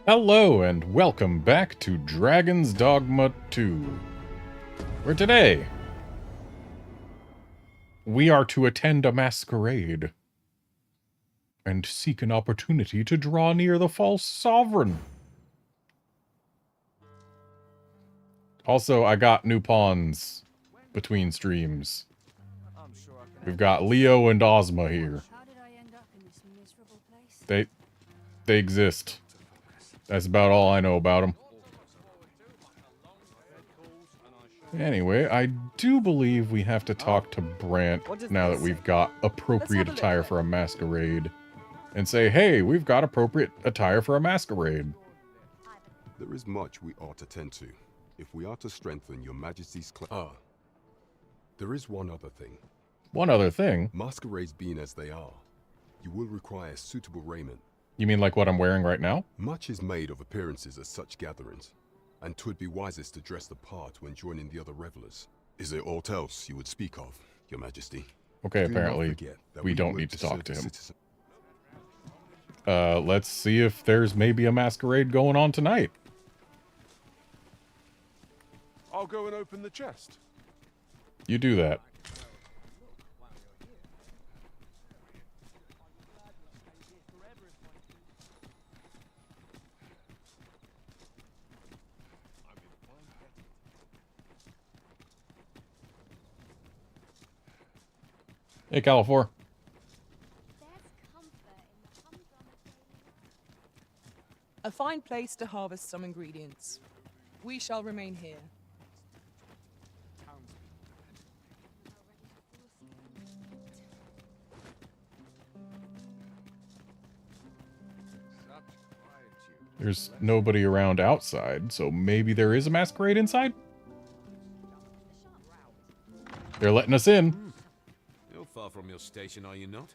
Hello and welcome back to Dragon's Dogma 2, where today we are to attend a masquerade and seek an opportunity to draw near the false sovereign. Also, I got new pawns between streams. We've got Leo and Ozma here. They exist. That's about all I know about them. Anyway, I do believe we have to talk to Brant now that we've got appropriate attire for a masquerade. And say, hey, we've got appropriate attire for a masquerade. There is much we ought to tend to, if we are to strengthen your majesty's there is one other thing. One other thing? Masquerades being as they are, you will require suitable raiment. You mean like what I'm wearing right now? Much is made of appearances at such gatherings, and 'twould be wisest to dress the part when joining the other revelers. Is there aught else you would speak of, your majesty? Okay, apparently we don't need to talk to him. Let's see if there's maybe a masquerade going on tonight. I'll go and open the chest. You do that. Hey, Califor. A fine place to harvest some ingredients. We shall remain here. There's nobody around outside, so maybe there is a masquerade inside? They're letting us in. You're far from your station, are you not?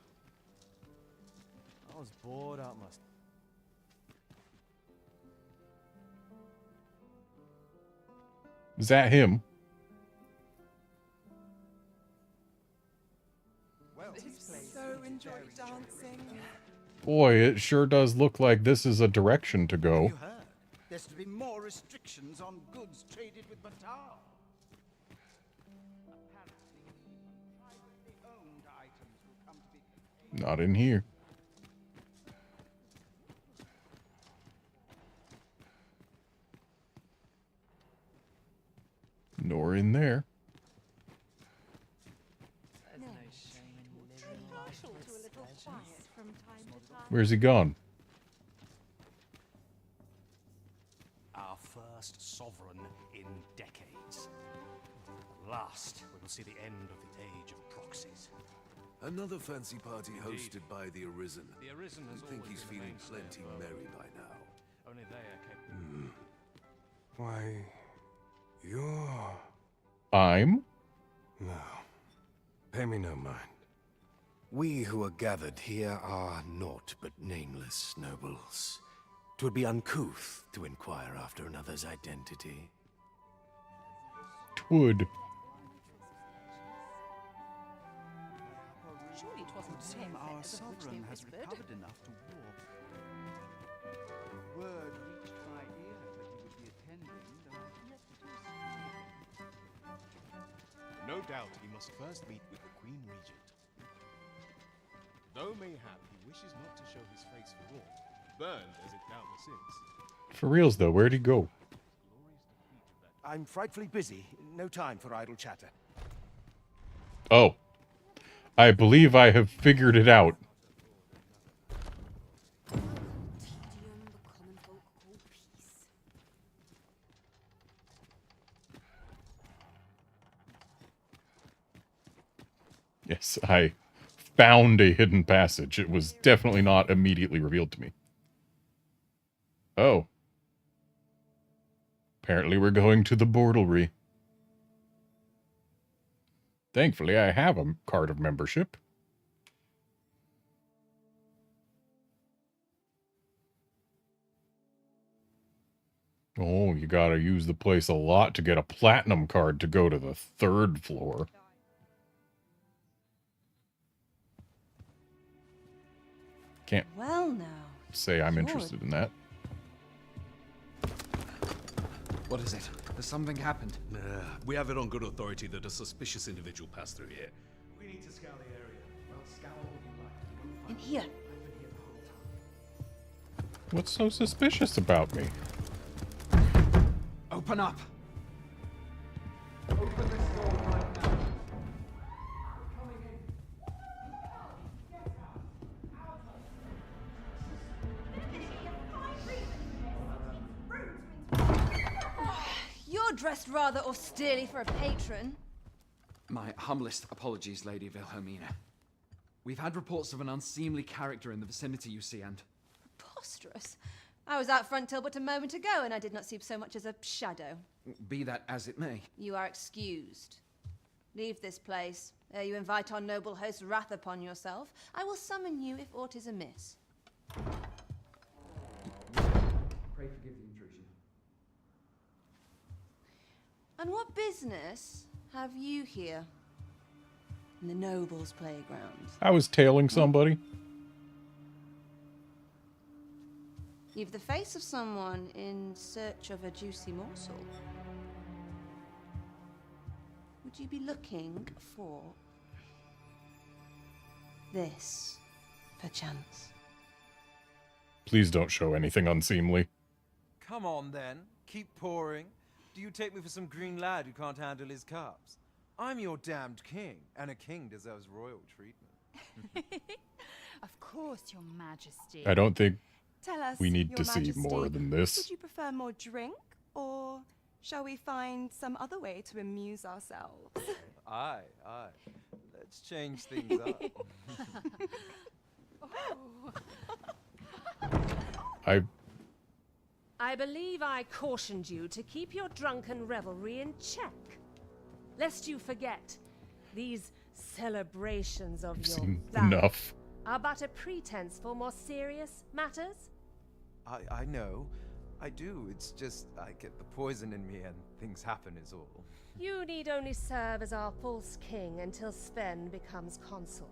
I was bored out my... Is that him? So enjoy dancing. Boy, it sure does look like this is a direction to go. You heard? There's to be more restrictions on goods traded with Batar. Privately owned items will come to be... Not in here. Nor in there. Where's he gone? Our first sovereign in decades. At last, we will see the end of the age of proxies. Another fancy party hosted by the Arisen. The Arisen has I think he's feeling plenty merry by now. Only they are capable. Why, you're... I'm? No. Pay me no mind. We who are gathered here are naught but nameless nobles. 'Twould be uncouth to inquire after another's identity. 'Twould. Surely it wasn't him Our that sovereign has whispered. recovered enough to walk. Word reached my ear that he would be attending, though I've yet to see. No doubt he must first meet with the Queen Regent. Though mayhap he wishes not to show his face for aught, burned as it doubtless is. For reals though, where'd he go? I'm frightfully busy. No time for idle chatter. Oh. I believe I have figured it out. Yes, I found a hidden passage. It was definitely not immediately revealed to me. Oh. Apparently we're going to the Bordelry. Thankfully, I have a card of membership. Oh, you gotta use the place a lot to get a platinum card to go to the 3rd floor. Can't Well now, say I'm interested in that. What is it? Has something happened? We have it on good authority that a suspicious individual passed through here. We need to scour the area. Well, scour all you like. You won't In find here. I've been here the whole time. What's so suspicious about me? Open up! Open this door right now. You're dressed rather austerely for a patron. My humblest apologies, Lady Wilhelmina. We've had reports of an unseemly character in the vicinity, you see, and... Preposterous. I was out front till but a moment ago, and I did not see so much as a shadow. Be that as it may. You are excused. Leave this place, ere you invite our noble host's wrath upon yourself. I will summon you if aught is amiss. Pray forgive the intrusion. And what business have you here? In the nobles' playground. I was tailing somebody. You've the face of someone in search of a juicy morsel. Would you be looking for this, perchance? Please don't show anything unseemly. Come on then, keep pouring. Do you take me for some green lad who can't handle his cups? I'm your damned king, and a king deserves royal treatment. Of course, Your Majesty. I don't think Tell us, we need Your to see Majesty, more than this. Would you prefer more drink, or shall we find some other way to amuse ourselves? Aye. Let's change things up. I believe I cautioned you to keep your drunken revelry in check, lest you forget these celebrations of I've your seen valor enough. are but a pretense for more serious matters. I know. I do. It's just I get the poison in me and things happen is all. You need only serve as our false king until Sven becomes consul.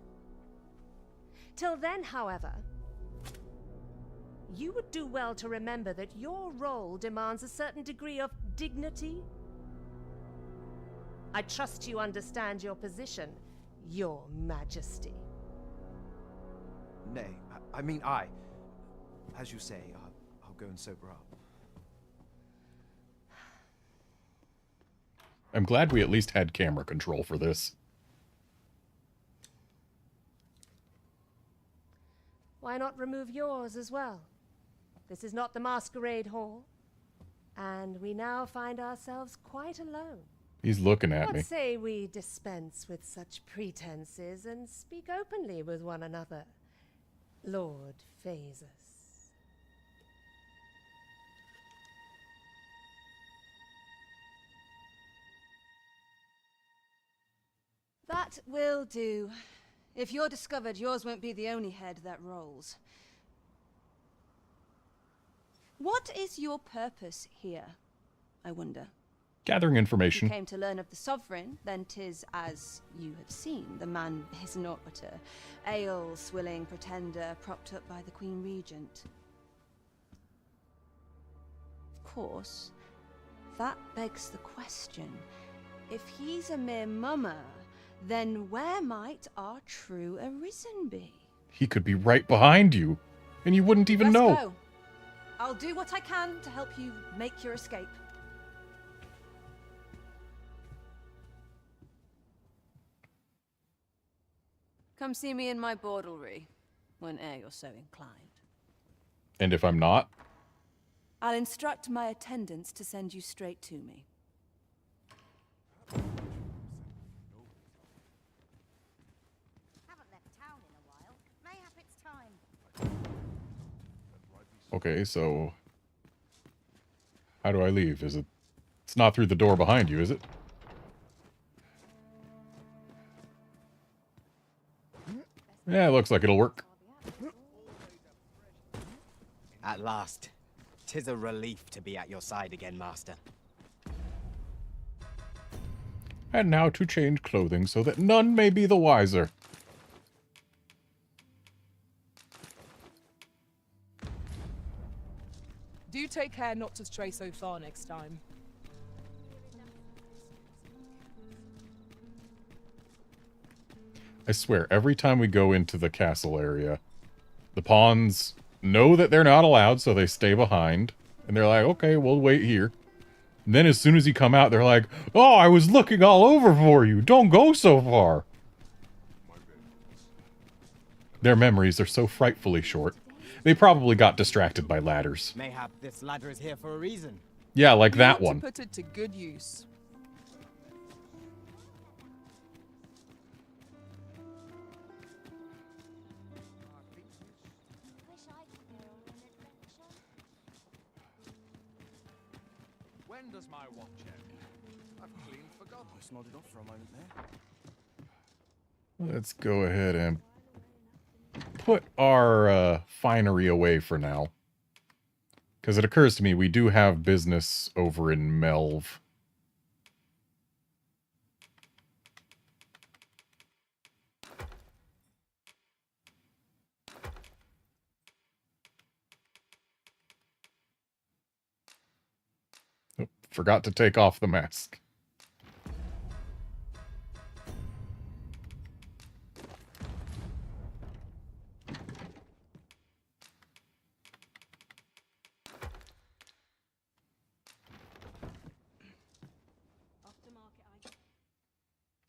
Till then, however, you would do well to remember that your role demands a certain degree of dignity. I trust you understand your position, Your Majesty. Nay, I mean as you say, I'll go and sober up. I'm glad we at least had camera control for this. Why not remove yours as well? This is not the masquerade hall, and we now find ourselves quite alone. He's looking at me. What say we dispense with such pretenses and speak openly with one another, Lord Phasus? That will do. If you're discovered, yours won't be the only head that rolls. What is your purpose here, I wonder? Gathering information. You came to learn of the sovereign, then 'tis as you have seen. The man is naught but a ale-swilling pretender propped up by the Queen Regent. Of course, that begs the question. If he's a mere mummer, then where might our true arisen be? He could be right behind you, and you wouldn't even know. Let's go. I'll do what I can to help you make your escape. Come see me in my bordlery, whene'er you're so inclined. And if I'm not? I'll instruct my attendants to send you straight to me. Haven't left town in a while. Mayhap it's time. Okay, so... how do I leave? Is it... it's not through the door behind you, is it? Yeah, it looks like it'll work. At last. 'Tis a relief to be at your side again, Master. And now to change clothing so that none may be the wiser. Do take care not to stray so far next time. I swear, every time we go into the castle area, the pawns know that they're not allowed, so they stay behind. And they're like, okay, we'll wait here. And then as soon as you come out, they're like, oh, I was looking all over for you. Don't go so far. Their memories are so frightfully short. They probably got distracted by ladders. Mayhap this ladder is here for a reason. Yeah, like We that ought one. to put it to good use. When does my watch end? I've clean forgotten. I nodded off for a moment there. Let's go ahead and put our finery away for now. Because it occurs to me we do have business over in Melv. Oh, forgot to take off the mask.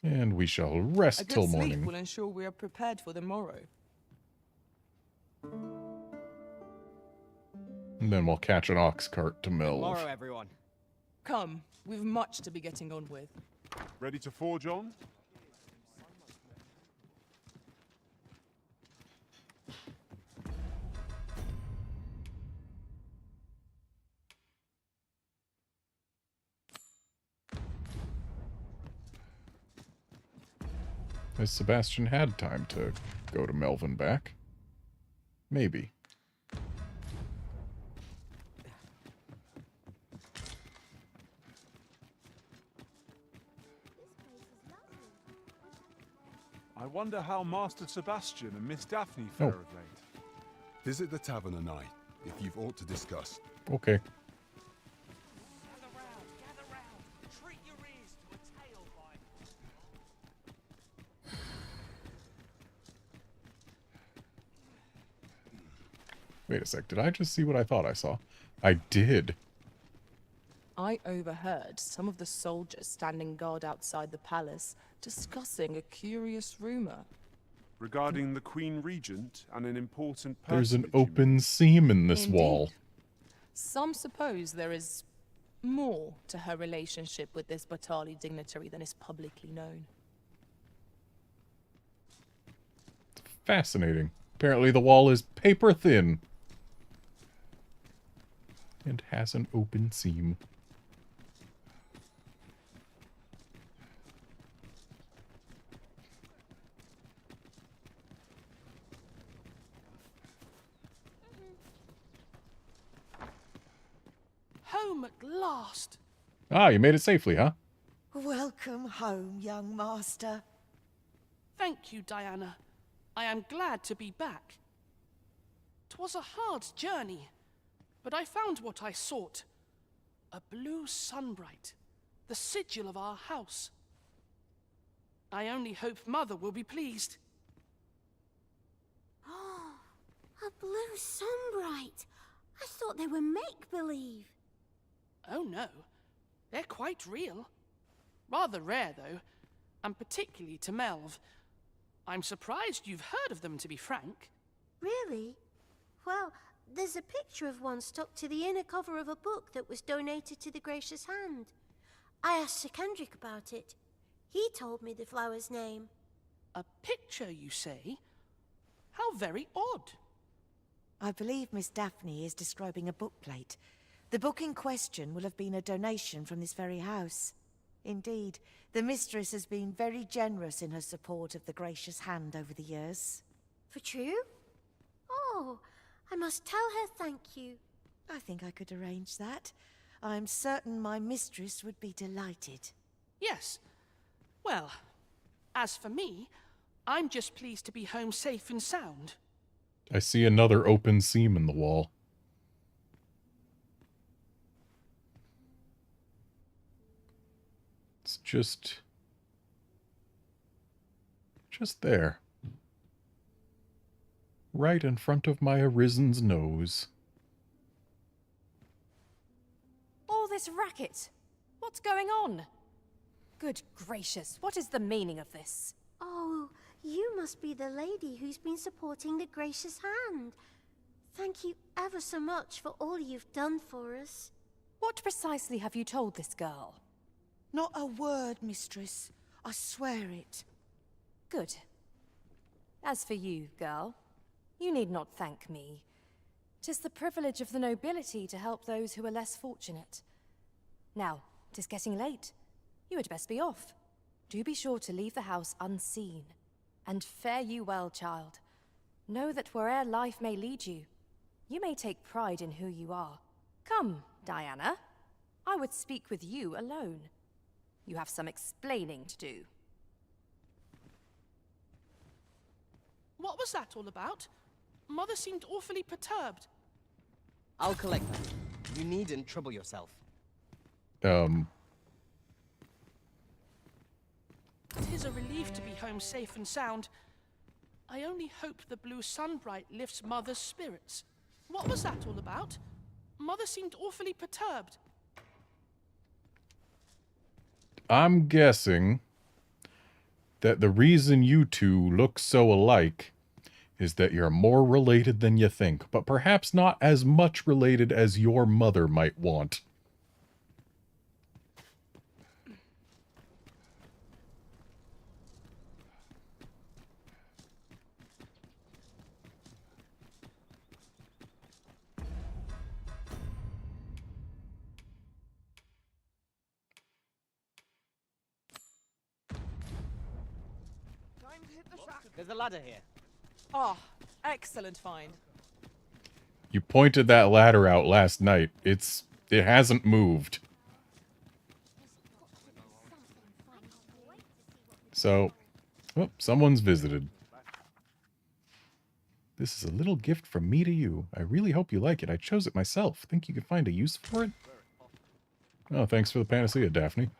And we shall rest A good till sleep morning. will ensure we are prepared for the morrow. And then we'll catch an ox cart to Tomorrow, Melv. everyone. Come, we've much to be getting on with. Ready to forge on? As Sebastian had time to go to Melvin back. Maybe. I wonder how Master Sebastian and Miss Daphne fare of late. Visit the tavern at night, if you've aught to discuss. Okay. Wait a sec, did I just see what I thought I saw? I did. I overheard some of the soldiers standing guard outside the palace discussing a curious rumor. Regarding the Queen Regent and an important person. There's an open seam in this wall. Some suppose there is more to her relationship with this Batali dignitary than is publicly known. Fascinating. Apparently the wall is paper thin. And has an open seam. Home at last. Ah, you made it safely, huh? Welcome home, young master. Thank you, Diana. I am glad to be back. 'Twas a hard journey, but I found what I sought. A blue sunbright, the sigil of our house. I only hope Mother will be pleased. Oh, a blue sunbright. I thought they were make-believe. Oh no, they're quite real. Rather rare, though, and particularly to Melv. I'm surprised you've heard of them, to be frank. Really? Well, there's a picture of one stuck to the inner cover of a book that was donated to the Gracious Hand. I asked Sir Kendrick about it. He told me the flower's name. A picture, you say? How very odd. I believe Miss Daphne is describing a bookplate. The book in question will have been a donation from this very house. Indeed, the mistress has been very generous in her support of the Gracious Hand over the years. For true? Oh, I must tell her thank you. I think I could arrange that. I'm certain my mistress would be delighted. Yes. Well, as for me, I'm just pleased to be home safe and sound. I see another open seam in the wall. It's just Just there. Right in front of my Arisen's nose. All this racket. What's going on? Good gracious, what is the meaning of this? Oh, you must be the lady who's been supporting the Gracious Hand. Thank you ever so much for all you've done for us. What precisely have you told this girl? Not a word, mistress. I swear it. Good. As for you, girl, you need not thank me. 'Tis the privilege of the nobility to help those who are less fortunate. Now, 'tis getting late. You had best be off. Do be sure to leave the house unseen. And fare you well, child. Know that where'er life may lead you, you may take pride in who you are. Come, Diana. I would speak with you alone. You have some explaining to do. What was that all about? Mother seemed awfully perturbed. I'll collect her. You needn't trouble yourself. Tis a relief to be home safe and sound. I only hope the blue sunbright lifts Mother's spirits. What was that all about? Mother seemed awfully perturbed. I'm guessing that the reason you two look so alike is that you're more related than you think, but perhaps not as much related as your mother might want. There's a ladder here. Oh, excellent find. You pointed that ladder out last night. It hasn't moved. So, oh, someone's visited. This is a little gift from me to you. I really hope you like it. I chose it myself. Think you could find a use for it? Oh, thanks for the panacea, Daphne.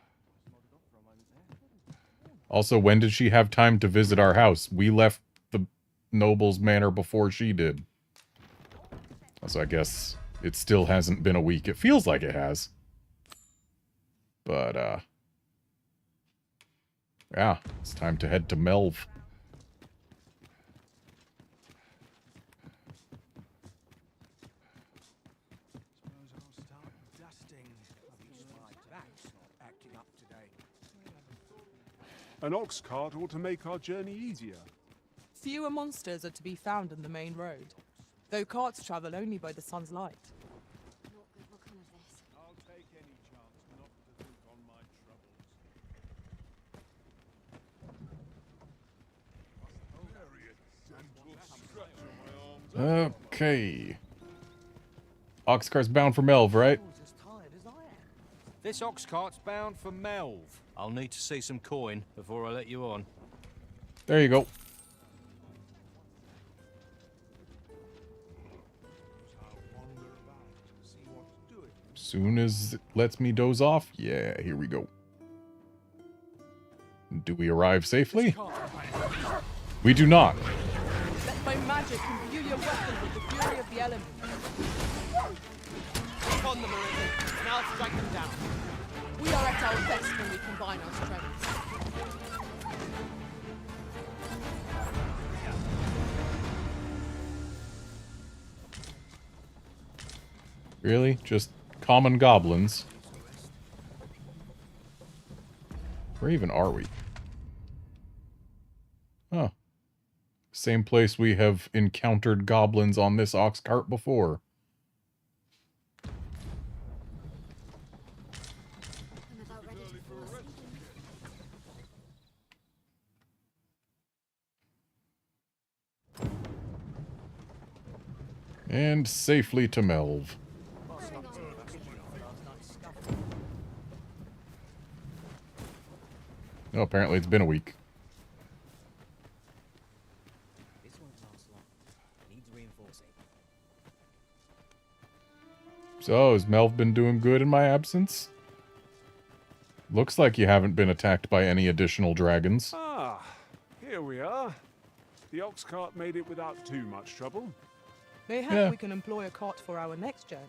Also, when did she have time to visit our house? We left the noble's manor before she did. So I guess it still hasn't been a week. It feels like it has. But, yeah, it's time to head to Melv. An ox cart ought to make our journey easier. Fewer monsters are to be found on the main road, though carts travel only by the sun's light. I'll take any chance not to think on my troubles. Okay. Ox cart's bound for Melv, right? This ox cart's bound for Melv. I'll need to see some coin before I let you on. There you go. Soon as it lets me doze off, yeah, here we go. Do we arrive safely? We do not. Let my magic imbue your weapon with the fury of the elements. Upon them, Arisen. Now strike them down. We are at our best when we combine our strengths. Really? Just common goblins? Where even are we? Oh. Same place we have encountered goblins on this ox cart before. And safely to Melv. Oh, apparently it's been a week. This won't last long. Needs reinforcing. So, has Melv been doing good in my absence? Looks like you haven't been attacked by any additional dragons. Ah, here Here we are. The ox cart made it without too much trouble. Mayhap we can employ a cart for our next journey.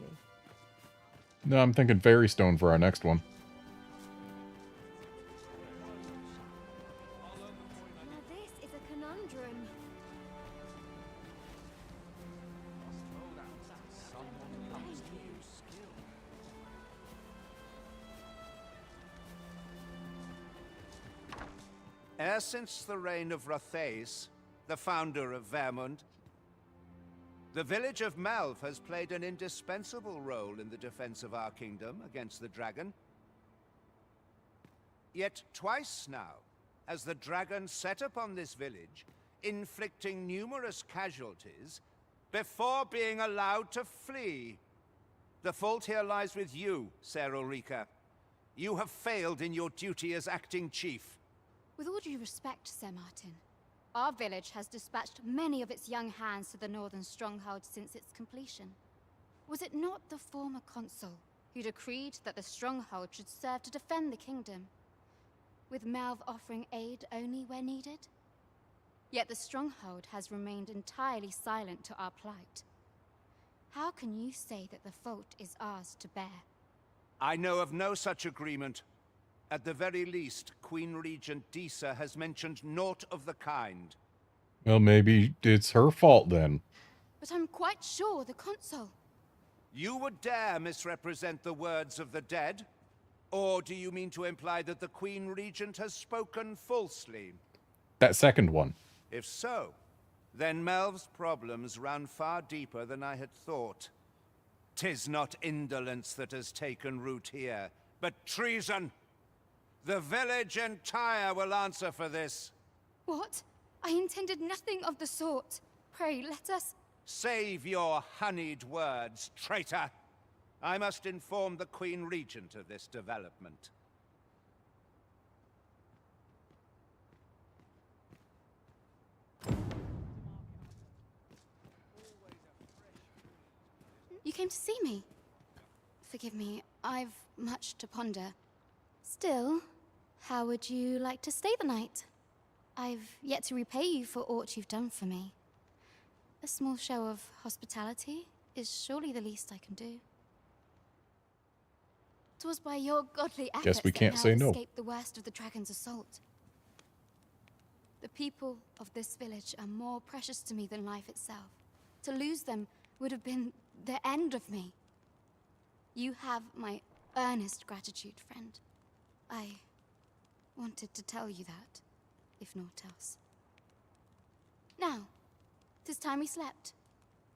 No, I'm thinking Fairy Stone for our next one. Now this is a conundrum. E'er since the reign of Rothaeus, the founder of Vermund, the village of Malv has played an indispensable role in the defense of our kingdom against the dragon. Yet twice now has the dragon set upon this village, inflicting numerous casualties before being allowed to flee. The fault here lies with you, Ser Ulrika. You have failed in your duty as acting chief. With all due respect, Sir Martin, our village has dispatched many of its young hands to the northern stronghold since its completion. Was it not the former consul who decreed that the stronghold should serve to defend the kingdom, with Malv offering aid only where needed? Yet the stronghold has remained entirely silent to our plight. How can you say that the fault is ours to bear? I know of no such agreement. At the very least, Queen Regent Disa has mentioned naught of the kind. Well, maybe it's her fault then. But I'm quite sure the consul... You would dare misrepresent the words of the dead? Or do you mean to imply that the Queen Regent has spoken falsely? That second one. If so, then Melv's problems run far deeper than I had thought. 'Tis not indolence that has taken root here, but treason. The village entire will answer for this. What? I intended nothing of the sort. Pray, let us... Save your honeyed words, traitor. I must inform the Queen Regent of this development. You came to see me. Forgive me, I've much to ponder. Still, how would you like to stay the night? I've yet to repay you for aught you've done for me. A small show of hospitality is surely the least I can do. 'Twas by your godly efforts Guess we can't that say Mal no. escaped the worst of the dragon's assault. The people of this village are more precious to me than life itself. To lose them would have been the end of me. You have my earnest gratitude, friend. I wanted to tell you that, if naught else. Now, 'tis time we slept.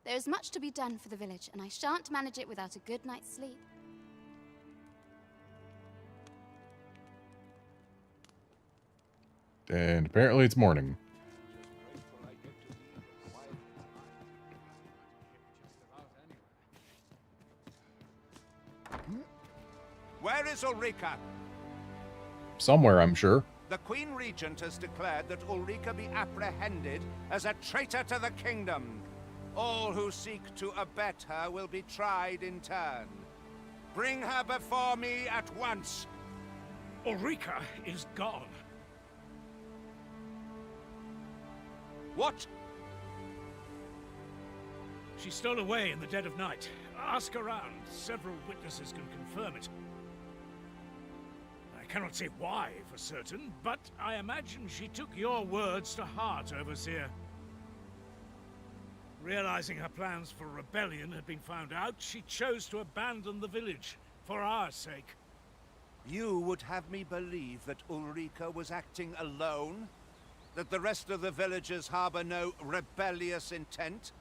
There is much to be done for the village, and I shan't manage it without a good night's sleep. And apparently it's morning. Where is Ulrika? Somewhere, I'm sure. The Queen Regent has declared that Ulrika be apprehended as a traitor to the kingdom. All who seek to abet her will be tried in turn. Bring her before me at once. Ulrika is gone. What? She stole away in the dead of night. Ask around. Several witnesses can confirm it. I cannot say why for certain, but I imagine she took your words to heart, Overseer. Realizing her plans for rebellion had been found out, she chose to abandon the village, for our sake. You would have me believe that Ulrika was acting alone? That the rest of the villagers harbor no rebellious intent?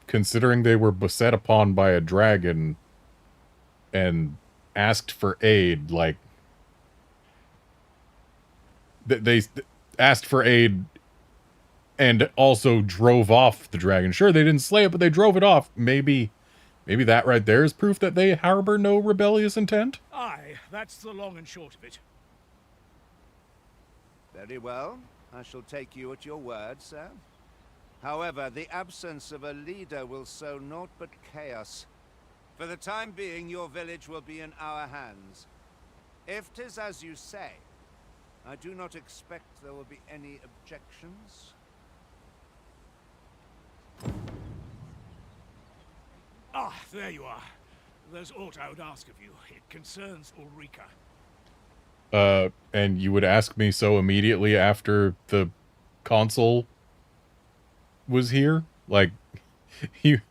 Considering they were beset upon by a dragon and asked for aid, like... They asked for aid and also drove off the dragon. Sure, they didn't slay it, but they drove it off. Maybe that right there is proof that they harbor no rebellious intent? Aye, that's the long and short of it. Very well. I shall take you at your word, sir. However, the absence of a leader will sow naught but chaos. For the time being, your village will be in our hands. If 'tis as you say, I do not expect there will be any objections. Ah, there you are. There's aught I would ask of you. It concerns Ulrika. And you would ask me so immediately after the consul was here? Like, he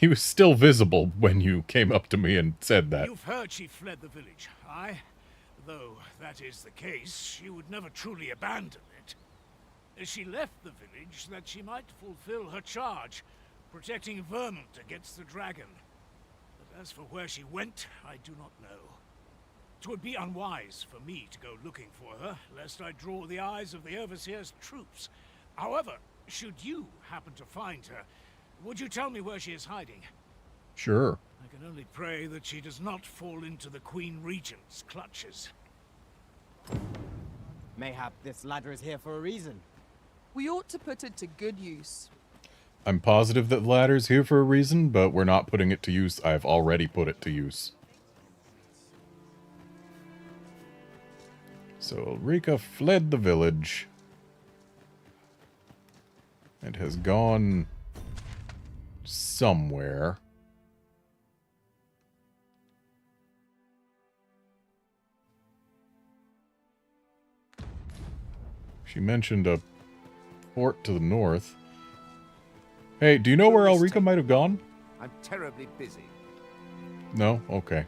was still visible when you came up to me and said that. You've heard she fled the village, aye? Though that is the case, she would never truly abandon it. She left the village that she might fulfill her charge, protecting Vermont against the dragon. But as for where she went, I do not know. 'Twould be unwise for me to go looking for her, lest I draw the eyes of the Overseer's troops. However, should you happen to find her, would you tell me where she is hiding? Sure. I can only pray that she does not fall into the Queen Regent's clutches. Mayhap this ladder is here for a reason. We ought to put it to good use. I'm positive that the ladder's here for a reason, but we're not putting it to use. I've already put it to use. So Ulrika fled the village and has gone somewhere. She mentioned a fort to the north. Hey, do you know where Ulrika might have gone? I'm terribly busy. No? Okay.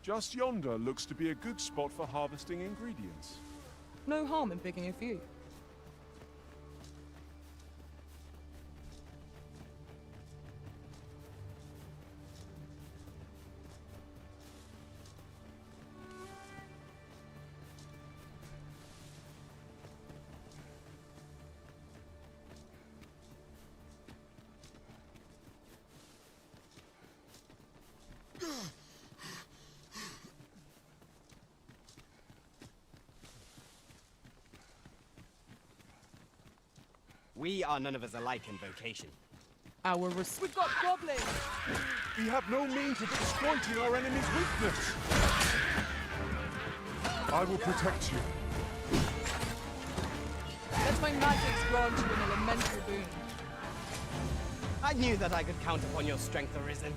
Just yonder looks to be a good spot for harvesting ingredients. No harm in picking a few. We are none of us alike in vocation. We've got goblins! We have no means of exploiting our enemy's weakness. I will protect you. Let my magics grant you an elemental boon. I knew that I could count upon your strength, Arisen.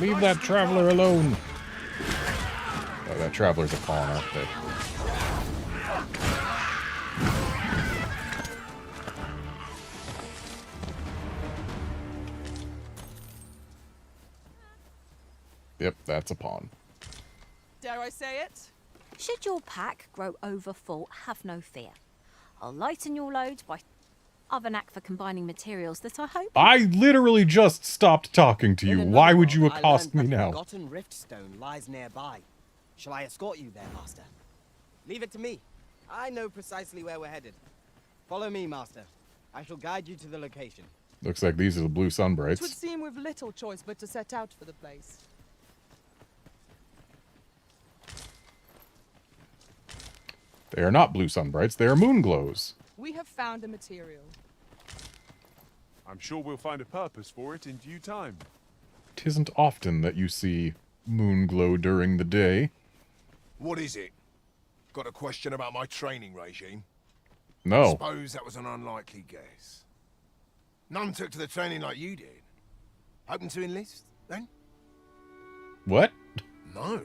Leave that traveler alone. Oh, that traveler's a pawn, aren't they? Yep, that's a pawn. Dare I say it? Should your pack grow overfull, have no fear. I'll lighten your load by other knack for combining materials that I hope... I literally just stopped talking to you. Why would you accost me now? A forgotten riftstone lies nearby. Shall I escort you there, Master? Leave it to me. I know precisely where we're headed. Follow me, Master. I shall guide you to the location. Looks like these are the blue It would sunbrights. seem we've little choice but to set out for the place. They are not blue sunbrights, they are moon glows. We have found a material. I'm sure we'll find a purpose for it in due time. 'Tisn't often that you see moon glow during the day. What is it? Got a question about my training regime? No. Suppose that was an unlikely guess. None took to the training like you did. Hoping to enlist, then? What? No.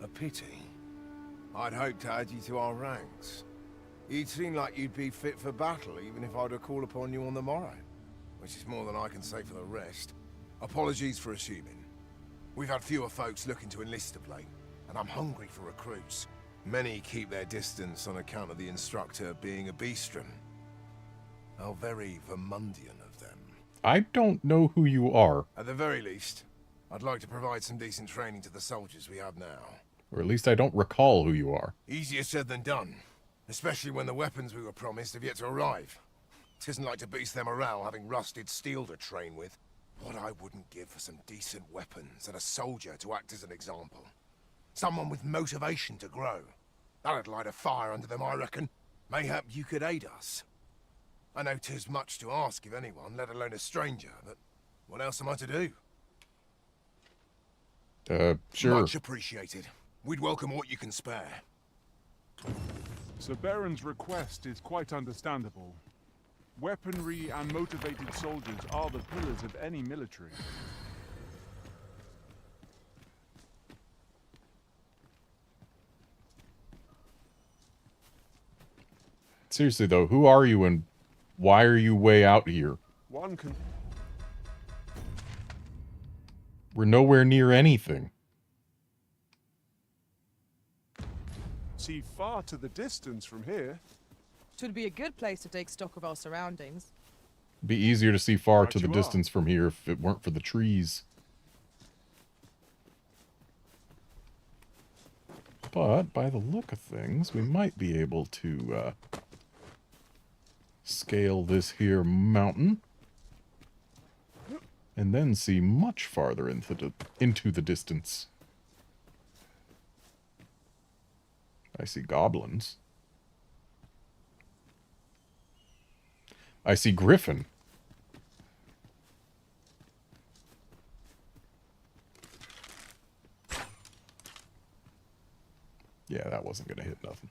A pity. I'd hoped to add you to our ranks. You'd seem like you'd be fit for battle, even if I were to call upon you on the morrow. Which is more than I can say for the rest. Apologies for assuming. We've had fewer folks looking to enlist of late, and I'm hungry for recruits. Many keep their distance on account of the instructor being a beastren. How very Vermundian of them. I don't know who you are. At the very least, I'd like to provide some decent training to the soldiers we have now. Or at least I don't recall who you are. Easier said than done, especially when the weapons we were promised have yet to arrive. It isn't like to boost their morale having rusted steel to train with. What I wouldn't give for some decent weapons and a soldier to act as an example. Someone with motivation to grow. That'd light a fire under them, I reckon. Mayhap you could aid us. I know 'tis much to ask of anyone, let alone a stranger, but what else am I to do? Sure. Much appreciated. We'd welcome what you can spare. Sir Baron's request is quite understandable. Weaponry and motivated soldiers are the pillars of any military. Seriously though, who are you and why are you way out here? One can... We're nowhere near anything. See far to the distance from here. Should be a good place to take stock of our surroundings. It'd be easier to see far Right to the you are. distance from here if it weren't for the trees. But by the look of things, we might be able to scale this here mountain and then see much farther into the distance. I see goblins. I see Griffin. Yeah, that wasn't gonna hit nothing.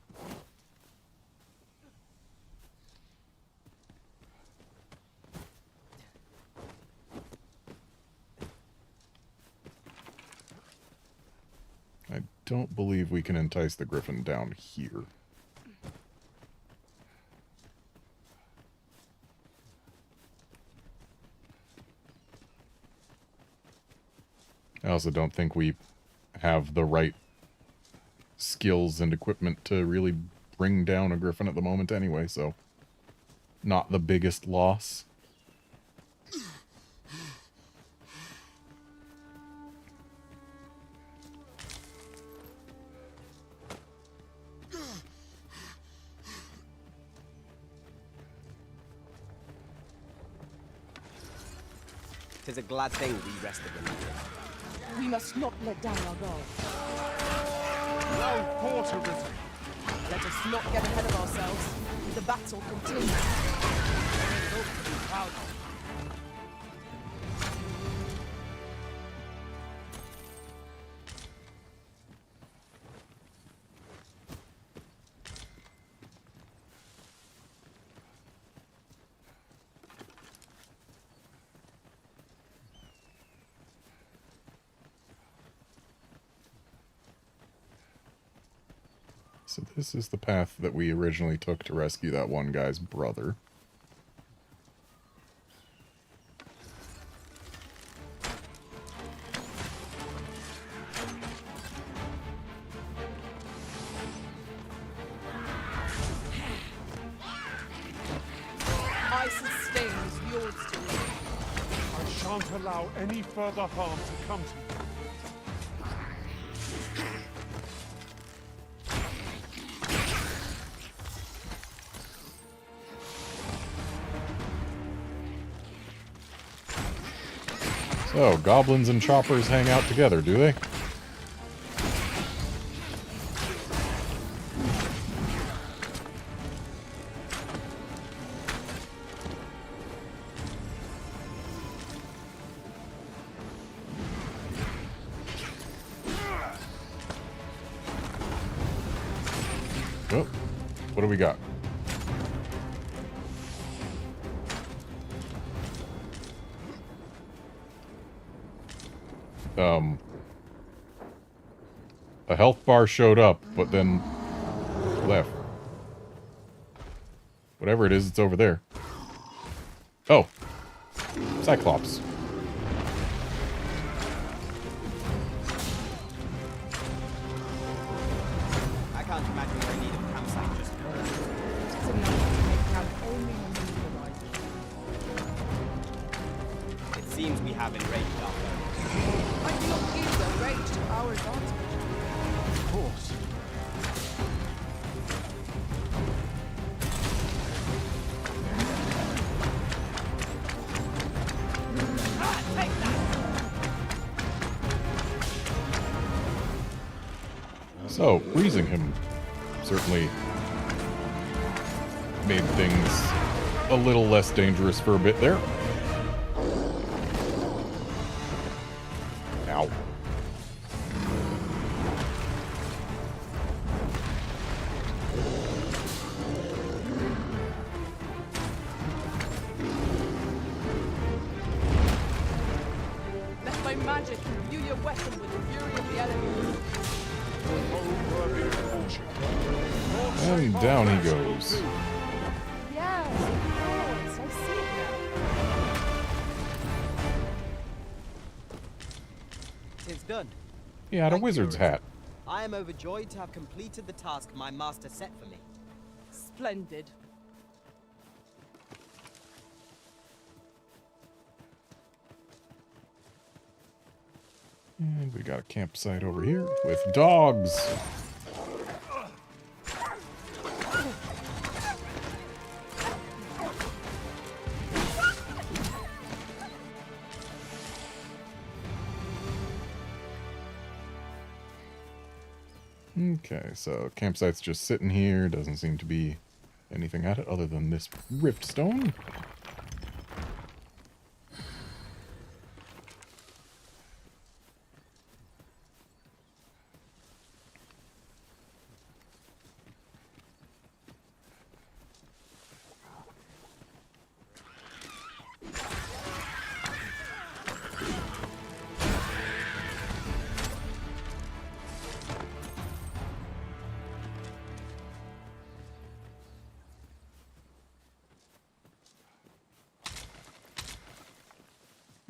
I don't believe we can entice the Griffin down here. I also don't think we have the right skills and equipment to really bring down a Griffin at the moment anyway, so not the biggest loss. Tis a glad thing we rested in. We must not let down our guard. No quarter written. Let us not get ahead of ourselves. The battle continues. So this is the path that we originally took to rescue that one guy's brother. I sustain is yours to me. I shan't allow any further harm to come to you. So, goblins and choppers hang out together, do they? Oh, what do we got? A health bar showed up, but then left. Whatever it is, it's over there. Oh. Cyclops. I can't imagine we're in need of a campsite just now. It's enough to make camp only when the need arises. seems we have enraged our foes. I do not use a rage to our advantage. Of course. So, freezing him certainly made things a little less dangerous for a bit there. Ow. Let my magic imbue your weapon with the fury of the elements. And down he goes. Yes, of course, I see it now. It's done. He had a wizard's hat. I am overjoyed to have completed the task my master set for me. Splendid. And we got a campsite over here with dogs. Okay, so campsite's just sitting here. Doesn't seem to be anything at it other than this rift stone.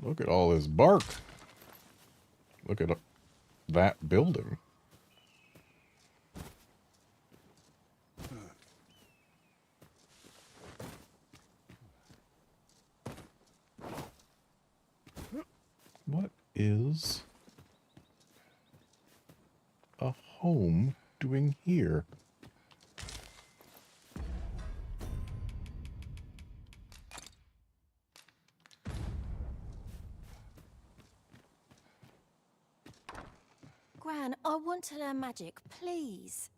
Look at all this bark. Look at that building. What is a home doing here? Gran, I want to learn magic, please.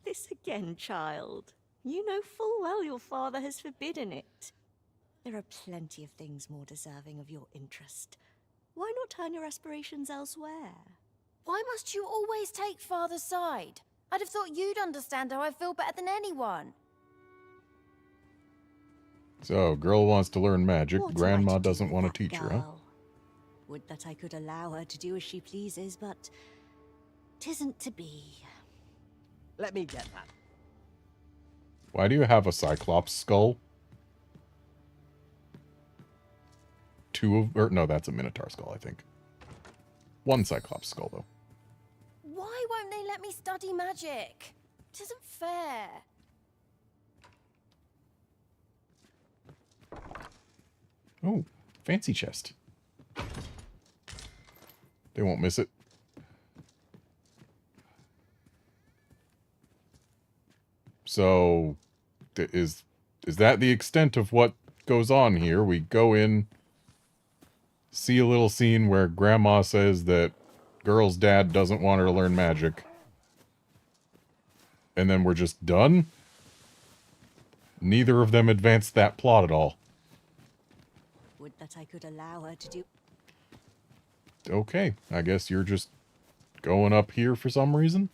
This again, child. You know full well your father has forbidden it. There are plenty of things more deserving of your interest. Why not turn your aspirations elsewhere? Why must you always take Father's side? I'd have thought you'd understand how I feel better than anyone. So, girl wants to learn magic. What am I Grandma to do doesn't with want that to teach her, huh? girl? Would that I could allow her to do as she pleases, but 'tisn't to be. Let me get that. Why do you have a Cyclops skull? No, that's a Minotaur skull, I think. One Cyclops skull, though. Why won't they let me study magic? It isn't fair. Oh, fancy chest. They won't miss it. So, is that the extent of what goes on here? We go in, see a little scene where Grandma says that girl's dad doesn't want her to learn magic, and then we're just done? Neither of them advanced that plot at all. Would that I could allow her to do. Okay, I guess you're just going up here for some reason?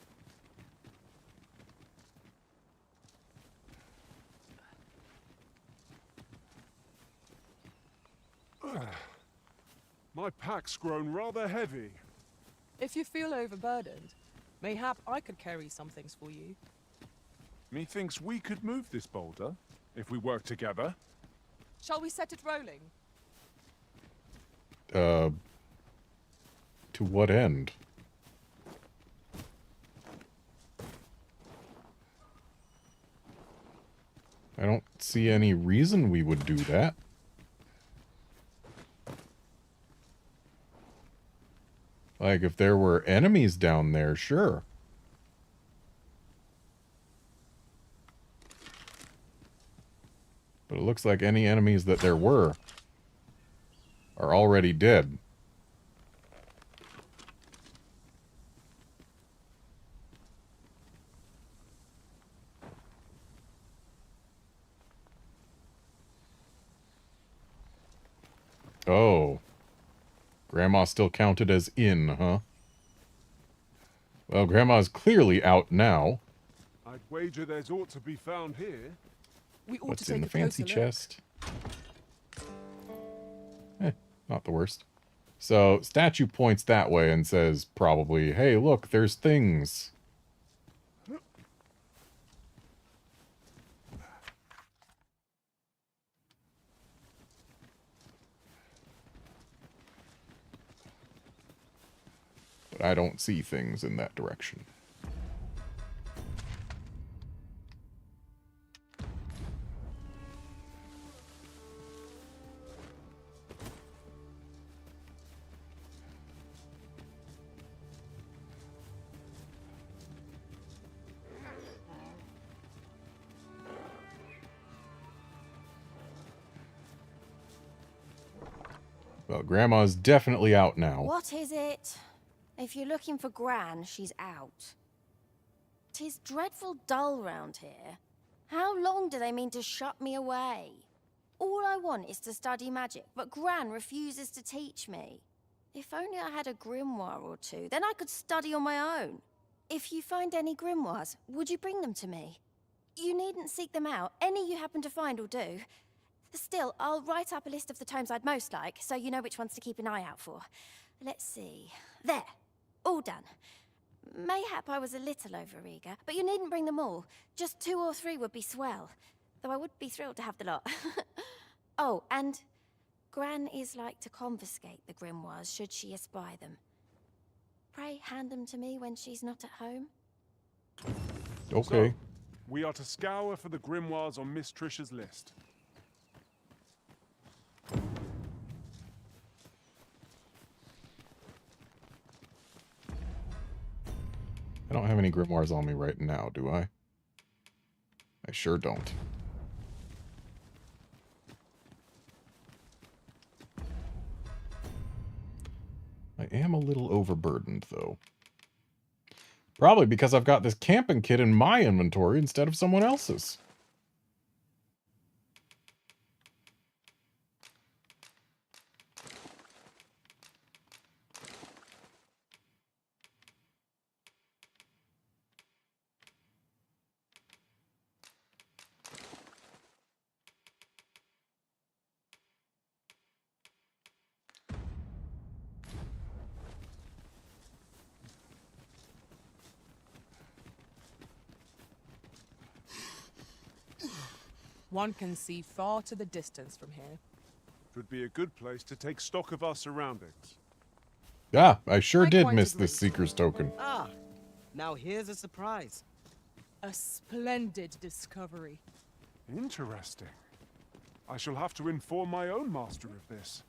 My pack's grown rather heavy. If you feel overburdened, mayhap I could carry some things for you. Methinks we could move this boulder if we work together. Shall we set it rolling? To what end? I don't see any reason we would do that. Like, if there were enemies down there, sure. But it looks like any enemies that there were are already dead. Oh. Grandma still counted as in, huh? Well, Grandma's clearly out now. I'd wager there's ought to be found here. We ought What's to take in the a closer fancy look. chest? Not the worst. So, statue points that way and says, probably, hey, look, there's things. But I don't see things in that direction. Well, Grandma's definitely out now. What is it? If you're looking for Gran, she's out. 'Tis dreadful dull round here. How long do they mean to shut me away? All I want is to study magic, but Gran refuses to teach me. If only I had a grimoire or two, then I could study on my own. If you find any grimoires, would you bring them to me? You needn't seek them out. Any you happen to find will do. Still, I'll write up a list of the tomes I'd most like, so you know which ones to keep an eye out for. Let's see. There. All done. Mayhap I was a little overeager, but you needn't bring them all. Just 2 or 3 would be swell. Though I would be thrilled to have the lot. Oh, and Gran is like to confiscate the grimoires should she espy them. Pray hand them to me when she's not at home. Okay. So, we are to scour for the grimoires on Miss Trisha's list. I don't have any grimoires on me right now, do I? I sure don't. I am a little overburdened, though. Probably because I've got this camping kit in my inventory instead of someone else's. One can see far to the distance from here. It would be a good place to take stock of our surroundings. Yeah, I sure did miss this Seeker's Token. Ah, now here's a surprise. A splendid discovery. Interesting. I shall have to inform my own master of this.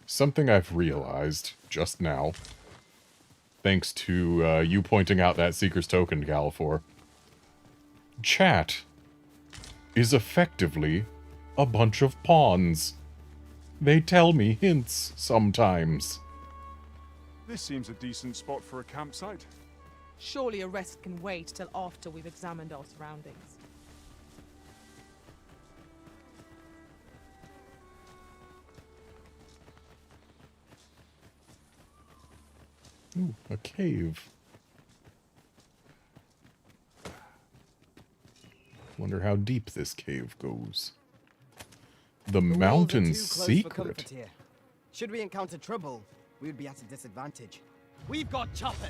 Something I've realized just now, thanks to you pointing out that Seeker's Token, Galafor. Chat is effectively a bunch of pawns. They tell me hints sometimes. This seems a decent spot for a campsite. Surely a rest can wait till after we've examined our surroundings. Ooh, a cave. Wonder how deep this cave goes. The mountain secret. Here. Should we encounter trouble, we would be at a disadvantage. We've got choppers!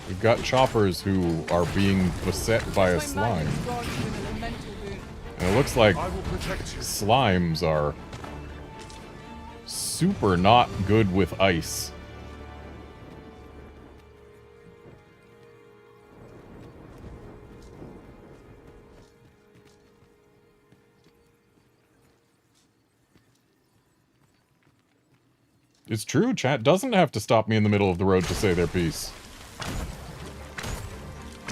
We've got choppers who are being beset by a slime. And it looks like slimes are super not good with ice. It's true, chat doesn't have to stop me in the middle of the road to say their piece.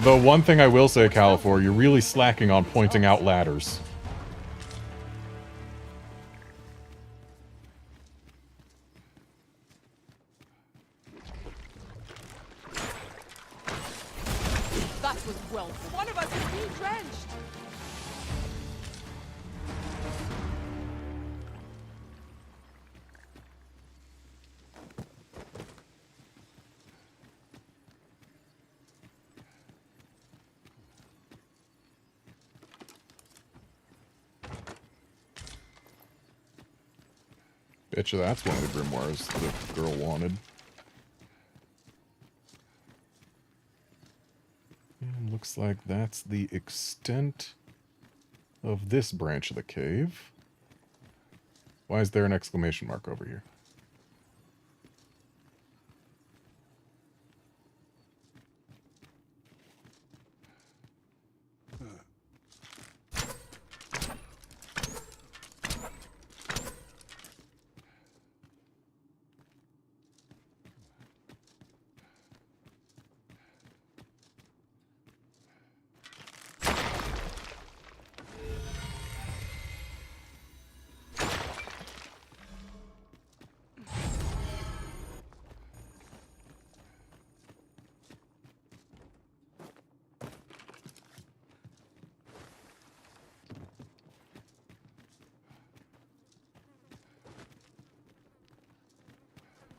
The one thing I will say, Califor, you're really slacking on pointing out ladders. That was well. One of us is being drenched. Betcha that's one of the grimoires the girl wanted. And looks like that's the extent of this branch of the cave. Why is there an exclamation mark over here?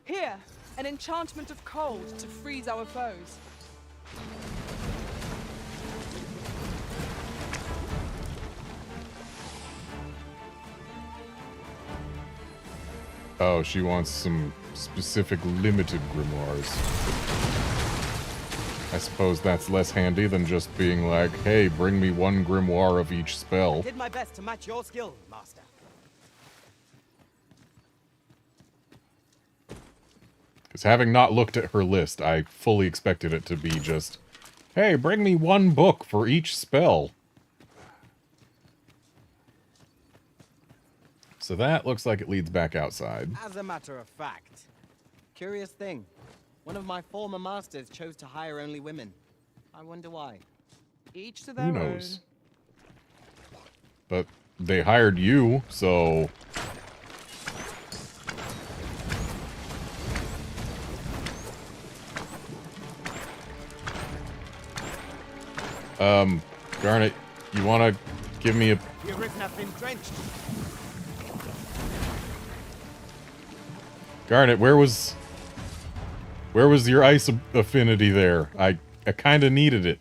Here, an enchantment of cold to freeze our foes. Oh, she wants some specific limited grimoires. I suppose that's less handy than just being like, hey, bring me one grimoire of each spell. Did my best to match your skill, Master. Because having not looked at her list, I fully expected it to be just, hey, bring me one book for each spell. So that looks like it leads back outside. As a matter of fact, curious thing. One of my former masters chose to hire only women. I wonder why. Each to Who their own. knows? But they hired you, so... Garnet, you want to give me a... The arisen have been drenched. Garnet, where was your ice affinity there? I kind of needed it.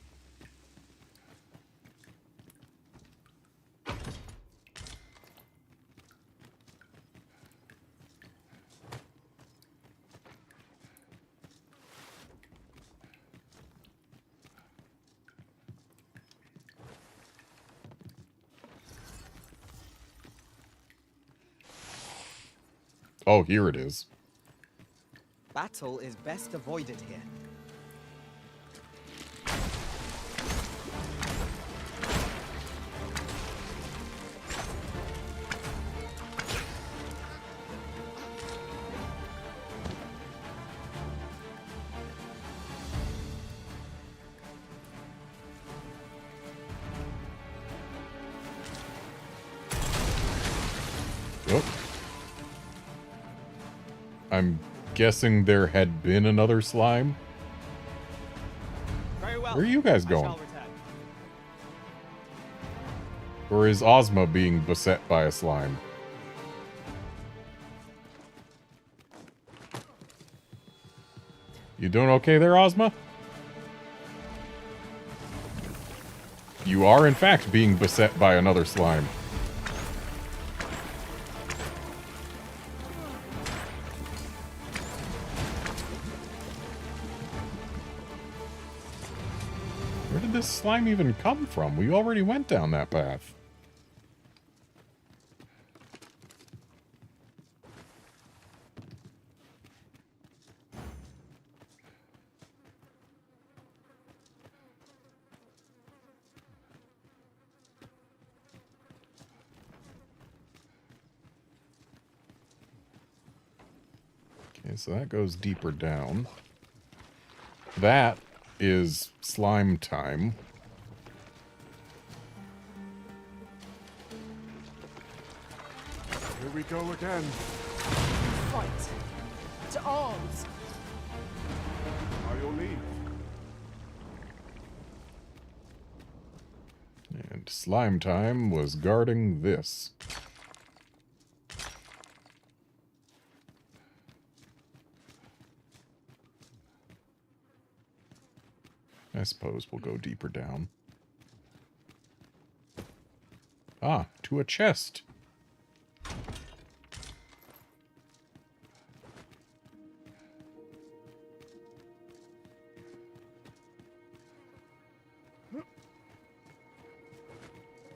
Oh, here it is. Battle is best avoided here. Oh. I'm guessing there had been another slime. Very well. Where are you guys I going? shall return. Or is Ozma being beset by a slime? You doing okay there, Ozma? You are, in fact, being beset by another slime. Where did this slime even come from? We already went down that path. Okay, so that goes deeper down. That is slime time. Here we go again. Fight. To arms. By your leave. And slime time was guarding this. I suppose we'll go deeper down. Ah, to a chest.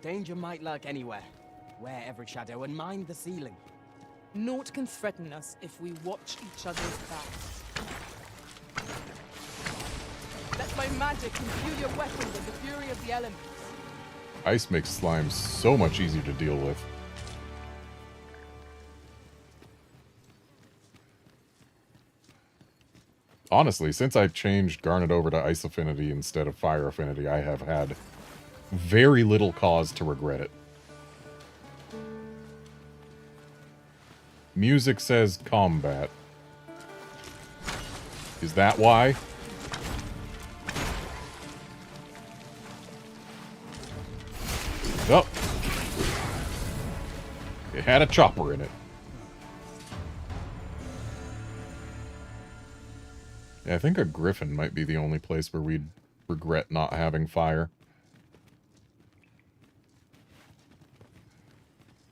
Danger might lurk anywhere. Wear every shadow and mind the ceiling. Naught can threaten us if we watch each other's backs. Let my magic imbue your weapon with the fury of the elements. Ice makes slime so much easier to deal with. Honestly, since I changed Garnet over to Ice Affinity instead of Fire Affinity, I have had very little cause to regret it. Music says combat. Is that why? Oh. It had a chopper in it. Yeah, I think a griffin might be the only place where we'd regret not having fire.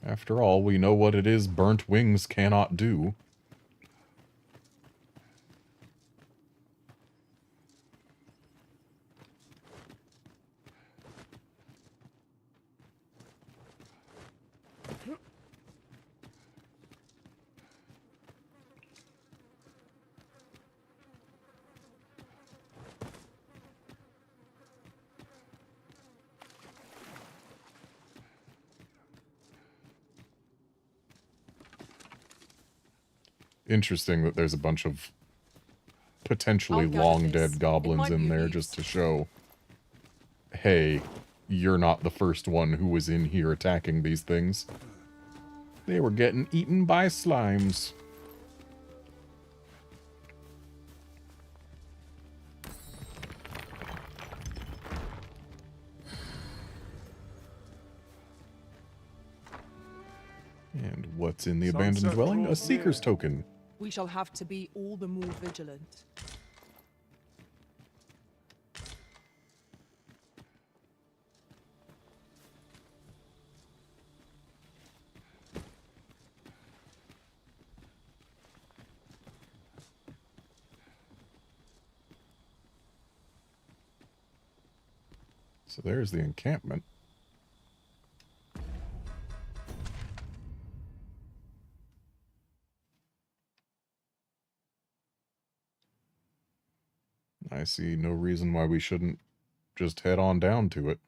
After all, we know what it is burnt wings cannot do. Interesting that there's a bunch of potentially long-dead goblins in there just to show, hey, you're not the first one who was in here attacking these things. They were getting eaten by slimes. And what's in the abandoned dwelling? A seeker's token. We shall have to be all the more vigilant. So there's the encampment. I see no reason why we shouldn't just head on down to it.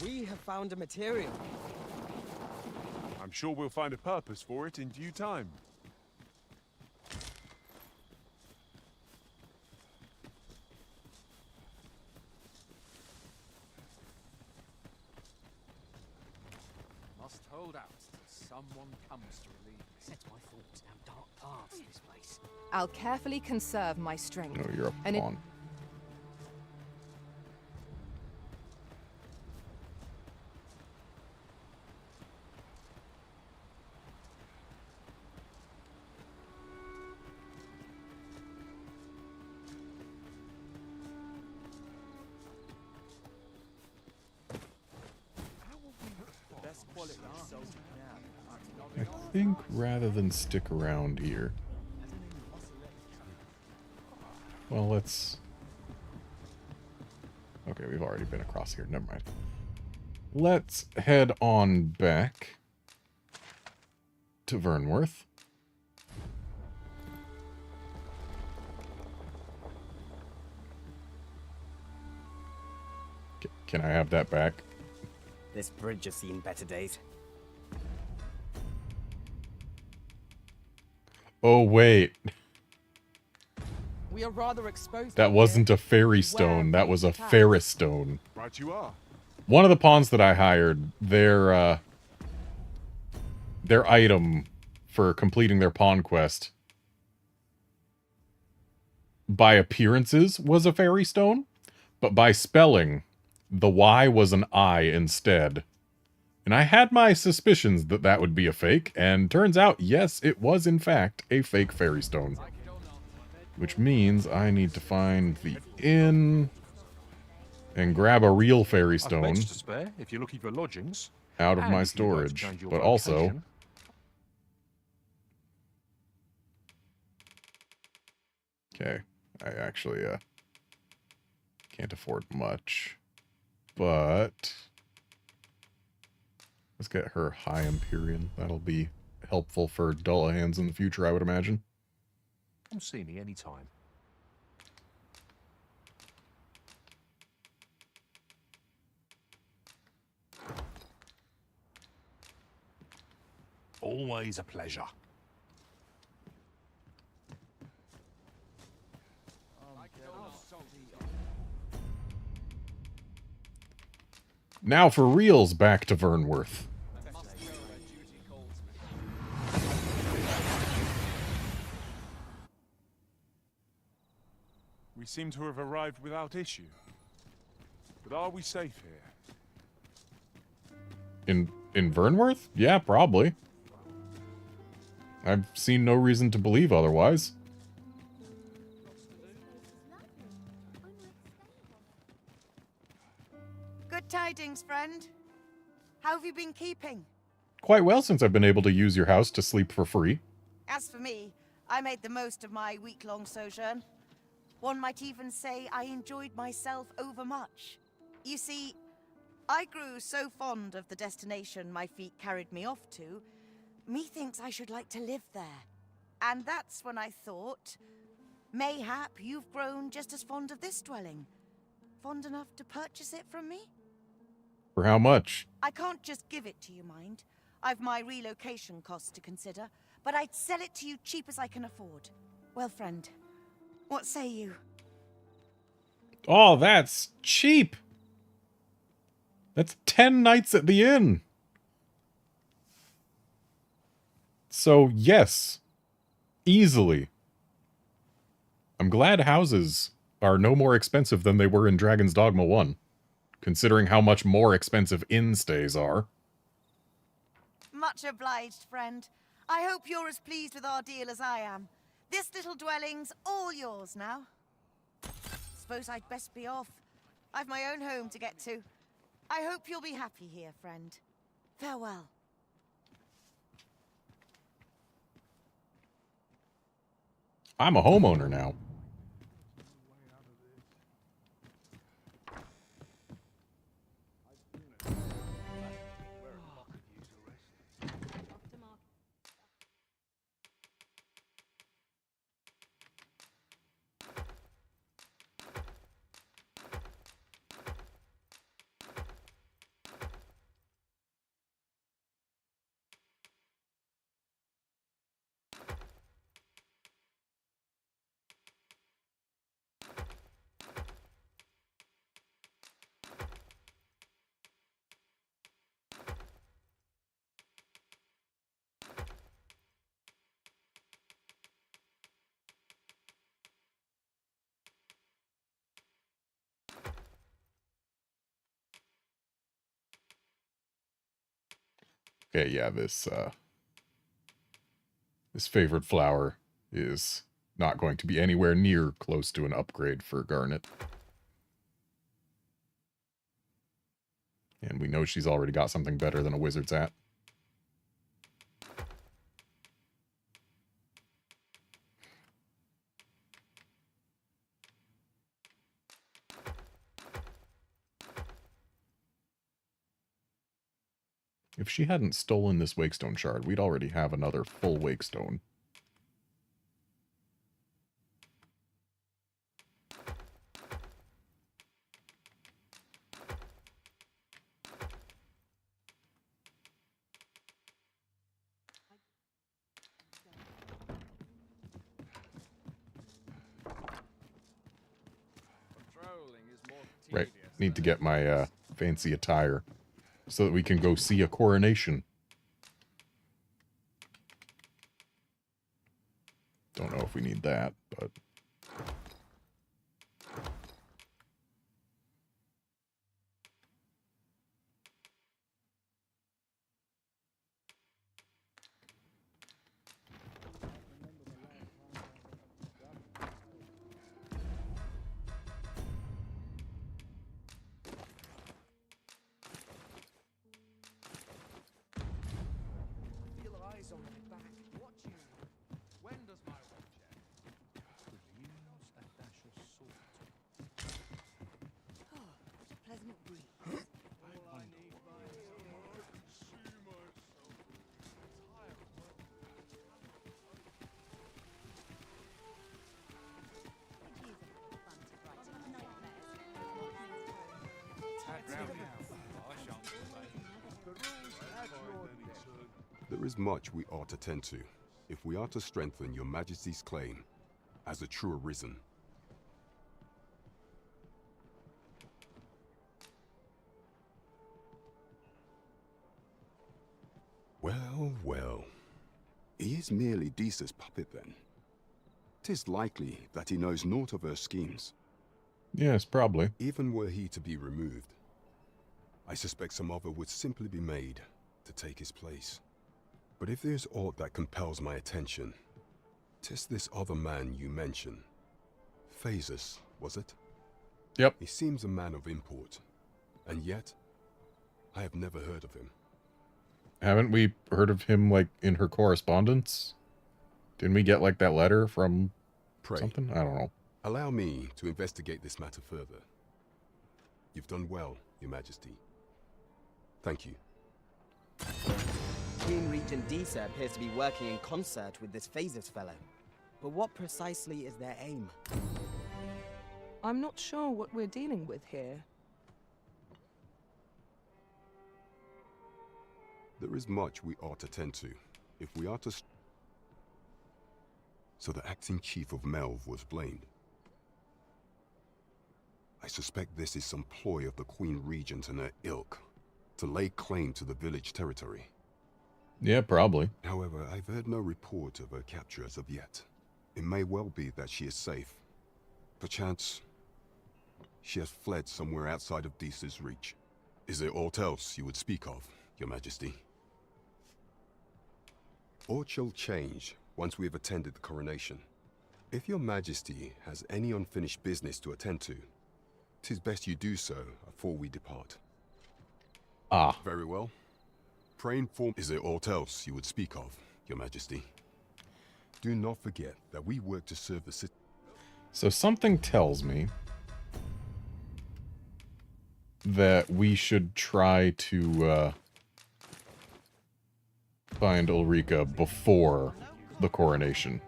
We have found a material. I'm sure we'll find a purpose for it in due time. Must hold out till someone comes to relieve me. Sets my thoughts down dark paths, this place. I'll carefully conserve my strength. No, you're a pawn. I think rather than stick around here... Well, let's... Okay, we've already been across here. Never mind. Let's head on back to Vernworth. Can I have that back? This bridge has seen better days. Oh, wait. We are rather exposed. That wasn't a fairy stone. That was a Ferris stone. Right you are. One of the pawns that I hired, their item for completing their pawn quest, by appearances, was a fairy stone, but by spelling, the Y was an I instead. And I had my suspicions that that would be a fake, and turns out, yes, it was in fact a fake fairy stone. Which means I need to find the inn and grab a real fairy stone I've beds to spare if you're looking for lodgings. out of And my if you'd like to storage. change your But also, vocation. okay, I actually can't afford much. But let's get her High Empyrean. That'll be helpful for dull hands in the future, I would imagine. Come see me anytime. Always a pleasure. Now for reals, back to Vernworth. We seem to have arrived without issue. But are we safe here? In Vernworth? Yeah, probably. I've seen no reason to believe otherwise. Good tidings, friend. How have you been keeping? Quite well since I've been able to use your house to sleep for free. As for me, I made the most of my week-long sojourn. One might even say I enjoyed myself overmuch. You see, I grew so fond of the destination my feet carried me off to, methinks I should like to live there. And that's when I thought, mayhap you've grown just as fond of this dwelling. Fond enough to purchase it from me? For how much? I can't just give it to you, mind. I've my relocation costs to consider, but I'd sell it to you cheap as I can afford. Well, friend, what say you? Oh, that's cheap. That's 10 nights at the inn. So, yes. Easily. I'm glad houses are no more expensive than they were in Dragon's Dogma 1, considering how much more expensive inn stays are. Much obliged, friend. I hope you're as pleased with our deal as I am. This little dwelling's all yours now. Suppose I'd best be off. I've my own home to get to. I hope you'll be happy here, friend. Farewell. I'm a homeowner now. Okay, yeah, this favored flower is not going to be anywhere near close to an upgrade for Garnet. And we know she's already got something better than a wizard's hat. If she hadn't stolen this Wakestone shard, we'd already have another full Wakestone. Right. Need to get my fancy attire so that we can go see a coronation. Don't know if we need that, but... Feel eyes on my back, watching me. When does my watch end? Could use a dash of salt. Oh, what a pleasant breeze. All I need by I can see myself. Tired of work. There is much we ought to tend to, if we are to strengthen your Majesty's claim as a true Arisen. Well, well. He is merely Disa's puppet then. 'Tis likely that he knows naught of her schemes. Yes, probably. Even were he to be removed, I suspect some other would simply be made to take his place. But if there's aught that compels my attention, 'tis this other man you mention. Phases, was it? Yep. He seems a man of import, and yet I have never heard of him. Haven't we heard of him, like, in her correspondence? Didn't we get, like, that letter from something? I don't know. Allow me to investigate this matter further. You've done well, Your Majesty. Thank you. Queen Regent Disa appears to be working in concert with this Phases fellow. But what precisely is their aim? I'm not sure what we're dealing with here. There is much we ought to tend to, if we are to... So the acting chief of Melv was blamed. I suspect this is some ploy of the Queen Regent and her ilk, to lay claim to the village territory. Yeah, probably. However, I've heard no report of her capture as of yet. It may well be that she is safe. Perchance, she has fled somewhere outside of Disa's reach. Is there aught else you would speak of, Your Majesty? Aught shall change once we have attended the coronation. If Your Majesty has any unfinished business to attend to, 'tis best you do so afore we depart. Ah. Very well. Pray inform... Is there aught else you would speak of, Your Majesty? Do not forget that we work to serve the city. So something tells me that we should try to find Ulrika before the coronation.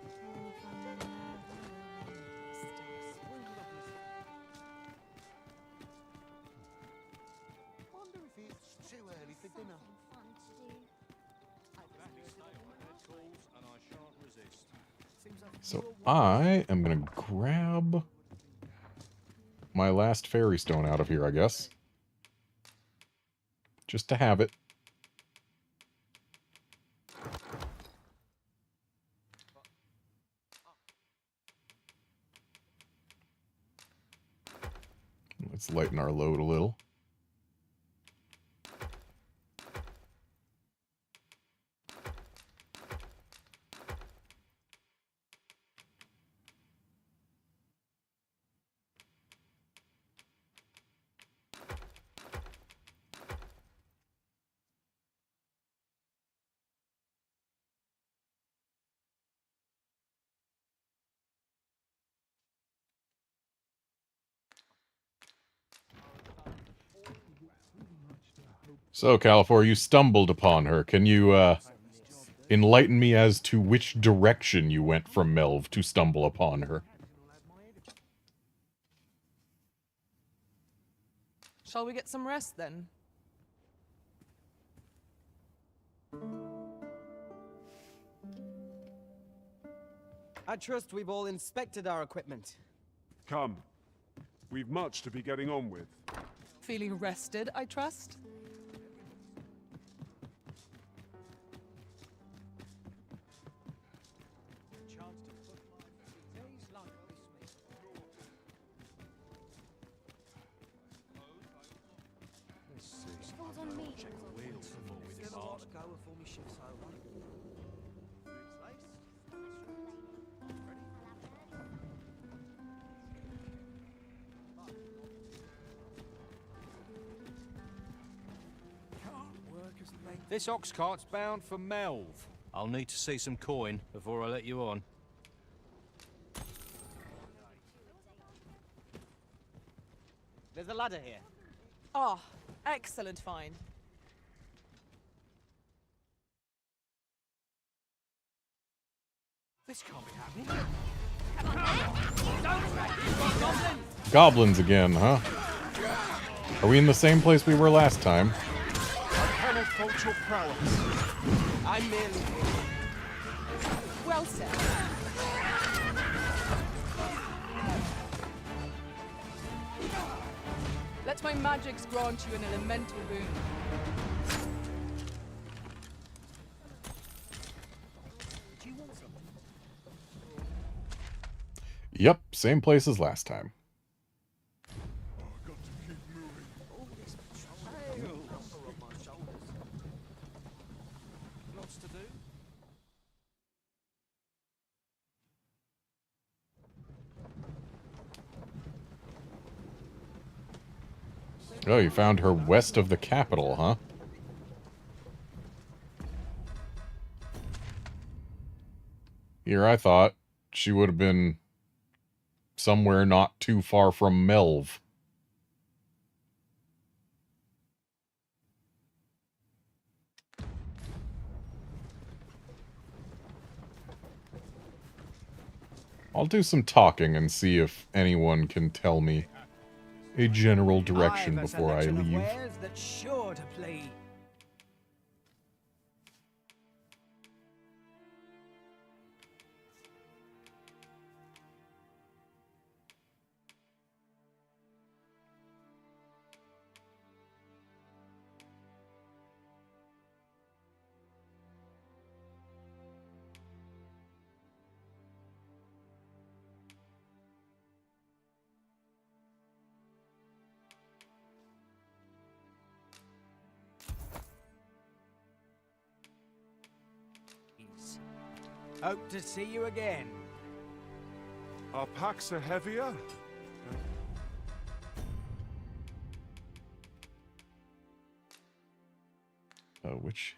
So I am going to grab my last fairy stone out of here, I guess. Just to have it. Let's lighten our load a little. So, Califor, you stumbled upon her. Can you, enlighten me as to which direction you went from Melv to stumble upon her? Shall we get some rest then? I trust we've all inspected our equipment. Come. We've much to be getting on with. Feeling rested, I trust? This ox cart's bound for Melv. I'll need to see some coin before I let you on. There's a ladder here. Oh, excellent find. This can't be happening. Goblins again, huh? Are we in the same place we were last time? I cannot fault your prowess. I'm merely... Well said. Let my magics grant you an elemental boon. Yep, same place as last time. Lots to do. Oh, you found her west of the capital, huh? Here, I thought she would have been somewhere not too far from Melv. I'll do some talking and see if anyone can tell me a general direction before I leave. That's sure to play. Hope to see you again. Our packs are heavier? Which...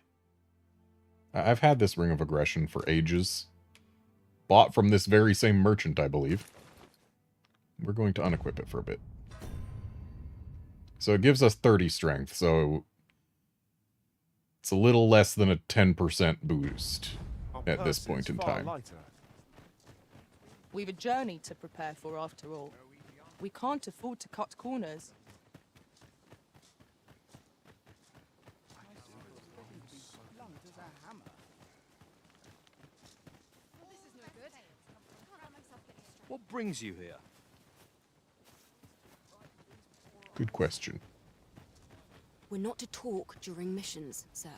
I've had this Ring of Aggression for ages. Bought from this very same merchant, I believe. We're going to unequip it for a bit. So it gives us 30 strength, so... it's a little less than a 10% boost at this point in time. We've a journey to prepare for after all. We can't afford to cut corners. What brings you here? Good question. We're not to talk during missions, sir.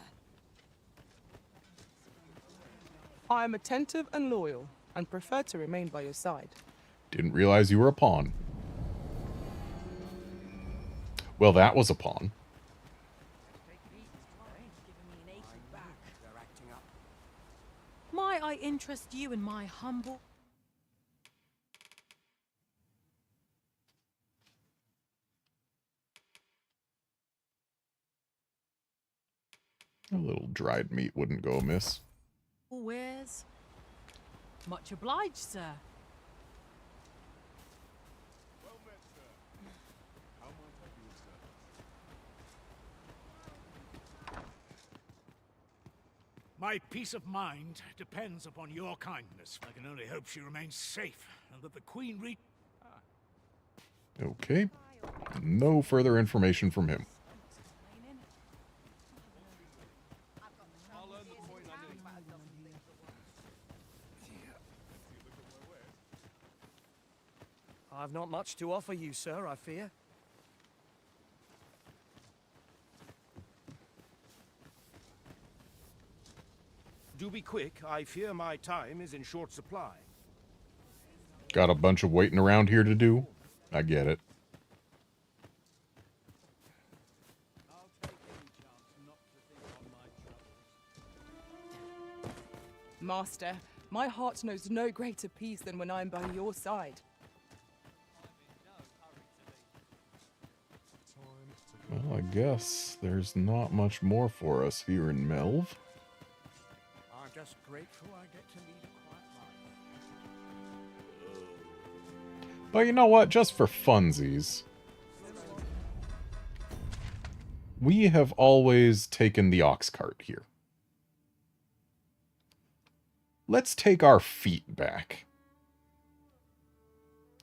I am attentive and loyal, and prefer to remain by your side. Didn't realize you were a pawn. Well, that was a pawn. Might I interest you in my humble... A little dried meat wouldn't go amiss. wares? Much obliged, sir. My peace of mind depends upon your kindness. I can only hope she remains safe, and that the Queen Okay. No further information from him. I've not much to offer you, sir, I fear. Do be quick. I fear my time is in short supply. Got a bunch of waiting around here to do. I get it. Master, my heart knows no greater peace than when I am by your side. Well, I guess there's not much more for us here in Melv. I'm just grateful I get to lead a quiet life. But you know what? Just for funsies, we have always taken the ox cart here. Let's take our feet back.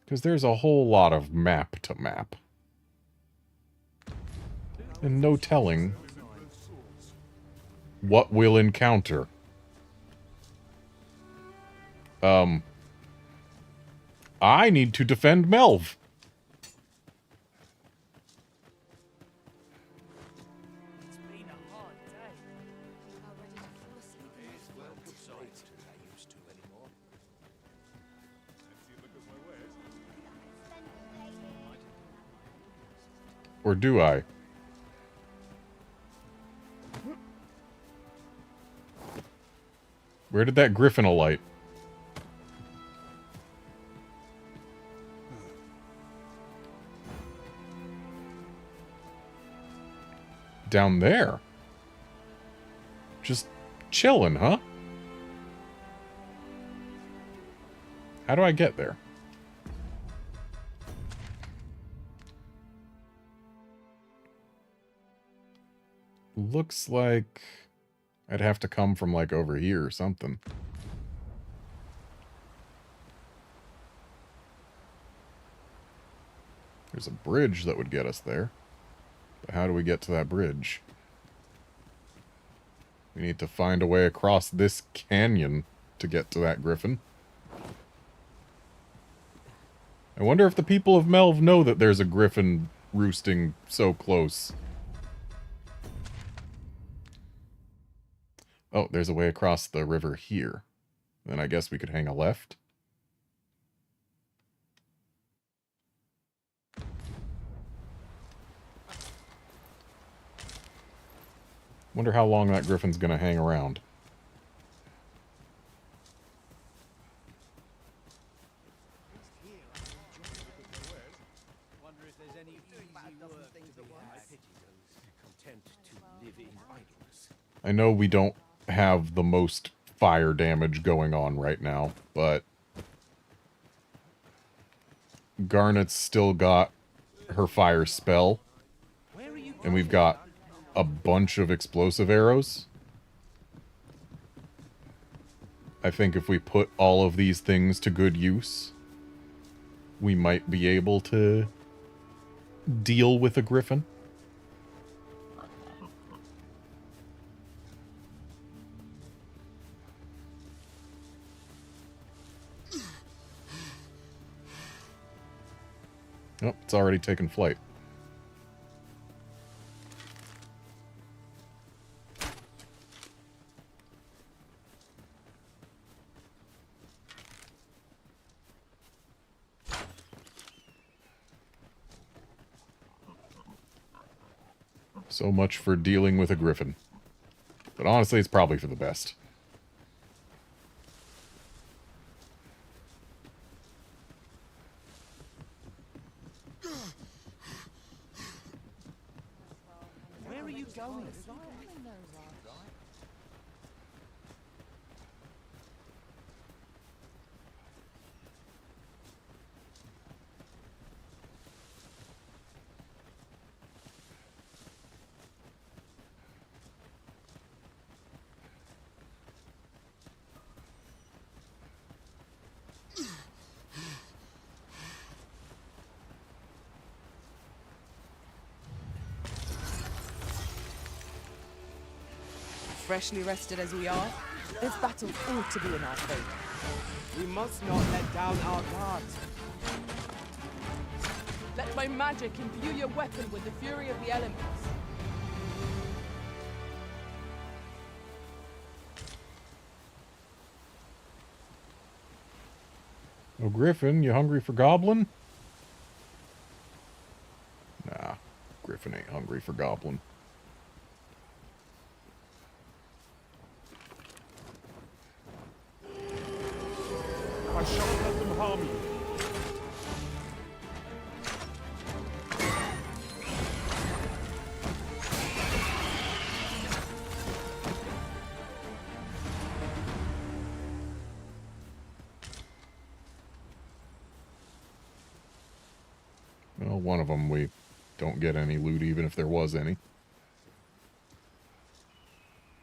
Because there's a whole lot of map to map. And no telling what we'll encounter. I need to defend Melv. Or do I? Where did that griffin alight? Down there. Just chilling, huh? How do I get there? Looks like I'd have to come from, like, over here or something. There's a bridge that would get us there. But how do we get to that bridge? We need to find a way across this canyon to get to that griffin. I wonder if the people of Melv know that there's a griffin roosting so close. Oh, there's a way across the river here. Then I guess we could hang a left. Wonder how long that griffin's gonna hang around. Wonder if there's any easy work to be had. Content to live in idleness. I know we don't have the most fire damage going on right now, but Garnet's still got her fire spell, and we've got a bunch of explosive arrows. I think if we put all of these things to good use, we might be able to deal with a griffin. Oh, it's already taken flight. So much for dealing with a griffin. But honestly, it's probably for the best. Where are you going? freshly rested as we are, this battle ought to be in our favor. We must not let down our guards. Let my magic imbue your weapon with the fury of the elements. Oh, Griffin, you hungry for goblin? Nah, Griffin ain't hungry for goblin. I shan't let them harm you. Well, one of them we don't get any loot, even if there was any.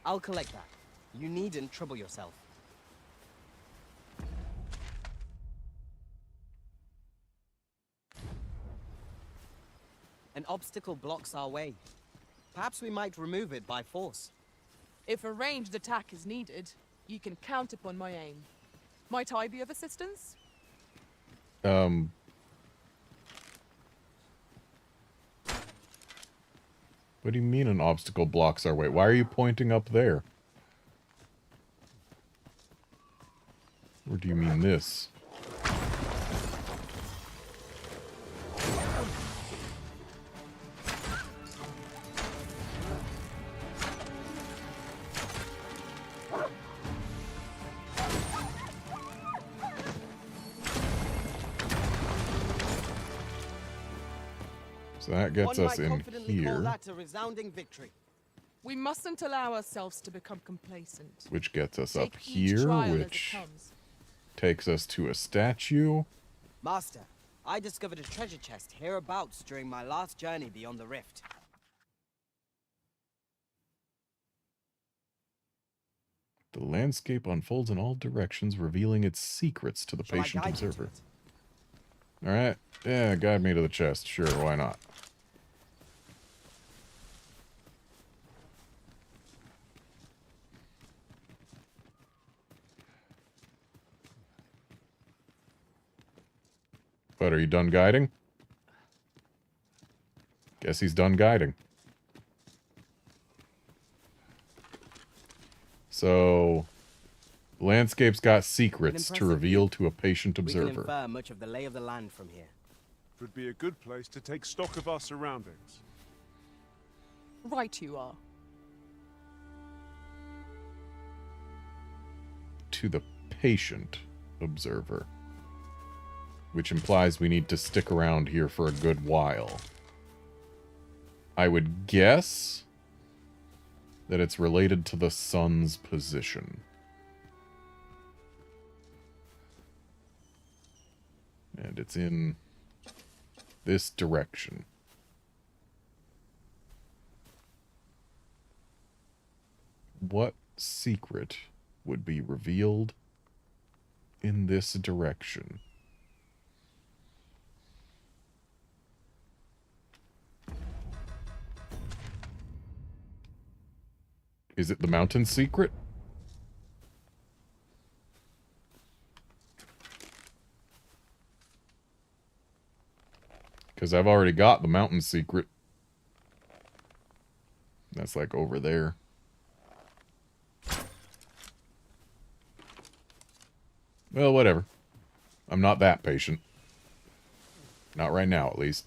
I'll collect that. You needn't trouble yourself. An obstacle blocks our way. Perhaps we might remove it by force. If a ranged attack is needed, you can count upon my aim. Might I be of assistance? What do you mean an obstacle blocks our way? Why are you pointing up there? Or do you mean this? So that gets us in here, That a resounding victory. We mustn't allow ourselves to become complacent. which gets us Take up each here, trial as it which comes. takes us to a statue. Master, I discovered a treasure chest hereabouts during my last journey beyond the rift. The landscape unfolds in all directions, revealing its secrets to the Shall I patient guide you to observer. Alright, yeah, guide me to the chest. Sure, why not? But are you done guiding? Guess he's done guiding. So, landscape's got secrets to impressive reveal to a patient We can observer. infer much of the lay of the land from here. It would be a good place to take stock of our surroundings. Right you are. To the patient observer. Which implies we need to stick around here for a good while. I would guess that it's related to the sun's position. And it's in this direction. What secret would be revealed in this direction? Is it the mountain secret? Because I've already got the mountain secret. That's like over there. Well, whatever. I'm not that patient. Not right now, at least.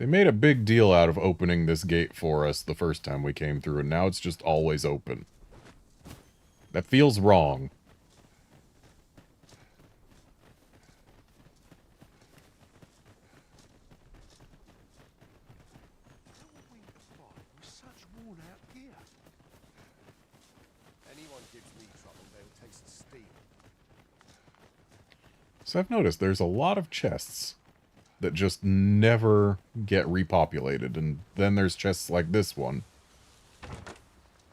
They made a big deal out of opening this gate for us the first time we came through, and now it's just always open. That feels wrong. Such worn out gear. Anyone gives me trouble, they'll taste the steel. So I've noticed there's a lot of chests that just never get repopulated, and then there's chests like this one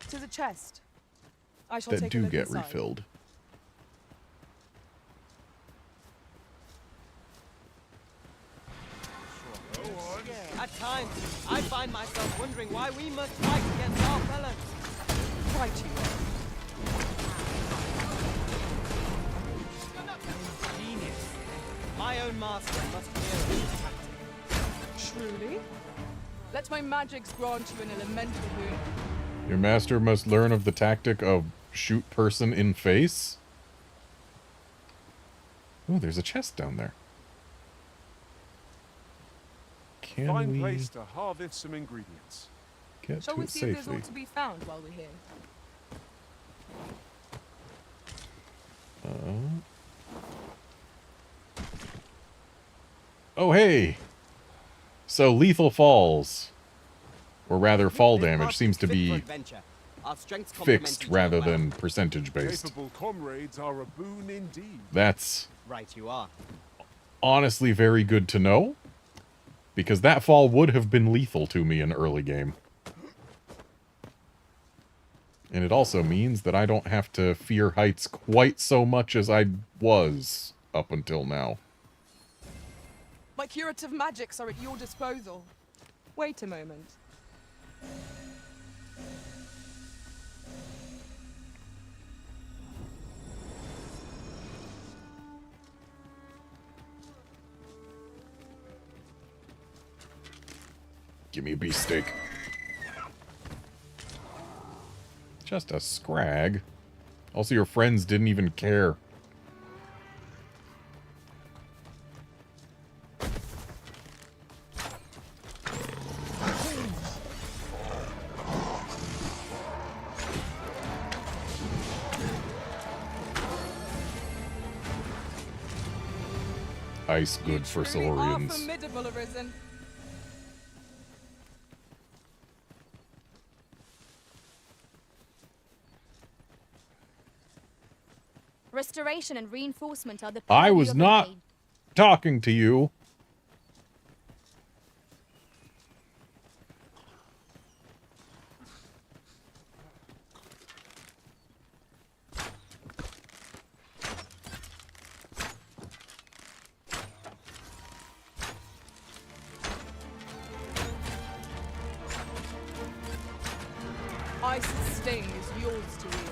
To the chest. I shall that take a do look get inside. refilled. At times, I find myself wondering why we must fight against our fellows. Right you are. Genius. My own master must hear this tactic. Truly? Let my magics grant you an elemental boon. Your master must learn of the tactic of shoot person in face. Oh, there's a chest down there. Can Fine we place to harvest some ingredients. get Shall to we it see if there's safely? aught to be found while we're here? Oh, hey! So lethal falls, or rather fall damage, seems to be fixed rather than percentage-based. Capable comrades are a boon indeed. That's Right you are. honestly very good to know, because that fall would have been lethal to me in early game. And it also means that I don't have to fear heights quite so much as I was up until now. My curative magics are at your disposal. Wait a moment. Give me a beefsteak. Just a scrag. Also, your friends didn't even care. Ice good for Saurians. Formidable, Arisen. Restoration and reinforcement are the I priority was of the not raid. talking to you. Ice's sting is yours to wield.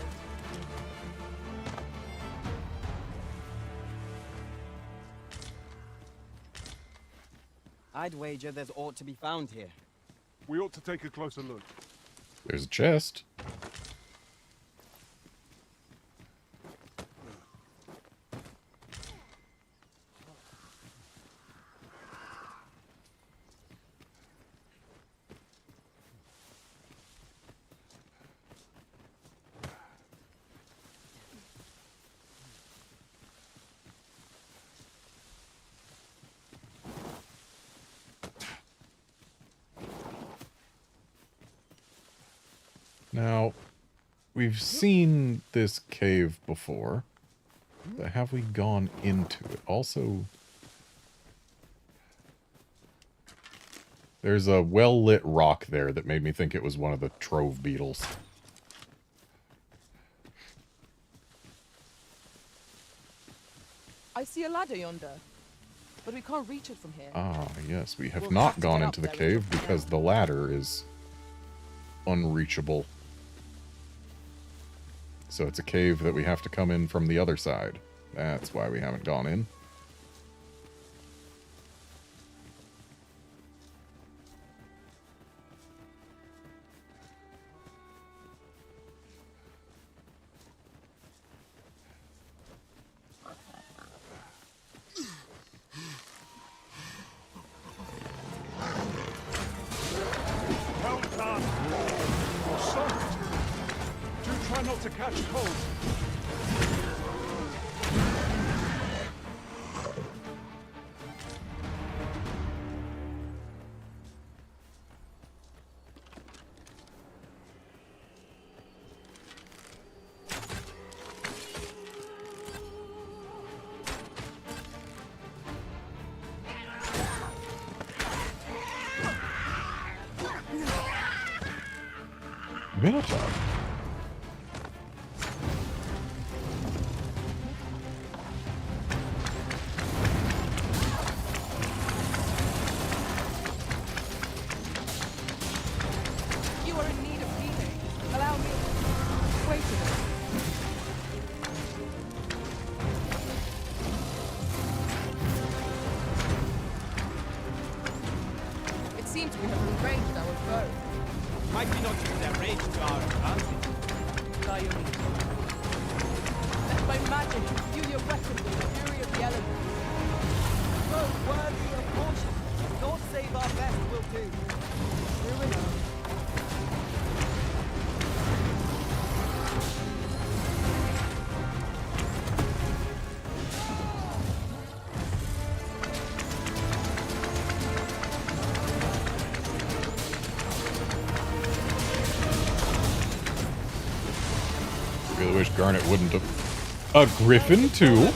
I'd wager there's aught to be found here. We ought to take a closer look. There's a chest. Now, we've seen this cave before, but have we gone into it? Also, there's a well-lit rock there that made me think it was one of the trove beetles. I see a ladder yonder, but we can't reach it from here. Ah, yes, we have We'll not have to gone get into the up there and cave because the ladder is unreachable. So it's a cave that we have to come in from the other side. That's why we haven't gone in. Well done. Soft. Do try not to catch cold. Minotaur. You are in need of healing. Allow me. Wait a minute. It seems we have arranged our foe. Might you not use their rage to our advantage? Dione. Let my magic imbue your weapon with the fury of the elements. Both worthy of caution. Not save our best will do. True enough. Really wish Garnet wouldn't have. A griffin, too?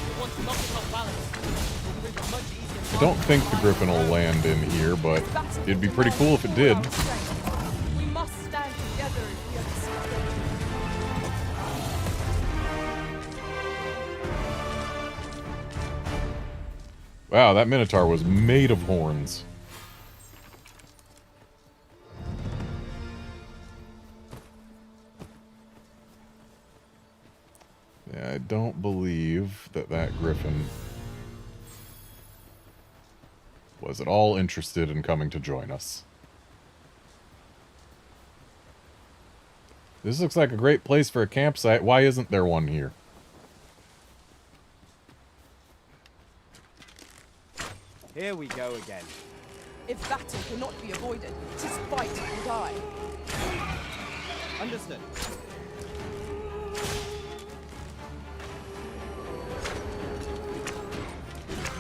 I don't think the griffin will land in here, but it'd be pretty cool if it did. We must stand together if we are discovered. Wow, that Minotaur was made of horns. Yeah, I don't believe that that griffin was at all interested in coming to join us. This looks like a great place for a campsite. Why isn't there one here? Here we go again. If battle cannot be avoided, 'tis fight or die. Understood.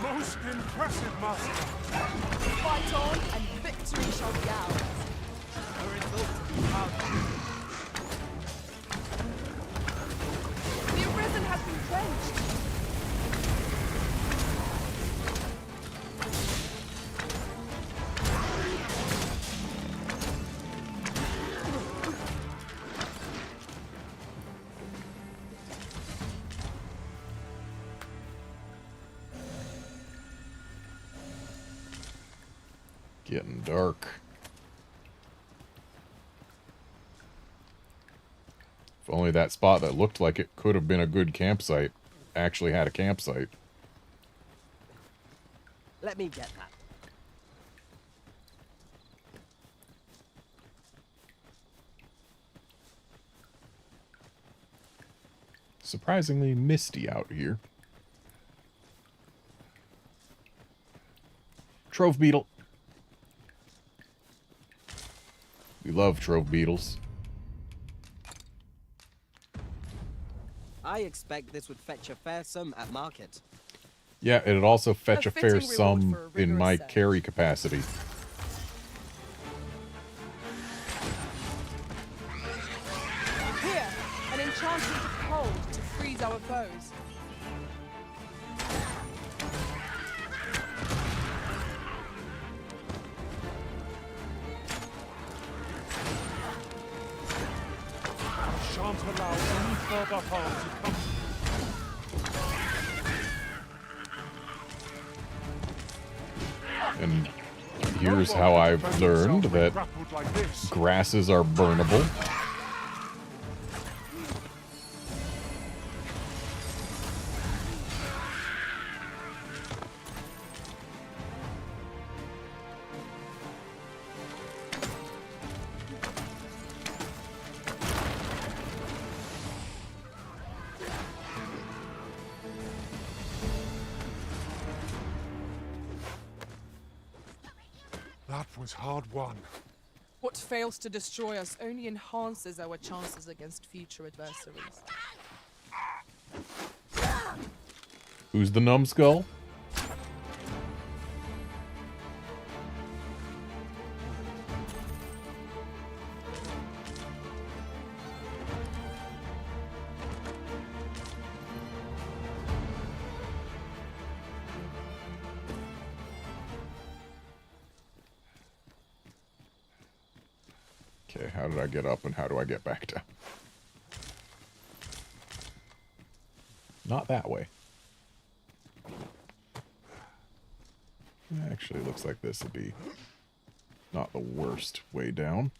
Most impressive, Master. Fight on, and victory shall be ours. A result to be proud of. The arisen has been quenched. Getting dark. If only that spot that looked like it could have been a good campsite actually had a campsite. Let me get that. Surprisingly misty out here. Trove beetle. We love trove beetles. I expect this would fetch a fair sum at market. Yeah, it'd also fetch a fair fitting reward sum for a in rigorous my search. carry capacity. Here, an enchantment of cold to freeze our foes. I shan't allow any further harm to come. And here's how I've learned that grasses are burnable. That was hard won. What fails to destroy us only enhances our chances against future adversaries. Who's the numbskull? Okay, how did I get up and how do I get back down? Not that way. Actually, looks like this would be not the worst way down.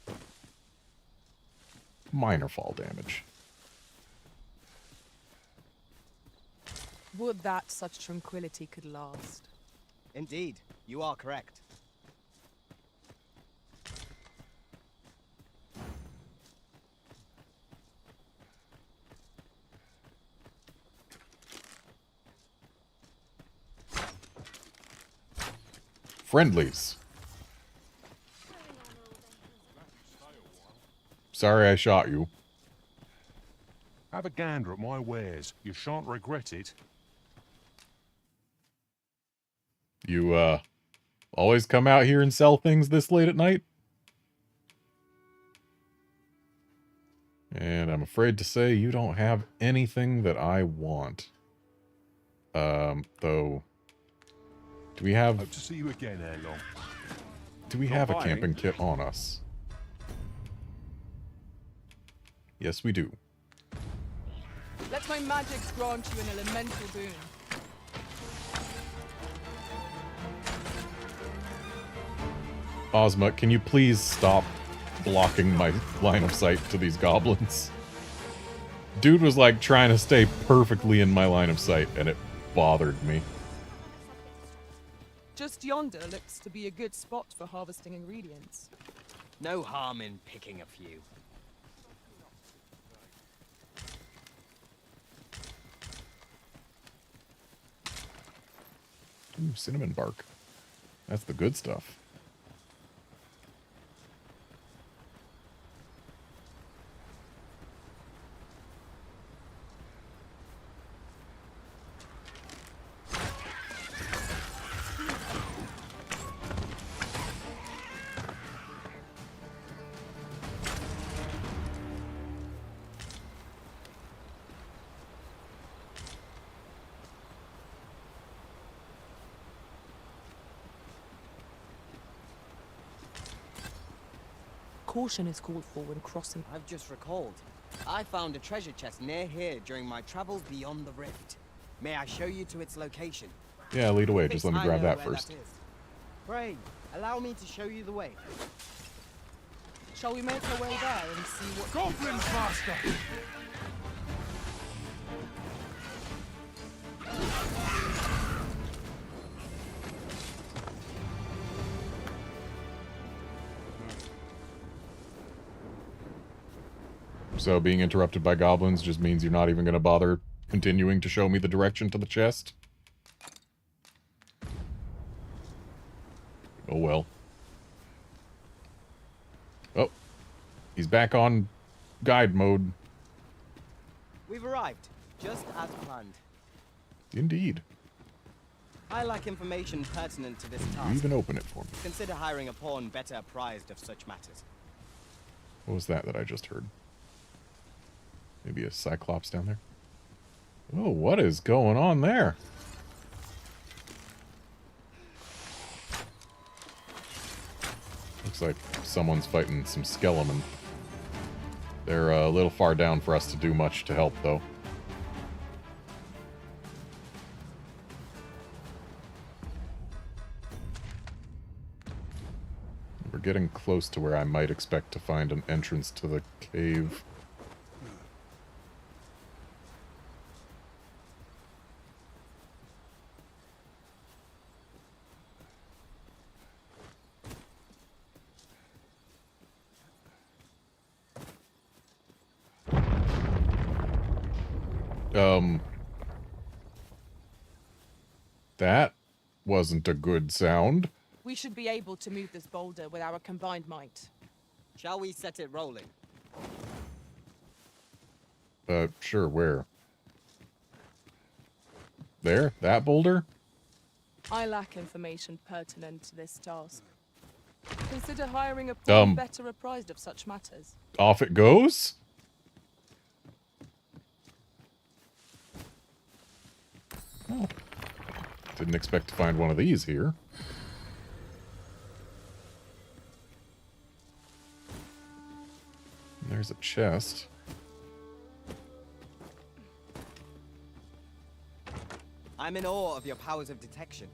Minor fall damage. Would that such tranquility could last. Indeed, you are correct. Friendlies. Sorry I shot you. Have a gander at my wares. You shan't regret it. You, always come out here and sell things this late at night? And I'm afraid to say you don't have anything that I want. Though... Do we have... Hope to see you again ere long. Do we have a camping kit on us? Yes, we do. Let my magic grant you an elemental boon. Ozma, can you please stop blocking my line of sight to these goblins? Dude was like trying to stay perfectly in my line of sight, and it bothered me. Just yonder looks to be a good spot for harvesting ingredients. No harm in picking a few. Ooh, cinnamon bark. That's the good stuff. Caution is called for when crossing. I've just recalled. I found a treasure chest near here during my travels beyond the rift. May I show you to its location? Yeah, lead away. Just let me grab that first. Pray, allow me to show you the way. Shall we make our way there and see what... Goblins, master! So being interrupted by goblins just means you're not even going to bother continuing to show me the direction to the chest? Oh well. Oh. He's back on guide mode. We've arrived, just as planned. Indeed. I lack information pertinent to this task. You even open it for me. Consider hiring a pawn better apprised of such matters. What was that I just heard? Maybe a cyclops down there? Oh, what is going on there? Looks like someone's fighting some skeleton. They're a little far down for us to do much to help, though. We're getting close to where I might expect to find an entrance to the cave. That wasn't a good sound. We should be able to move this boulder with our combined might. Shall we set it rolling? Sure, where? There? That boulder? I lack information pertinent to this task. Consider hiring a pawn better apprised of such matters. Off it goes? Oh. Didn't expect to find one of these here. There's a chest. I'm in awe of your powers of detection.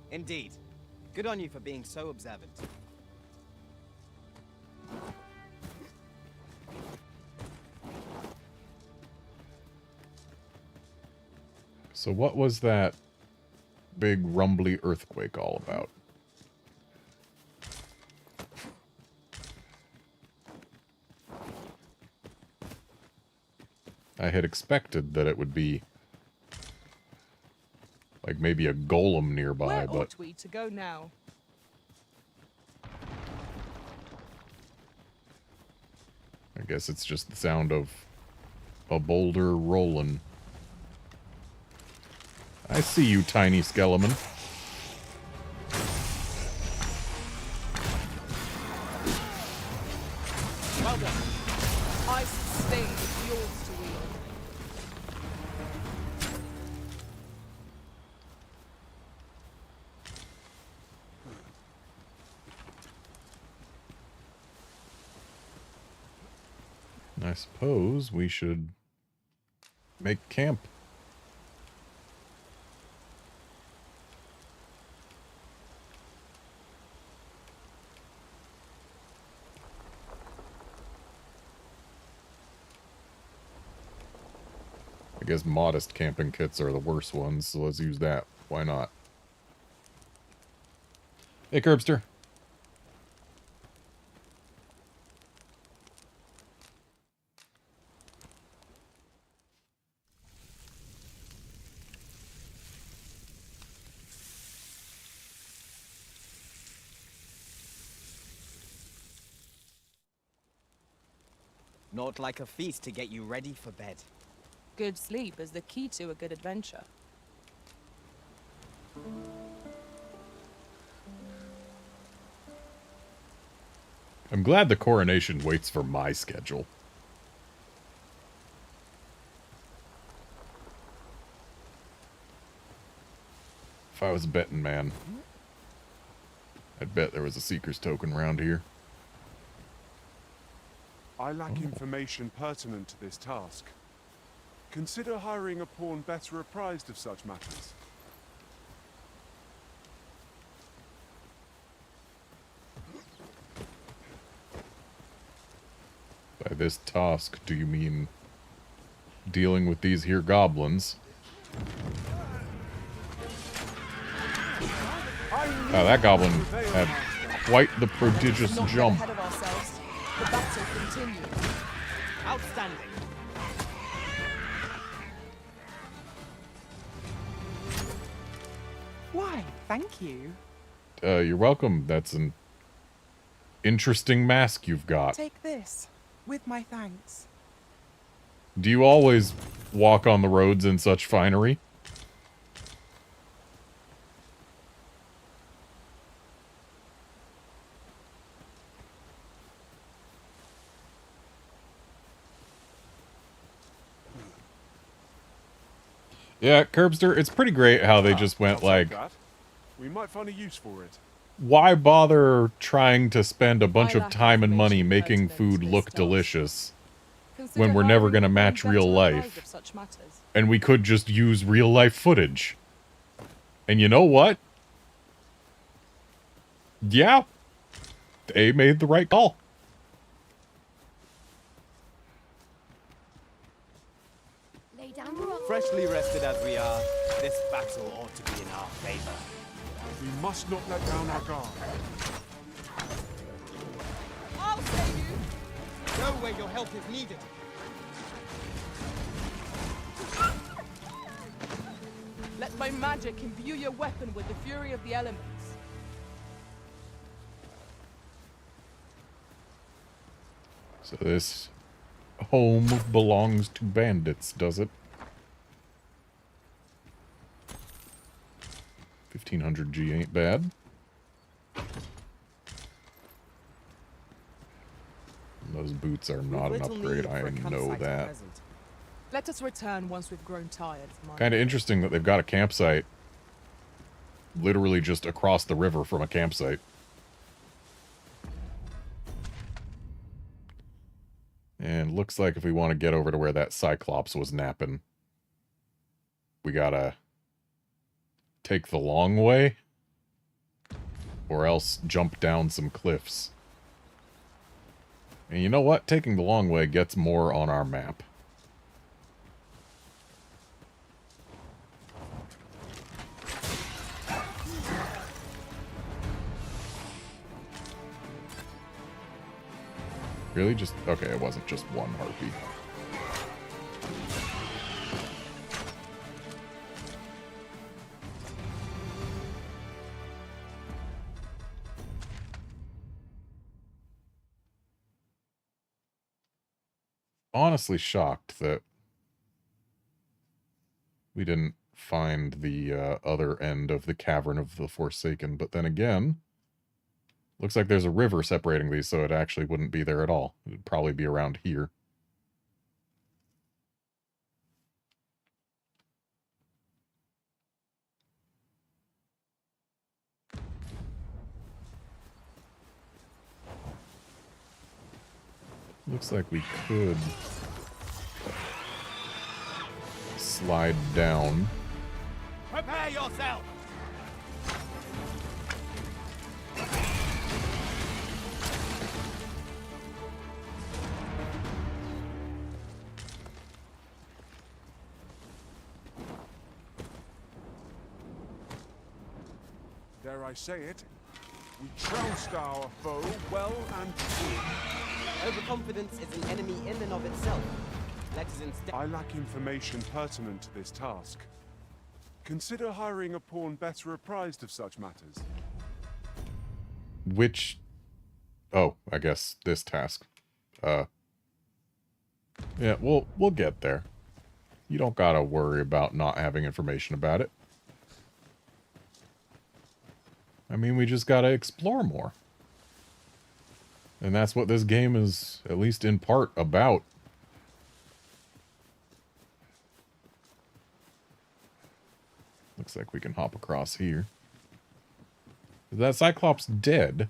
Indeed. Good on you for being so observant. So what was that big rumbly earthquake all about? I had expected that it would be like maybe a golem nearby, Where but ought we to go now? I guess it's just the sound of a boulder rolling. I see you, tiny skeleton. Well done. I sustain it's yours to wield. I suppose we should make camp. I guess modest camping kits are the worst ones, so let's use that. Why not? Hey, Curbster. Not like a feast to get you ready for bed. Good sleep is the key to a good adventure. I'm glad the coronation waits for my schedule. If I was a betting man, I'd bet there was a Seeker's token around here. I lack information pertinent to this task. Consider hiring a pawn better apprised of such matters. By this task, do you mean dealing with these here goblins? Oh, that goblin had quite the prodigious jump. Ahead of ourselves. The battle continues. Outstanding. Why, thank you. You're welcome. That's an interesting mask you've got. Take this, with my thanks. Do you always walk on the roads in such finery? Yeah, Curbster, it's pretty great how they just went like, We might find a use for it. why bother trying to spend a bunch of time and money making food look delicious when we're never going to match real life? And we could just use real life footage. And you know what? Yeah, they made the right call. Freshly rested as we are, this battle ought to be in our favor. We must not let down our guard. I'll save you! Go where your help is needed. Let my magic imbue your weapon with the fury of the elements. So this home belongs to bandits, does it? 1500 G ain't bad. Those boots are not an upgrade, I know that. Let us return once we've grown tired. Kind of interesting that they've got a campsite literally just across the river from a campsite. And looks like if we want to get over to where that Cyclops was napping, we gotta take the long way, or else jump down some cliffs. And you know what? Taking the long way gets more on our map. Really? Just... okay, it wasn't just one harpy. Honestly shocked that we didn't find the other end of the Cavern of the Forsaken, but then again, looks like there's a river separating these, so it actually wouldn't be there at all. It would probably be around here. Looks like we could slide down. Prepare yourself! Dare I say it, we trounced our foe well and truly. Overconfidence is an enemy in and of itself. Let us instead... I lack information pertinent to this task. Consider hiring a pawn better apprised of such matters. Which... oh, I guess this task. Yeah, we'll get there. You don't gotta worry about not having information about it. I mean, we just gotta explore more. And that's what this game is, at least in part, about. Looks like we can hop across here. Is that Cyclops dead?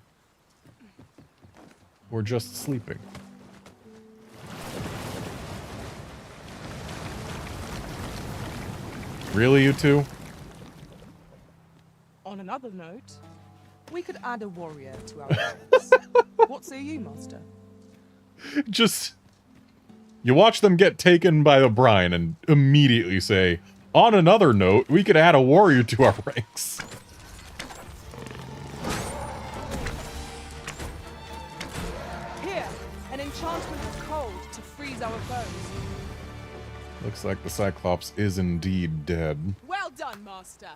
Or just sleeping? Really, you two? On another note, we could add a warrior to our ranks. What say you, Master? Just... you watch them get taken by the brine and immediately say, on another note, we could add a warrior to our ranks. Here, an enchantment of cold to freeze our foes. Looks like the Cyclops is indeed dead. Well done, Master.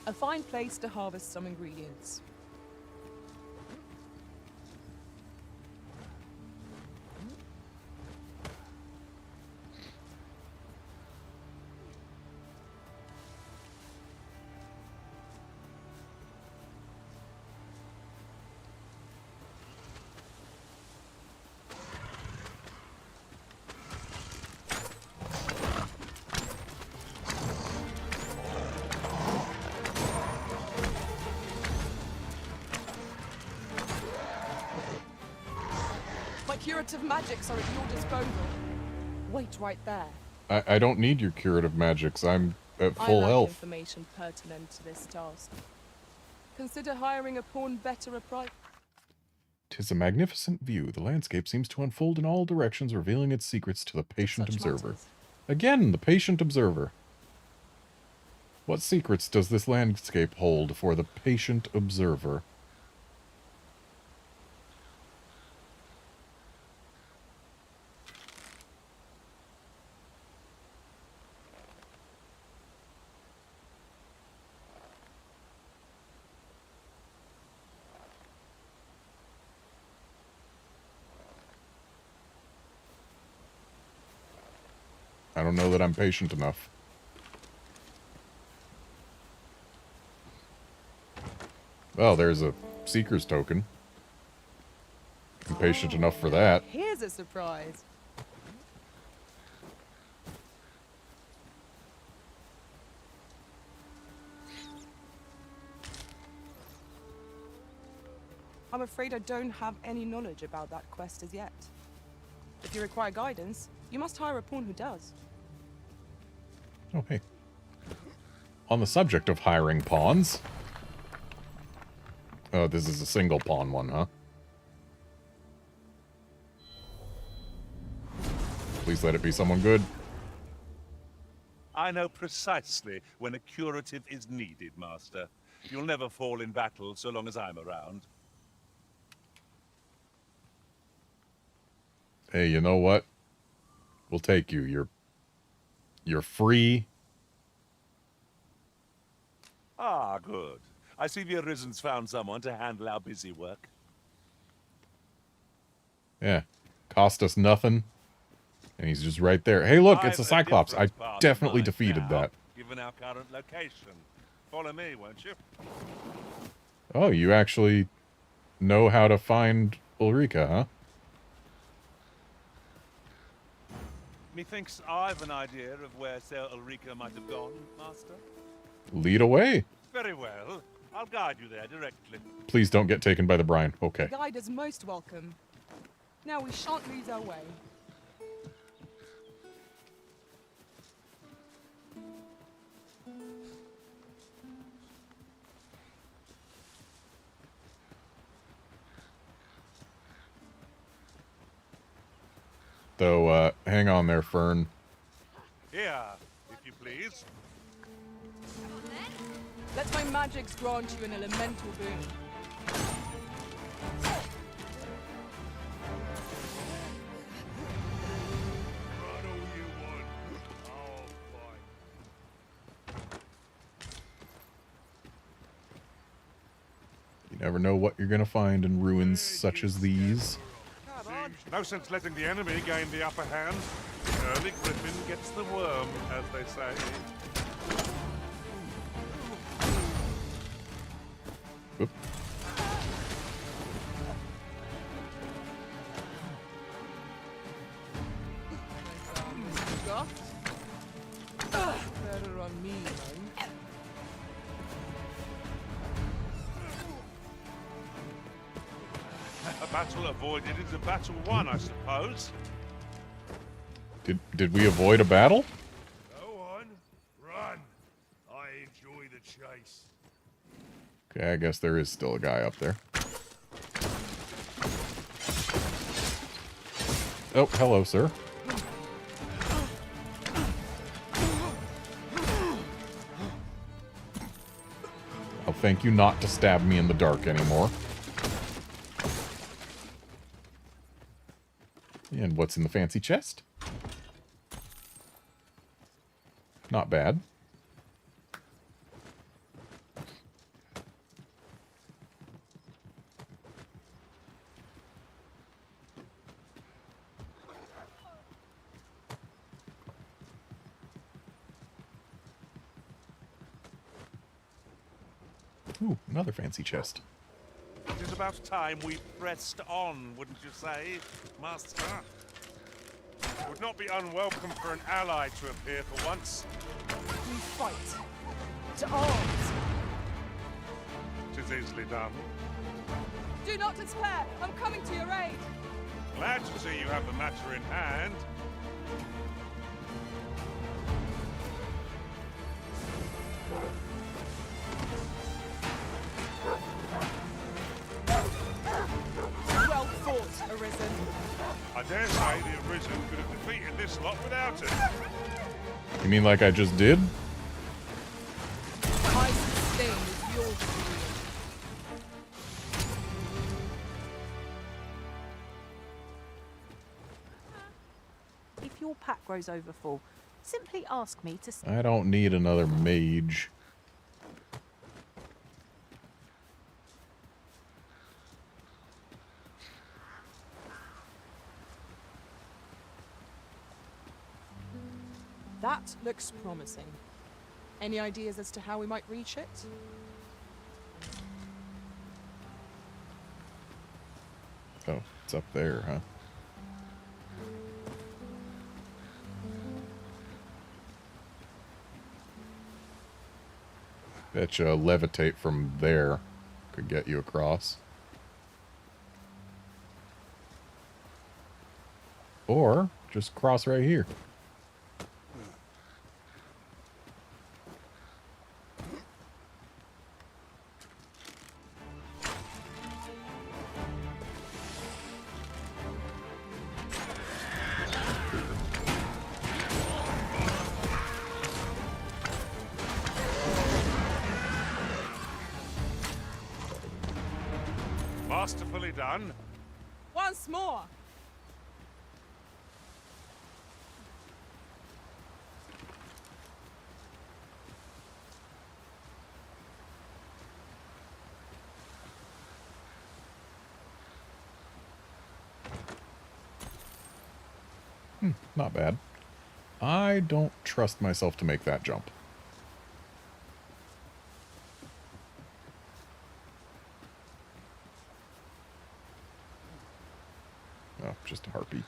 A fine place to harvest some ingredients. Curative magics are at your disposal. Wait right there. I don't need your curative magics. I'm at full I lack health. Information pertinent to this task. Consider hiring a pawn better apprised. 'Tis a magnificent view. The landscape seems to unfold in all directions, revealing its secrets to the patient Such observer. matters. Again, the patient observer. What secrets does this landscape hold for the patient observer? I don't know that I'm patient enough. Oh, there's a Seeker's token. be patient enough for that. Here's a surprise. I'm afraid I don't have any knowledge about that quest as yet. If you require guidance, you must hire a pawn who does. Oh, hey. On the subject of hiring pawns... Oh, this is a single pawn one, huh? Please let it be someone good. I know precisely when a curative is needed, Master. You'll never fall in battle so long as I'm around. Hey, you know what? We'll take you. You're free. Ah, good. I see the Arisen's found someone to handle our busy work. Yeah. Cost us nothing. And he's just right there. Hey, look, it's a Cyclops. I definitely defeated that. Given our current location. Follow me, won't you? Oh, you actually know how to find Ulrika, huh? Methinks I've an idea of where Sir Ulrika might have gone, Master. Lead away. Very well. I'll guide you there directly. Please don't get taken by the brine. Okay. The guide is most welcome. Now we shan't lose our way. Though, hang on there, Fern. Here, if you please. Let my magics grant you an elemental boon. You never know what you're gonna find in ruins such as these. No sense letting the enemy gain the upper hand. Early Griffin gets the worm, as they say. Oop. Better on me, man. A battle avoided is a battle won, I suppose. Did we avoid a battle? Go on, run. I enjoy the chase. Okay, I guess there is still a guy up there. Oh, hello, sir. I'll thank you not to stab me in the dark anymore. And what's in the fancy chest? Not bad. Ooh, another fancy chest. It is about time we pressed on, wouldn't you say, Master? It would not be unwelcome for an ally to appear for once. We fight. To arms. 'Tis easily done. Do not despair. I'm coming to your aid. Glad to see you have the matter in hand. Well fought, Arisen. I dare say the Arisen could have defeated this lot without it. You mean like I just did? I sustain with your zeal. If your pack grows over full, simply ask me to... I don't need another mage. That looks promising. Any ideas as to how we might reach it? Oh, it's up there, huh? Betcha levitate from there could get you across. Or just cross right here. Masterfully done. Once more. Not bad. I don't trust myself to make that jump. Oh, just a harpy.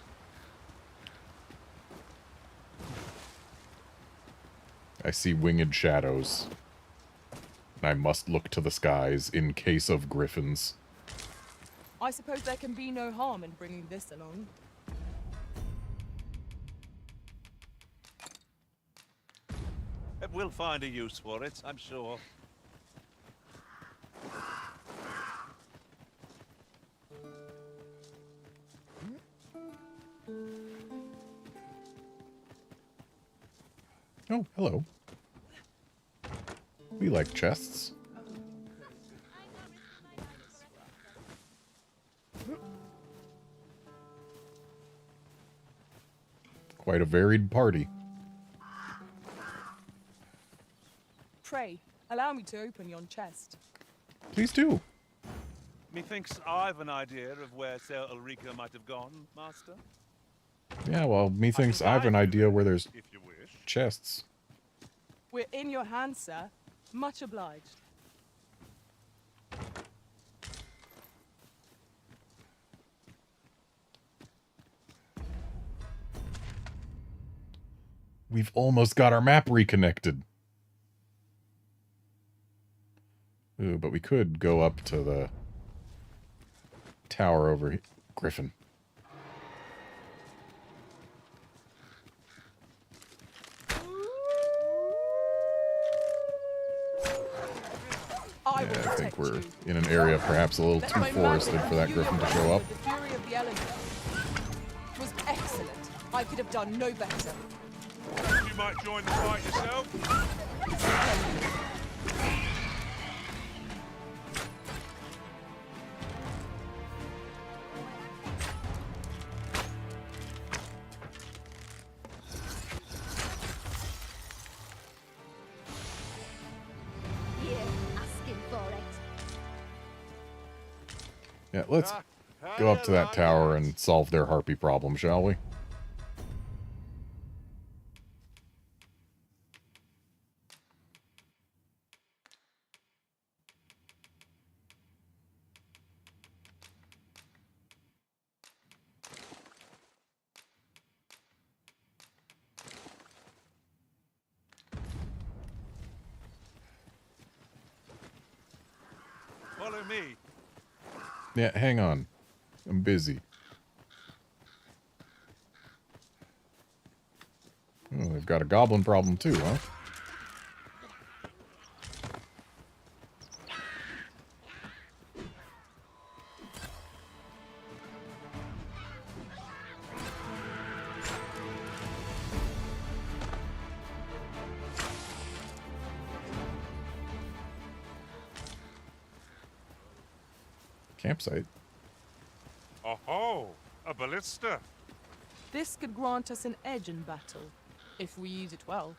I see winged shadows. I must look to the skies in case of griffins. I suppose there can be no harm in bringing this along. We'll find a use for it, I'm sure. Oh, hello. We like chests. Quite a varied party. Pray, allow me to open yon chest. Please do. Methinks I've an idea of where Ser Ulrika might have gone, Master. Yeah, well, methinks I have an idea where there's If you wish. chests. We're in your hands, sir. Much obliged. We've almost got our map reconnected. Ooh, but we could go up to the tower over here. Griffin. Yeah, I think we're in an area perhaps a little too forested for that griffin to show up. The fury of the elements. It was excellent. I could have done no better. You might join the fight yourself. Yeah, let's go up to that tower and solve their harpy problem, shall we? Follow me. Yeah, hang on. I'm busy. Oh, they've got a goblin problem too, huh? Campsite. Oh, a ballista. This could grant us an edge in battle, if we use it well.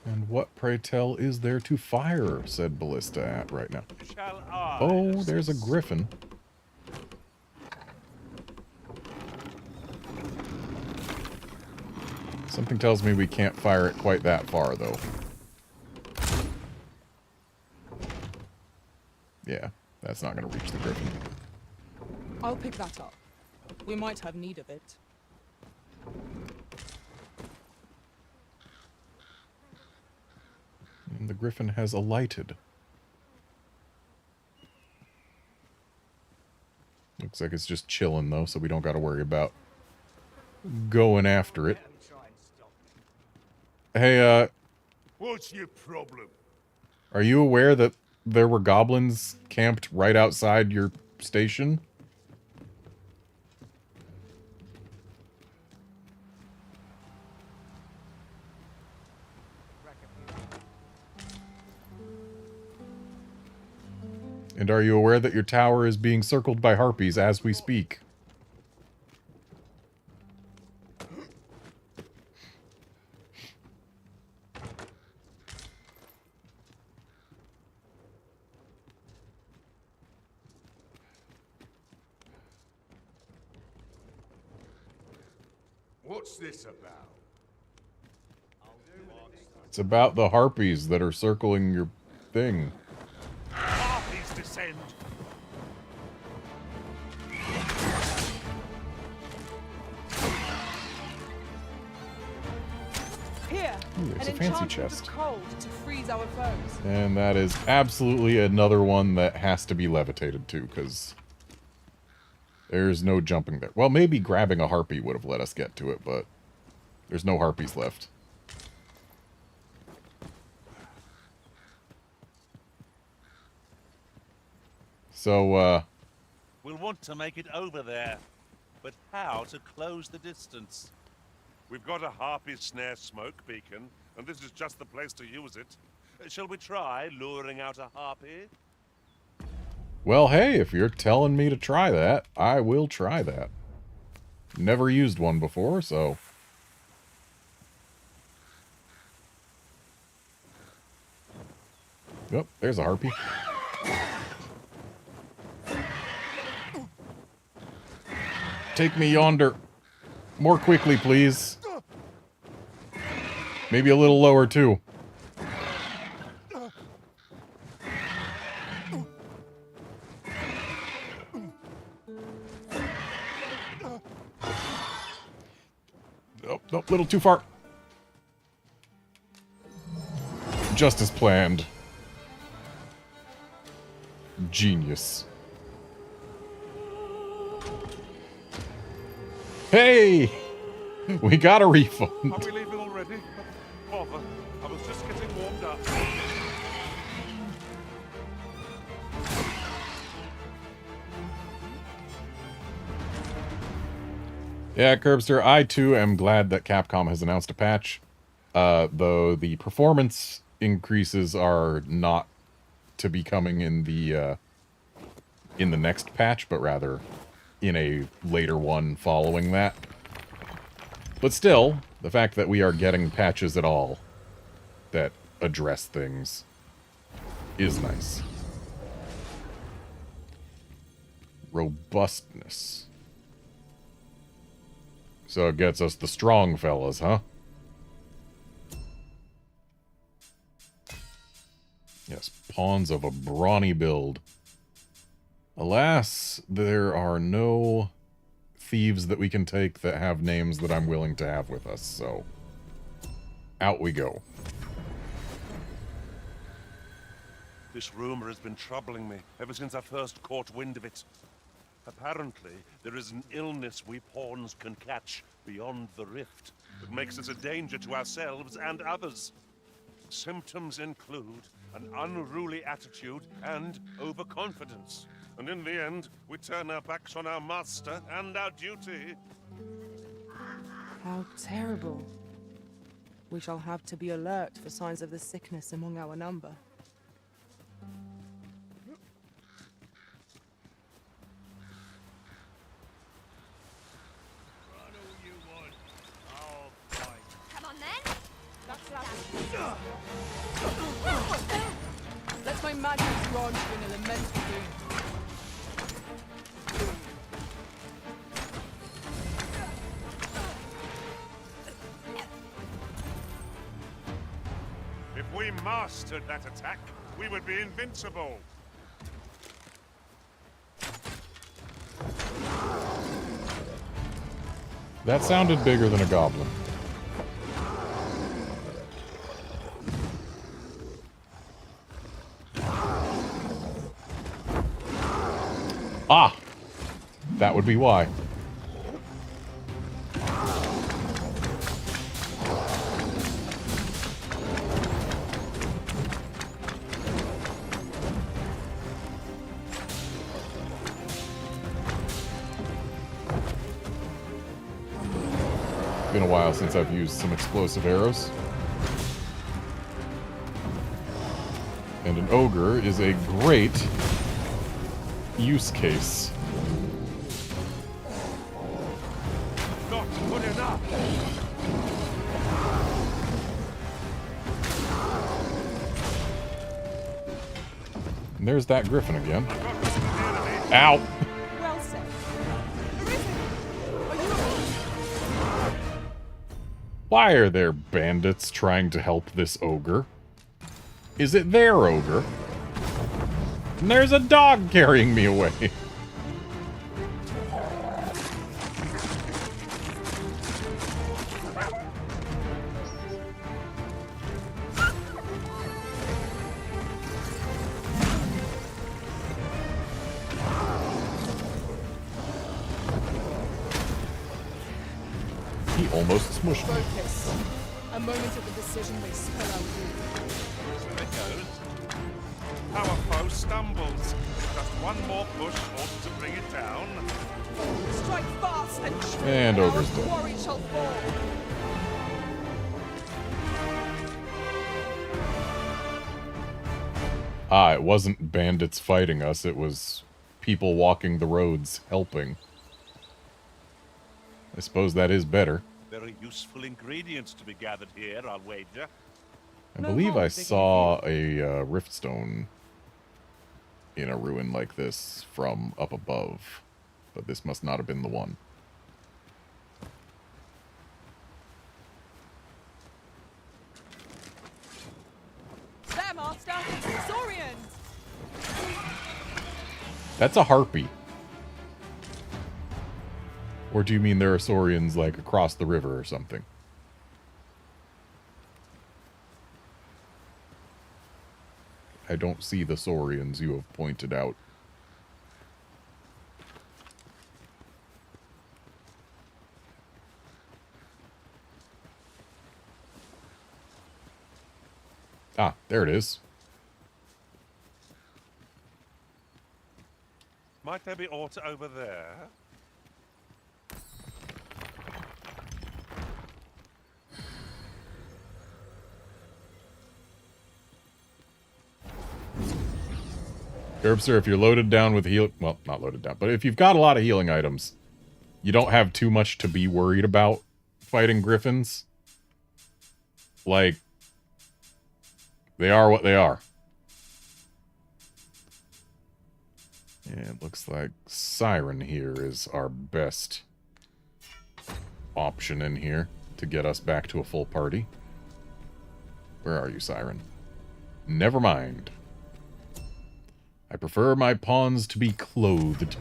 And what, pray tell, is there to fire, said Ballista at right now? Shall I? Oh, there's a griffin. Something tells me we can't fire it quite that far, though. Yeah, that's not going to reach the griffin. I'll pick that up. We might have need of it. And the griffin has alighted. Looks like it's just chilling, though, so we don't got to worry about going after it. Hey, What's your problem? are you aware that there were goblins camped right outside your station? And are you aware that your tower is being circled by harpies as we speak? What's this about? It's about the harpies that are circling your thing. Harpies descend. Here, Ooh, there's an a fancy enchantment chest. of cold to freeze our foes. And that is absolutely another one that has to be levitated to, because there's no jumping there. Well, maybe grabbing a harpy would have let us get to it, but there's no harpies left. So, We'll want to make it over there. But how to close the distance? We've got a harpy snare smoke beacon, and this is just the place to use it. Shall we try luring out a harpy? well, hey, if you're telling me to try that, I will try that. Never used one before, so... Yep, there's a harpy. Take me yonder. More quickly, please. Maybe a little lower, too. Nope, nope, a little too far. Just as planned. Genius. Hey! We got a refund. Are we leaving already? Bother. I was just getting warmed up. Yeah, Curbster, I too am glad that Capcom has announced a patch. Though the performance increases are not to be coming in the next patch, but rather in a later one following that. But still, the fact that we are getting patches at all that address things is nice. Robustness. So it gets us the strong fellas, huh? Yes, pawns of a brawny build. Alas, there are no thieves that we can take that have names that I'm willing to have with us, so out we go. This rumor has been troubling me ever since I first caught wind of it. Apparently, there is an illness we pawns can catch beyond the rift that makes us a danger to ourselves and others. Symptoms include an unruly attitude and overconfidence. And in the end, we turn our backs on our master and our duty. How terrible. We shall have to be alert for signs of the sickness among our number. Come on then. Let my magic launch you in elemental doom. If we mastered that attack, we would be invincible. That sounded bigger than a goblin. Ah! That would be why. Been a while since I've used some explosive arrows. And an ogre is a great use case. Not good enough. And there's that griffin again. Ow! Well said. Why are there bandits trying to help this ogre? Is it their ogre? And there's a dog carrying me away. He almost smushed me. Focus. A moment of the decision may spell out ruin. So it goes. Our foe stumbles. Just one more push ought to bring it down. Strike fast and And ogre's dead. quarry shall fall. Ah, it wasn't bandits fighting us, it was people walking the roads helping. I suppose that is better. Very useful ingredients to be gathered here, I'll wager. I believe I saw a riftstone in a ruin like this from up above, but this must not have been the one. There, Master! Saurians! That's a harpy. Or do you mean there are saurians, like, across the river or something? I don't see the saurians you have pointed out. Ah, there it is. Might there be aught over there? Gerbster, if you're loaded down with heal... Well, not loaded down, but if you've got a lot of healing items, you don't have too much to be worried about fighting griffins. Like, they are what they are. Yeah, it looks like Siren here is our best option in here to get us back to a full party. Where are you, Siren? Never mind. I prefer my pawns to be clothed.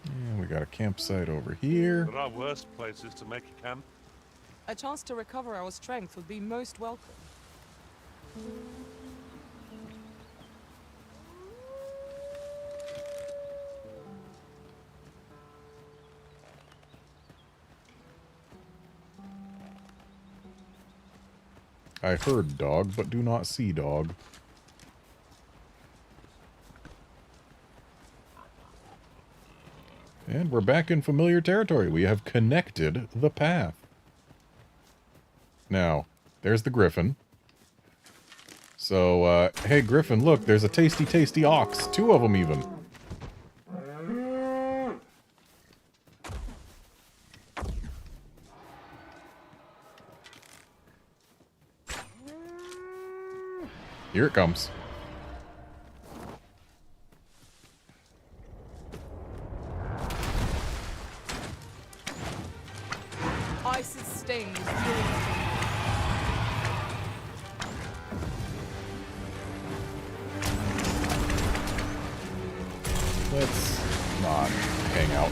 And we got a campsite over here. There are worse places to make a camp. A chance to recover our strength would be most welcome. I heard dog, but do not see dog. And we're back in familiar territory. We have connected the path. Now, there's the griffin. So, hey griffin, look, there's a tasty, tasty ox. 2 of them even. Here it comes. Ice's sting is furious.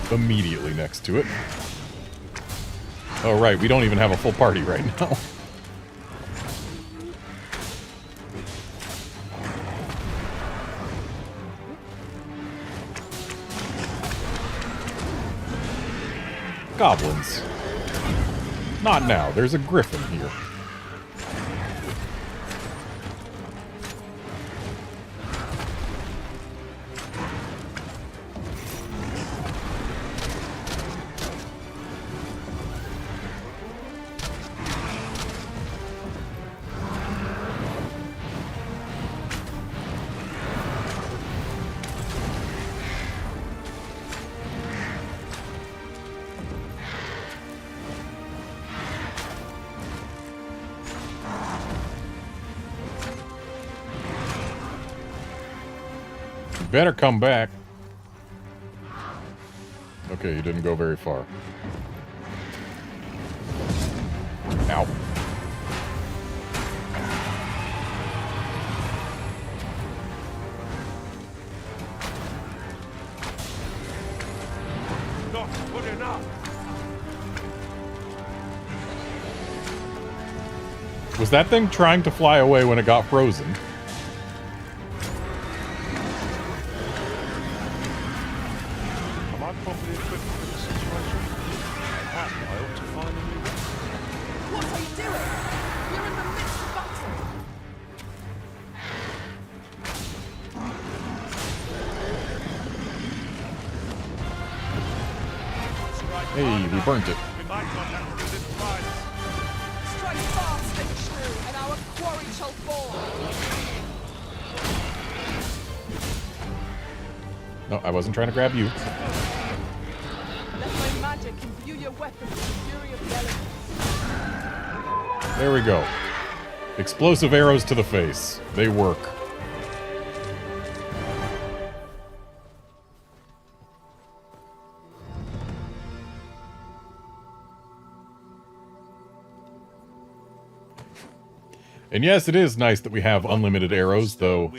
out immediately next to it. Oh, right, we don't even have a full party right now. Goblins. Not now, there's a griffin here. Better come back. Okay, you didn't go very far. Ow. Not good enough. Was that thing trying to fly away when it got frozen? What are you doing? You're in the midst of battle. Hey, we burnt it. We might not have to resist violence. Strike fast and true, and our quarry shall fall. No, I wasn't trying to grab you. Let my magic imbue your weapons with the fury of the elements. There we go. Explosive arrows to the face. They work. And yes, it is nice that we have unlimited arrows, though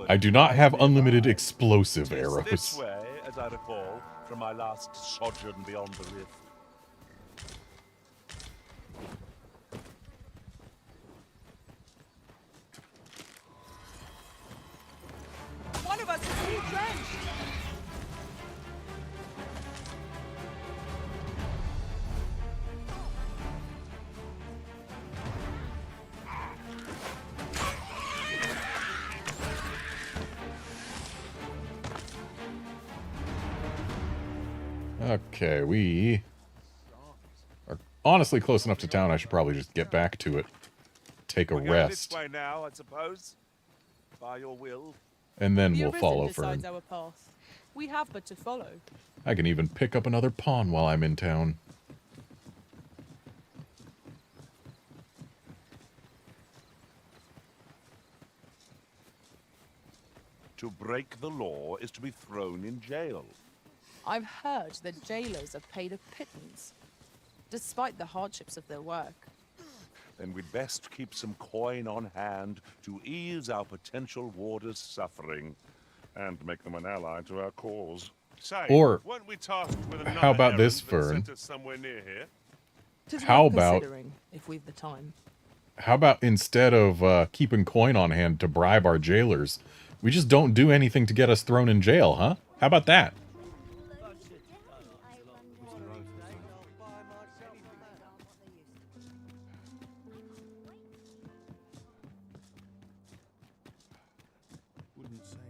I do not have unlimited explosive This arrows. way, as I recall, from my last sojourn beyond the rift. One of us is all drenched. Okay, we are honestly close enough to town. I should probably just get back to it. Take a We're going rest. this way now, I suppose. By your will. And then The we'll Arisen follow decides Fern. our path. We have but to follow. I can even pick up another pawn while I'm in town. To break the law is to be thrown in jail. I've heard that jailers are paid a pittance, despite the hardships of their work. Then we'd best keep some coin on hand to ease our potential warders' suffering and make them an ally to our cause. Say, Or, weren't we tasked with another how about errand this, that Fern? sent us somewhere near here? 'Tis How worth about- considering, if we've the time. How about instead of keeping coin on hand to bribe our jailers, we just don't do anything to get us thrown in jail, huh? How about that?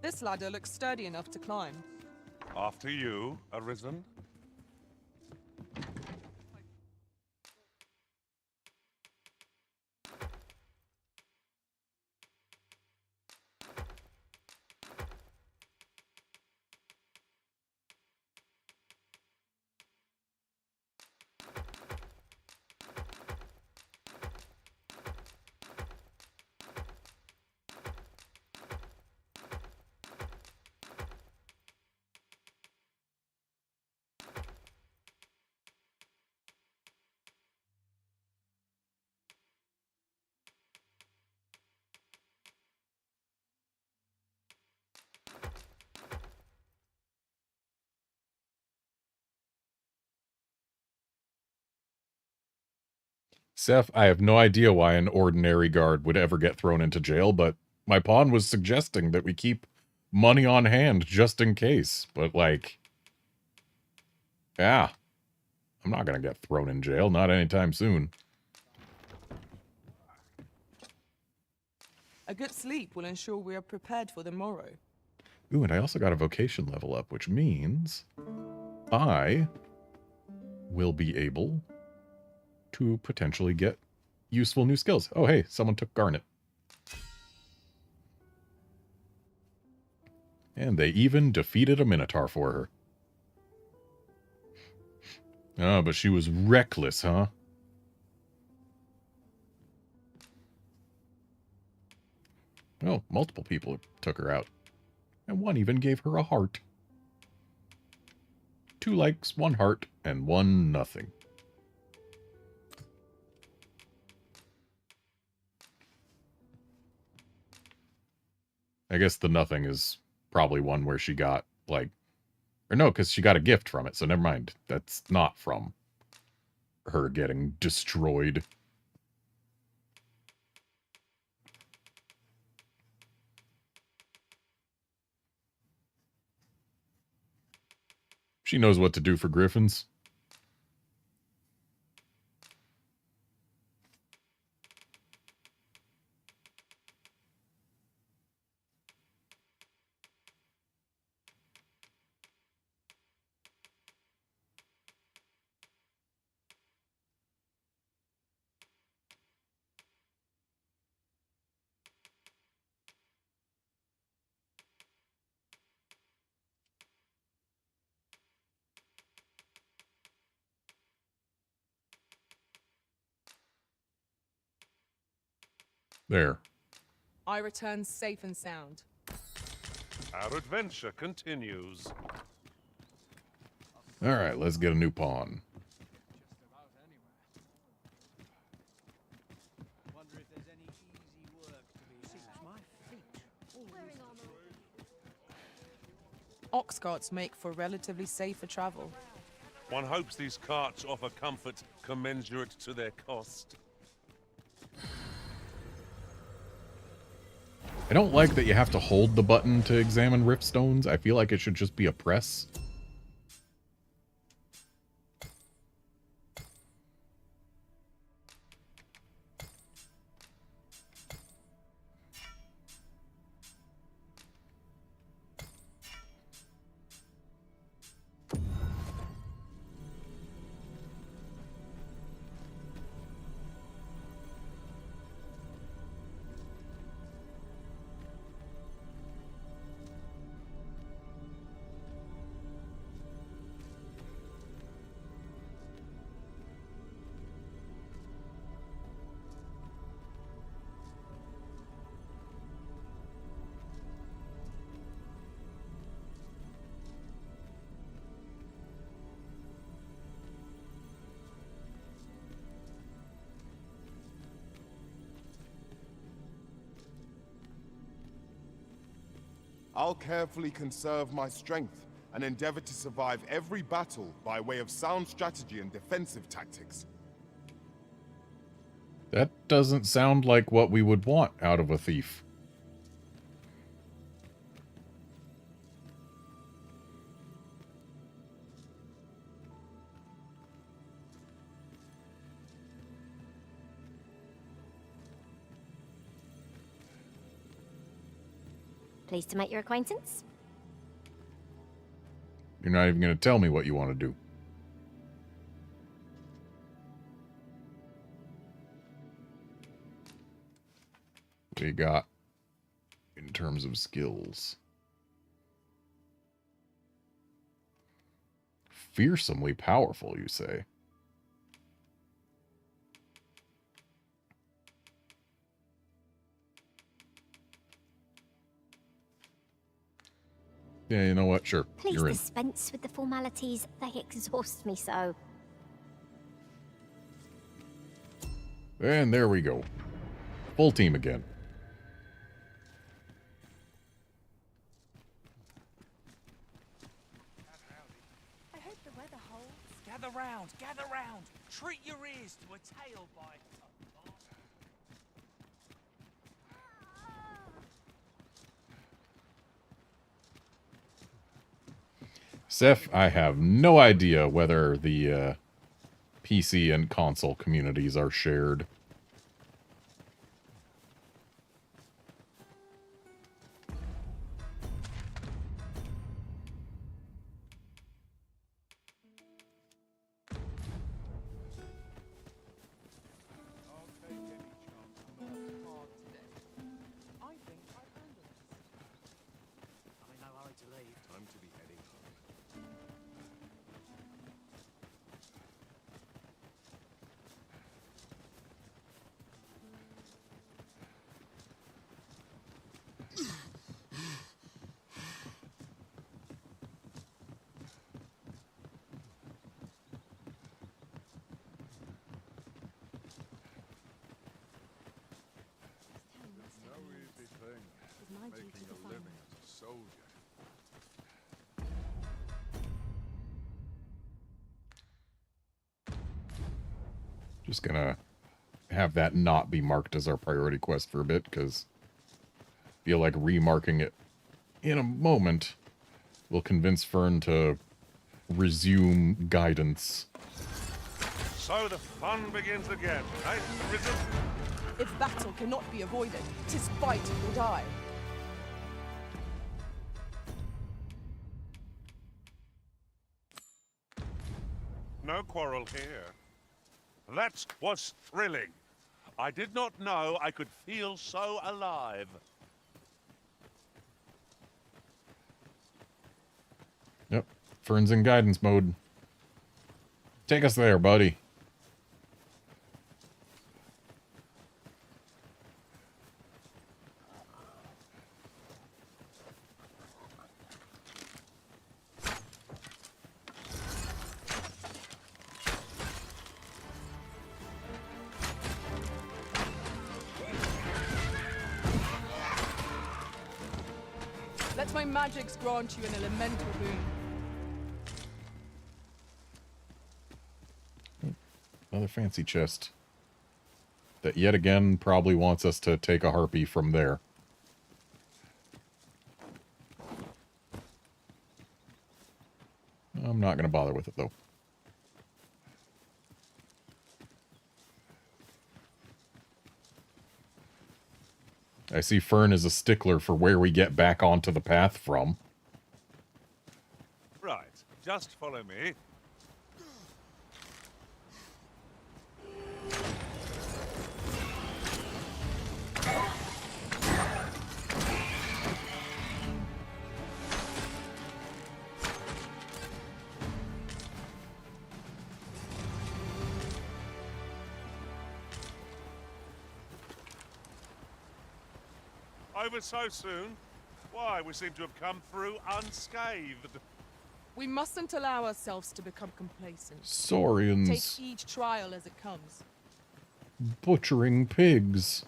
This ladder looks sturdy enough to climb. After you, Arisen. Seth, I have no idea why an ordinary guard would ever get thrown into jail, but my pawn was suggesting that we keep money on hand just in case. But, like, yeah, I'm not going to get thrown in jail, not anytime soon. A good sleep will ensure we are prepared for the morrow. Ooh, and I also got a vocation level up, which means I will be able to potentially get useful new skills. Oh, hey, someone took Garnet. And they even defeated a Minotaur for her. Oh, but she was reckless, huh? Oh, multiple people took her out. And one even gave her a heart. 2 likes, 1 heart, and 1 nothing. I guess the nothing is probably one where she got, like... Or no, because she got a gift from it, so never mind. That's not from her getting destroyed. She knows what to do for griffins. There. I return safe and sound. Our adventure continues. Alright, let's get a new pawn. Ox carts make for relatively safer travel. One hopes these carts offer comfort commensurate to their cost. I don't like that you have to hold the button to examine rift stones. I feel like it should just be a press. I'll carefully conserve my strength and endeavor to survive every battle by way of sound strategy and defensive tactics. That doesn't sound like what we would want out of a thief. Pleased to make your acquaintance. You're not even going to tell me what you want to do. What do you got in terms of skills? Fearsomely powerful, you say? Yeah, you know what? Sure. Please You're in. dispense with the formalities. They exhaust me so. And there we go. Full team again. I hope the weather holds. Gather round, gather round. Treat your ears to a tail bite. Seth, I have no idea whether the PC and console communities are shared. Time to be heading home. No easy thing, making a living as a soldier. Just gonna have that not be marked as our priority quest for a bit, because I feel like remarking it in a moment will convince Fern to resume guidance. So the fun begins again, eh? If battle cannot be avoided, 'tis fight or die. No quarrel here. That was thrilling. I did not know I could feel so alive. Yep, Fern's in guidance mode. Take us there, buddy. Let my magics grant you an elemental boon. Another fancy chest. That yet again probably wants us to take a harpy from there. I'm not going to bother with it, though. I see Fern is a stickler for where we get back onto the path from. Right, just follow me. Over so soon? Why, we seem to have come through unscathed. We mustn't allow ourselves to become complacent. Saurians. Take each trial as it comes. Butchering pigs.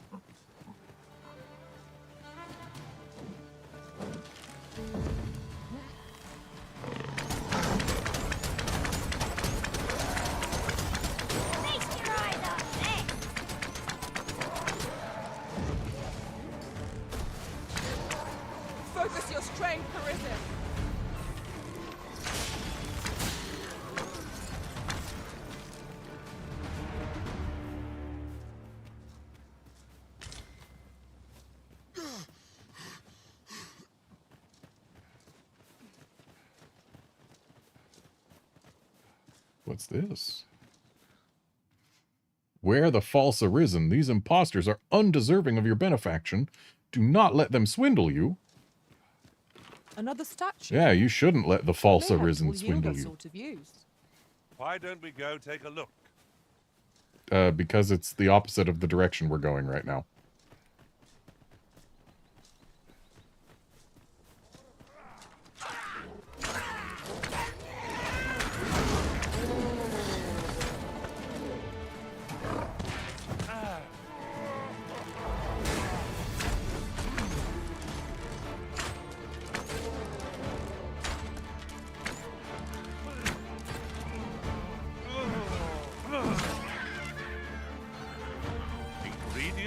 Focus your strength, Carissa. What's this? Where the false arisen, these impostors are undeserving of your benefaction. Do not let them swindle you. Another statue. Yeah, you shouldn't let the false They have arisen all swindle yoga you. sort of use. Why don't we go take a look? Because it's the opposite of the direction we're going right now.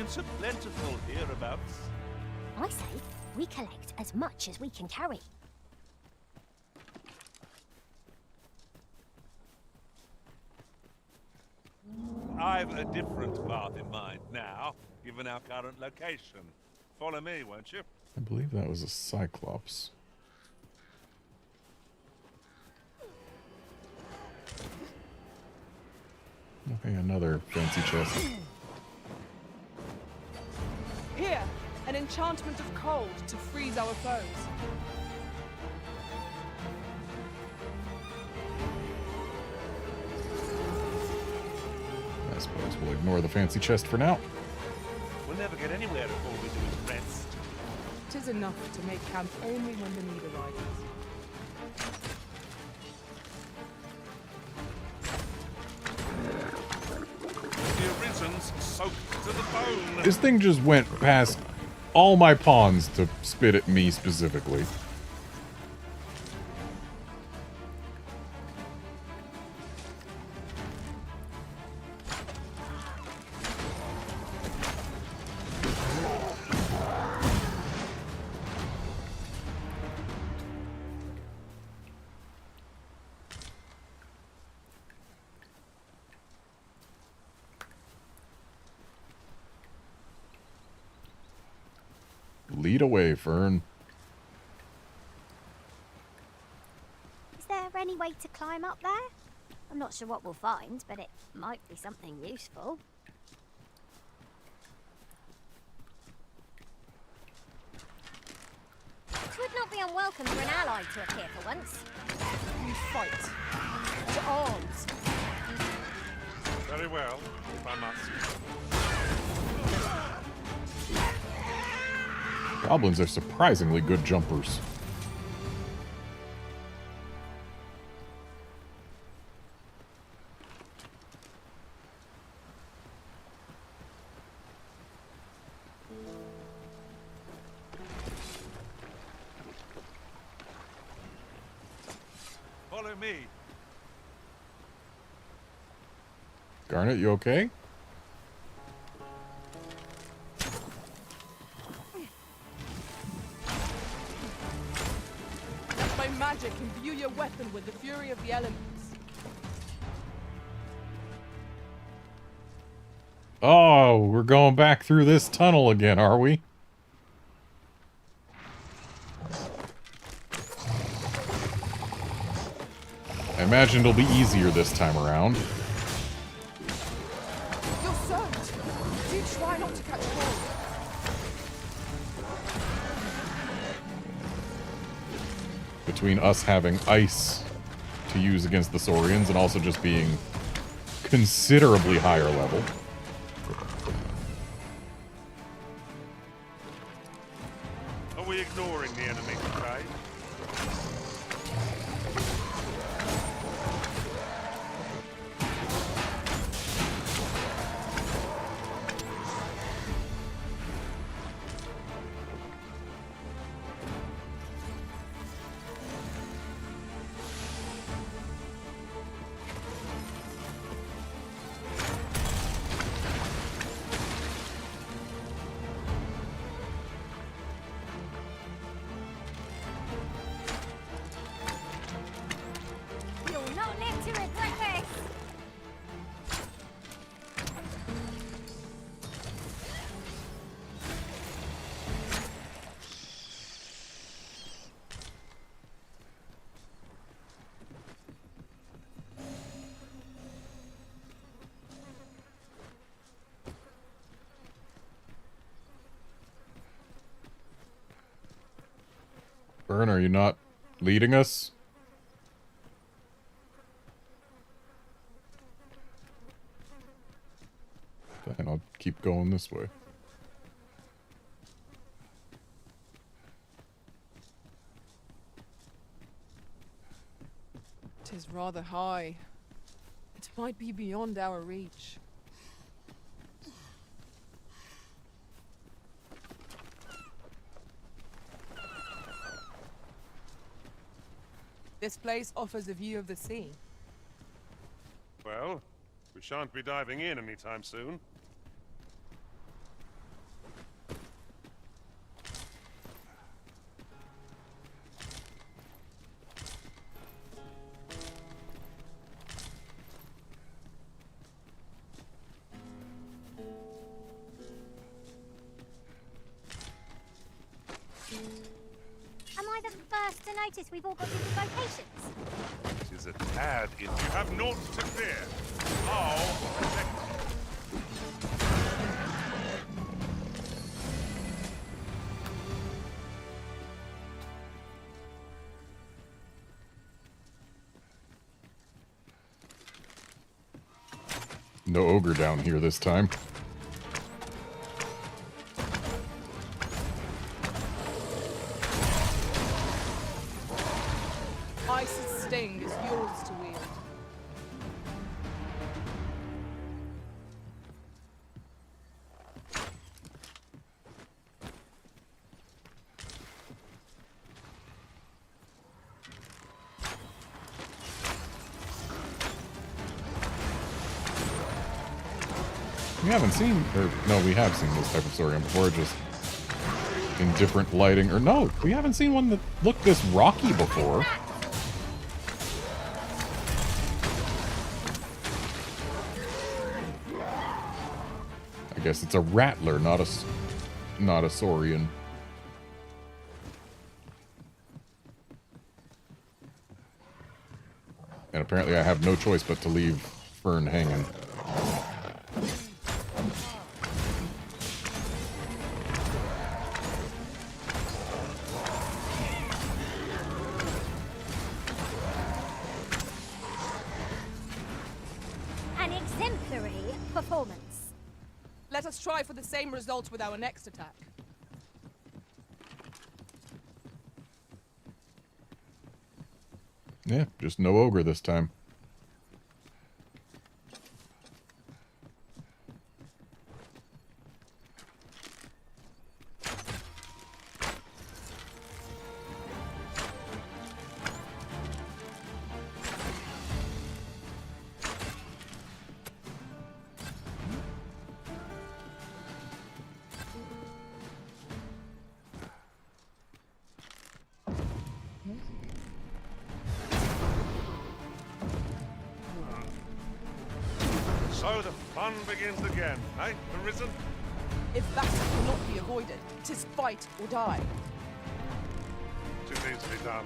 Ingredients are plentiful hereabouts. I say we collect as much as we can carry. I've a different path in mind now, given our current location. Follow me, won't you? I believe that was a Cyclops. Okay, another fancy chest. Here, an enchantment of cold to freeze our foes. I suppose we'll ignore the fancy chest for now. We'll never get anywhere if all we do is rest. 'Tis enough to make camp only when the need arises. The Arisen's soaked to the bone. This thing just went past all my pawns to spit at me specifically. Lead away, Fern. Is there any way to climb up there? I'm not sure what we'll find, but it might be something useful. It would not be unwelcome for an ally to appear for once. We fight. To arms. Very well, if I must. Goblins are surprisingly good jumpers. Follow me. Garnet, you okay? By magic, imbue your weapon with the fury of the elements. Oh, we're going back through this tunnel again, are we? I imagine it'll be easier this time around. You're soaked. Do try not to catch cold. Between us having ice to use against the Saurians and also just being considerably higher level. Are we ignoring the enemy, right? You'll not live to regret this! Bern, are you not leading us? Fine, I'll keep going this way. Tis rather high. It might be beyond our reach. This place offers a view of the sea. Well, we shan't be diving in anytime soon. noticed we've all got different vocations? It is a tad in. You have naught to fear. I'll protect you. No ogre down here this time. Ice's sting is yours to wield. We haven't seen, or no, we have seen this type of story before, just in different lighting. Or no, we haven't seen one that looked this rocky before. I guess it's a rattler, not a saurian. And apparently I have no choice but to leave Fern hanging. An exemplary performance. Let us try for the same result with our next attack. Yeah, just no ogre this time. So the fun begins again, eh, Arisen? If battle cannot be avoided, 'tis fight or die. 'Tis easily done.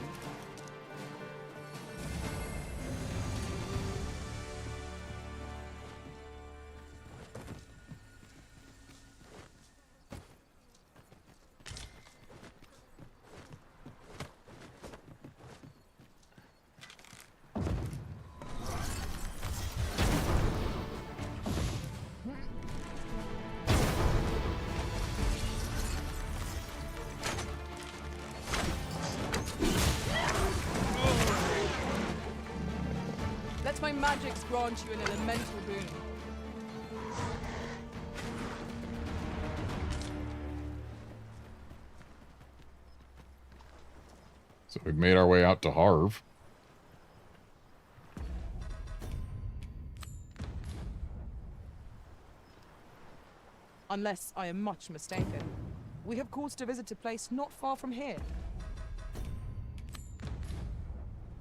Let my magics grant you an elemental boon. So we've made our way out to Harv. Unless I am much mistaken. We have cause to visit a place not far from here.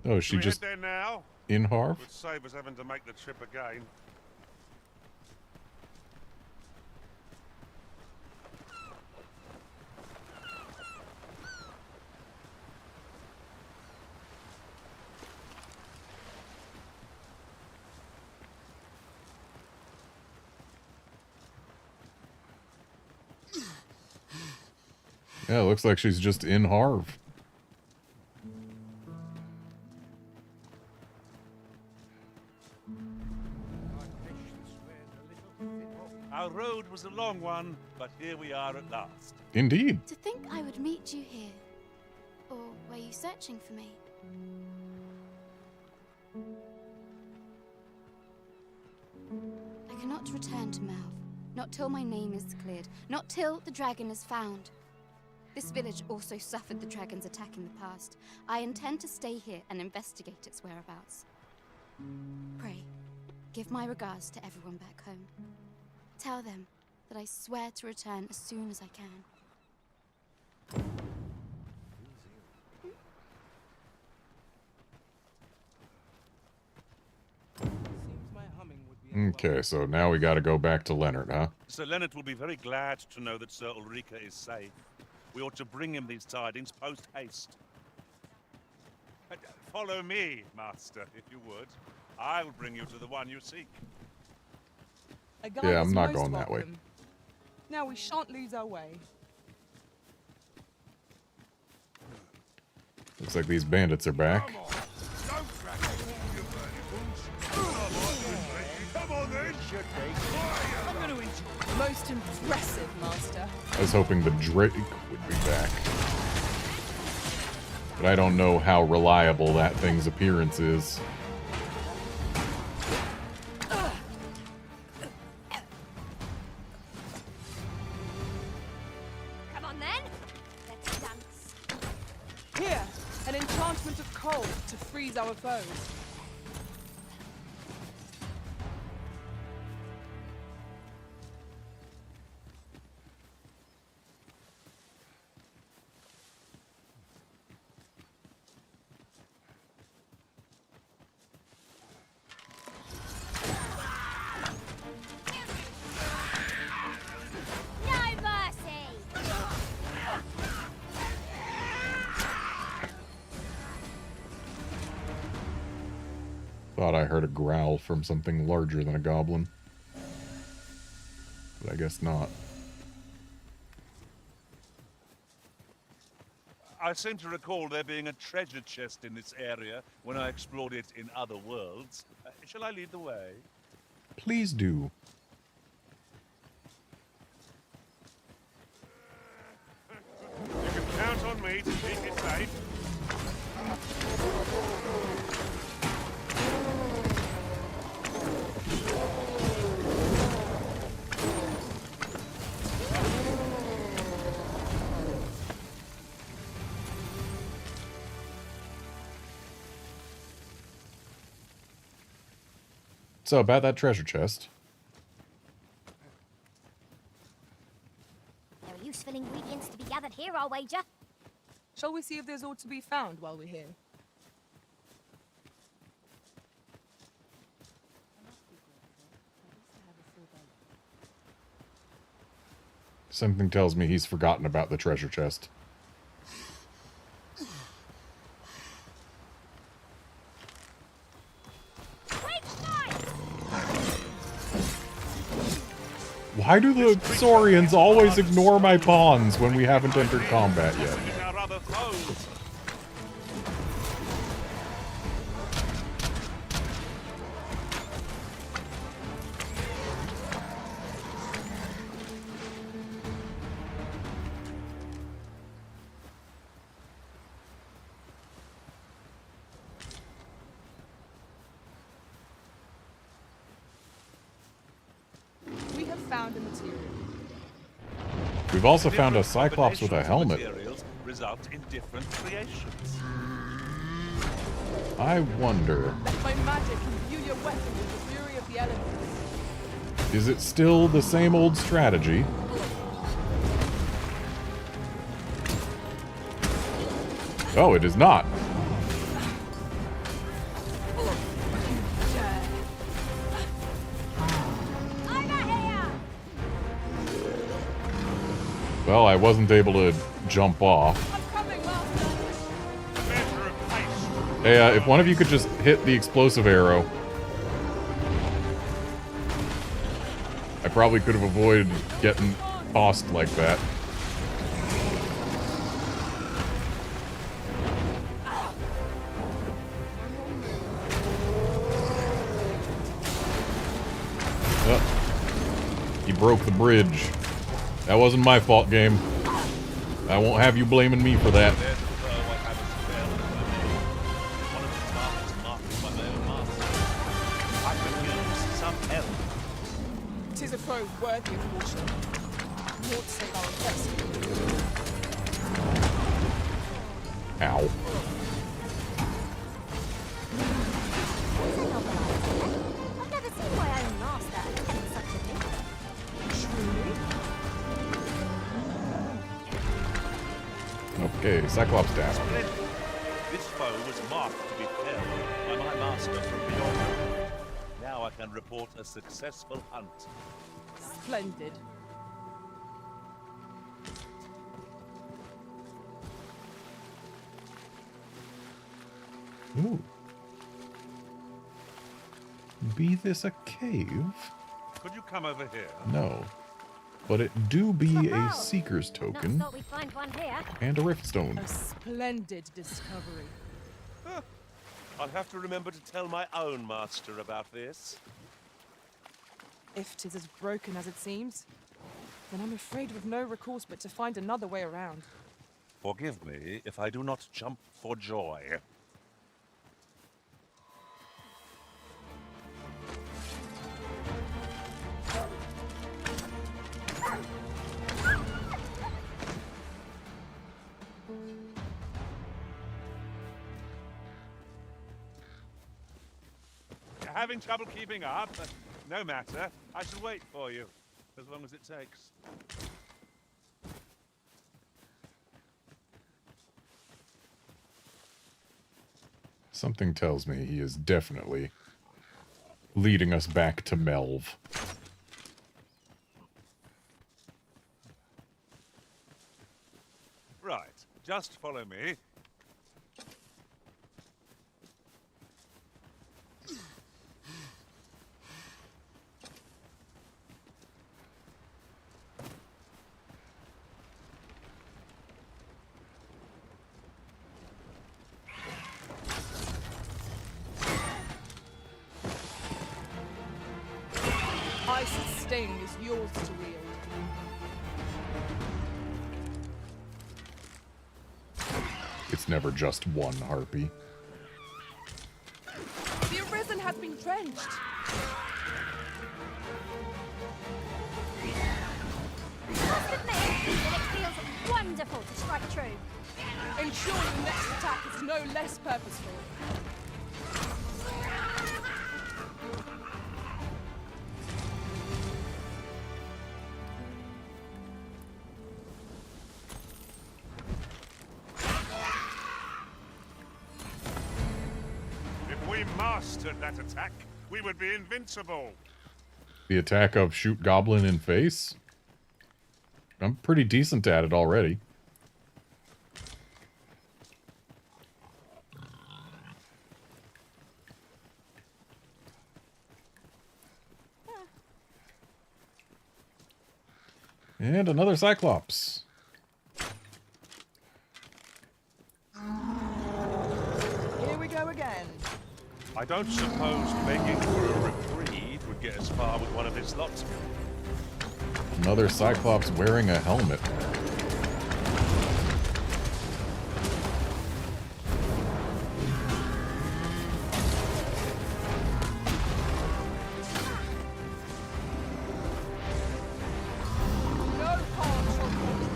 Oh, is she Can we just head there now? in Harv? Would save us having to make the trip again. Yeah, it looks like she's just in Harv. Our road was a long one, but here we are at last. Indeed. To think I would meet you here. Or were you searching for me? I cannot return to Melv. Not till my name is cleared. Not till the dragon is found. This village also suffered the dragon's attack in the past. I intend to stay here and investigate its whereabouts. Pray, give my regards to everyone back home. Tell them that I swear to return as soon as I can. Okay, so now we gotta go back to Leonard, huh? Sir Leonard will be very glad to know that Sir Ulrika is safe. We ought to bring him these tidings post-haste. Follow me, Master, if you would. I'll bring you to the one you seek. A guide Yeah, I'm is not most going that way. welcome. Now we shan't lose our way. Looks like these bandits are back. I'm going to enjoy. Most impressive, Master. I was hoping the Drake would be back. But I don't know how reliable that thing's appearance is. Come on then. Let's dance. Here, an enchantment of cold to freeze our foes. No mercy. Thought I heard a growl from something larger than a goblin. But I guess not. I seem to recall there being a treasure chest in this area when I explored it in other worlds. Shall I lead the way? Please do. You can count on me to keep it safe. So, about that treasure chest. There are useful ingredients to be gathered here, I'll wager. Shall we see if there's aught to be found while we're here? Something tells me he's forgotten about the treasure chest. Why do the Saurians always ignore my pawns when we haven't entered combat yet? Our other foes. We have found a material. We've also found a Cyclops with a helmet. Materials result in different creations. I wonder, Let my magic imbue your weapon with the fury of the elements. is it still the same old strategy? Oh, it is not. Well, I wasn't able to jump off. Hey, if one of you could just hit the explosive arrow. I probably could have avoided getting tossed like that. He broke the bridge. That wasn't my fault, game. I won't have you blaming me for that. Tis a foe worthy of caution. Naught save our quest. Ow. I've never seen my own master attempt such a thing. Okay, Cyclops down. This foe was marked to be felled by my master from beyond. Now I can report a successful hunt. Splendid. Ooh. Be this a cave? Could you come over here? No. But it do be a Seeker's token Thought we'd find one here. and a Riftstone. A splendid discovery. I'll have to remember to tell my own master about this. If 'tis as broken as it seems, then I'm afraid we've no recourse but to find another way around. Forgive me if I do not jump for joy. You're having trouble keeping up? No matter. I shall wait for you, as long as it takes. Something tells me he is definitely leading us back to Melv. Right, just follow me. Ice's sting is yours to wield. It's never just one harpy. The Arisen has been drenched. Must admit that it feels wonderful to strike true. Ensure the next attack is no less purposeful. If we mastered that attack, we would be invincible. The attack of shoot goblin in face? I'm pretty decent at it already. And another Cyclops. Here we go again. I don't suppose begging for a reprieve would get us far with one of his lot. Another Cyclops wearing a helmet. No harm shall come.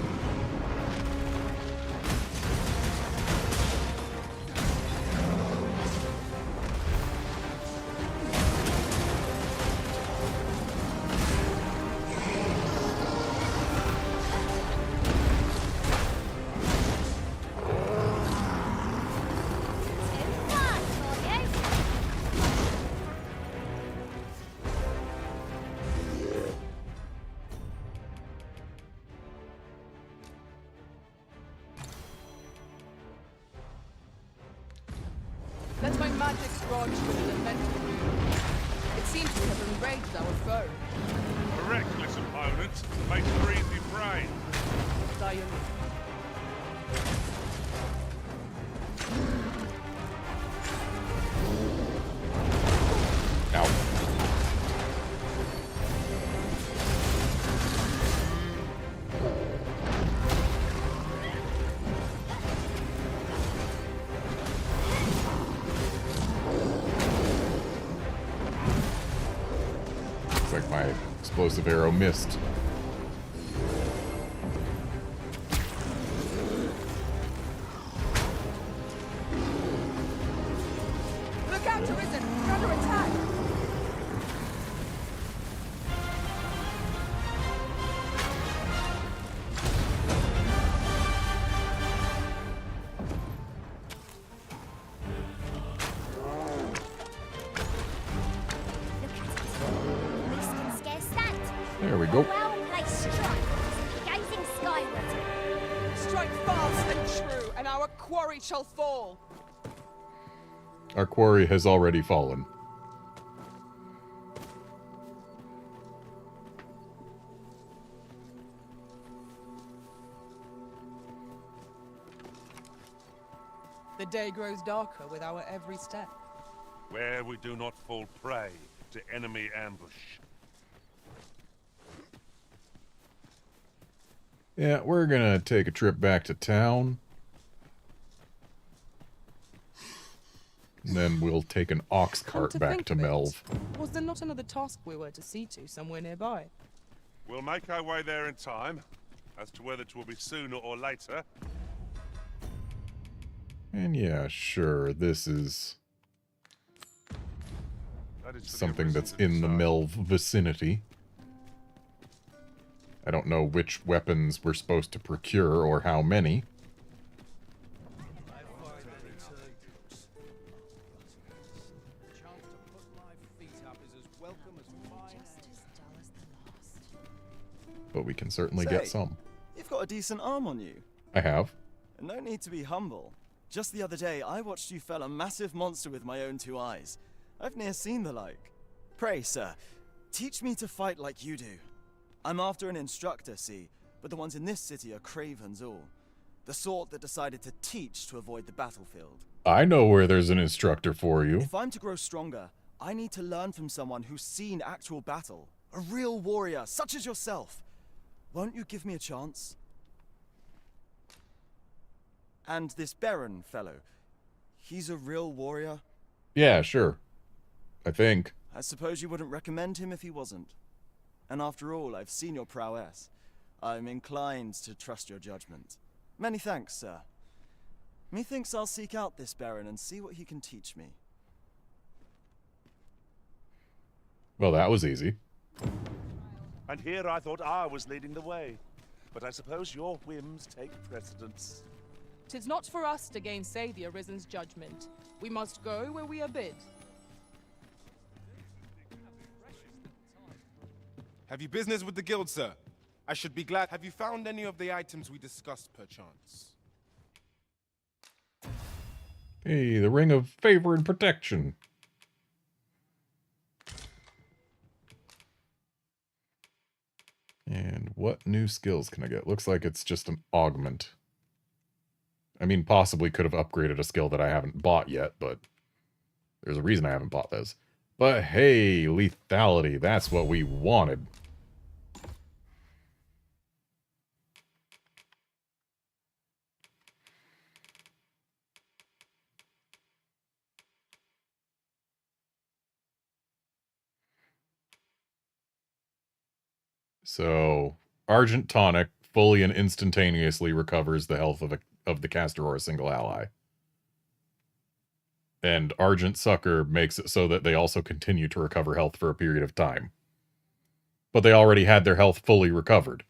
Let my magic grant you an elemental rune. It seems to have enraged our foe. A reckless opponent makes for easy prey. Diane. Ow. Looks like my explosive arrow missed. Look out, Arisen! We're under attack! This can scarce stand. There we go. Well placed strike, gazing skyward. Strike fast and true, and our quarry shall fall. Our quarry has already fallen. The day grows darker with our every step. Where we do not fall prey to enemy ambush. Yeah, we're gonna take a trip back to town. And then we'll take an ox cart back to Melv. Was there not another task we were to see to somewhere nearby? We'll make our way there in time. As to whether it will be sooner or later. And yeah, sure, this is something that's in the Melv vicinity. I don't know which weapons we're supposed to procure or how many. But we can certainly get some. You've got a decent arm on you. I have. No need to be humble. Just the other day, I watched you fell a massive monster with my own 2 eyes. I've ne'er seen the like. Pray, sir, teach me to fight like you do. I'm after an instructor, see, but the ones in this city are cravens all. The sort that decided to teach to avoid the battlefield. I know where there's an instructor for you. If I'm to grow stronger, I need to learn from someone who's seen actual battle. A real warrior, such as yourself. Won't you give me a chance? And this Baron fellow, he's a real warrior? Yeah, sure. I think. I suppose you wouldn't recommend him if he wasn't. And after all, I've seen your prowess. I'm inclined to trust your judgment. Many thanks, sir. Methinks I'll seek out this Baron and see what he can teach me. Well, that was easy. And here I thought I was leading the way. But I suppose your whims take precedence. 'Tis not for us to gainsay the Arisen's judgment. We must go where we are bid. Have you business with the guild, sir? I should be glad. Have you found any of the items we discussed, perchance? Hey, the Ring of Favor and Protection. And what new skills can I get? Looks like it's just an augment. I mean, possibly could have upgraded a skill that I haven't bought yet, but there's a reason I haven't bought this. But hey, lethality, that's what we wanted. So, Argent Tonic fully and instantaneously recovers the health of the caster or a single ally. And Argent Succor makes it so that they also continue to recover health for a period of time. But they already had their health fully recovered.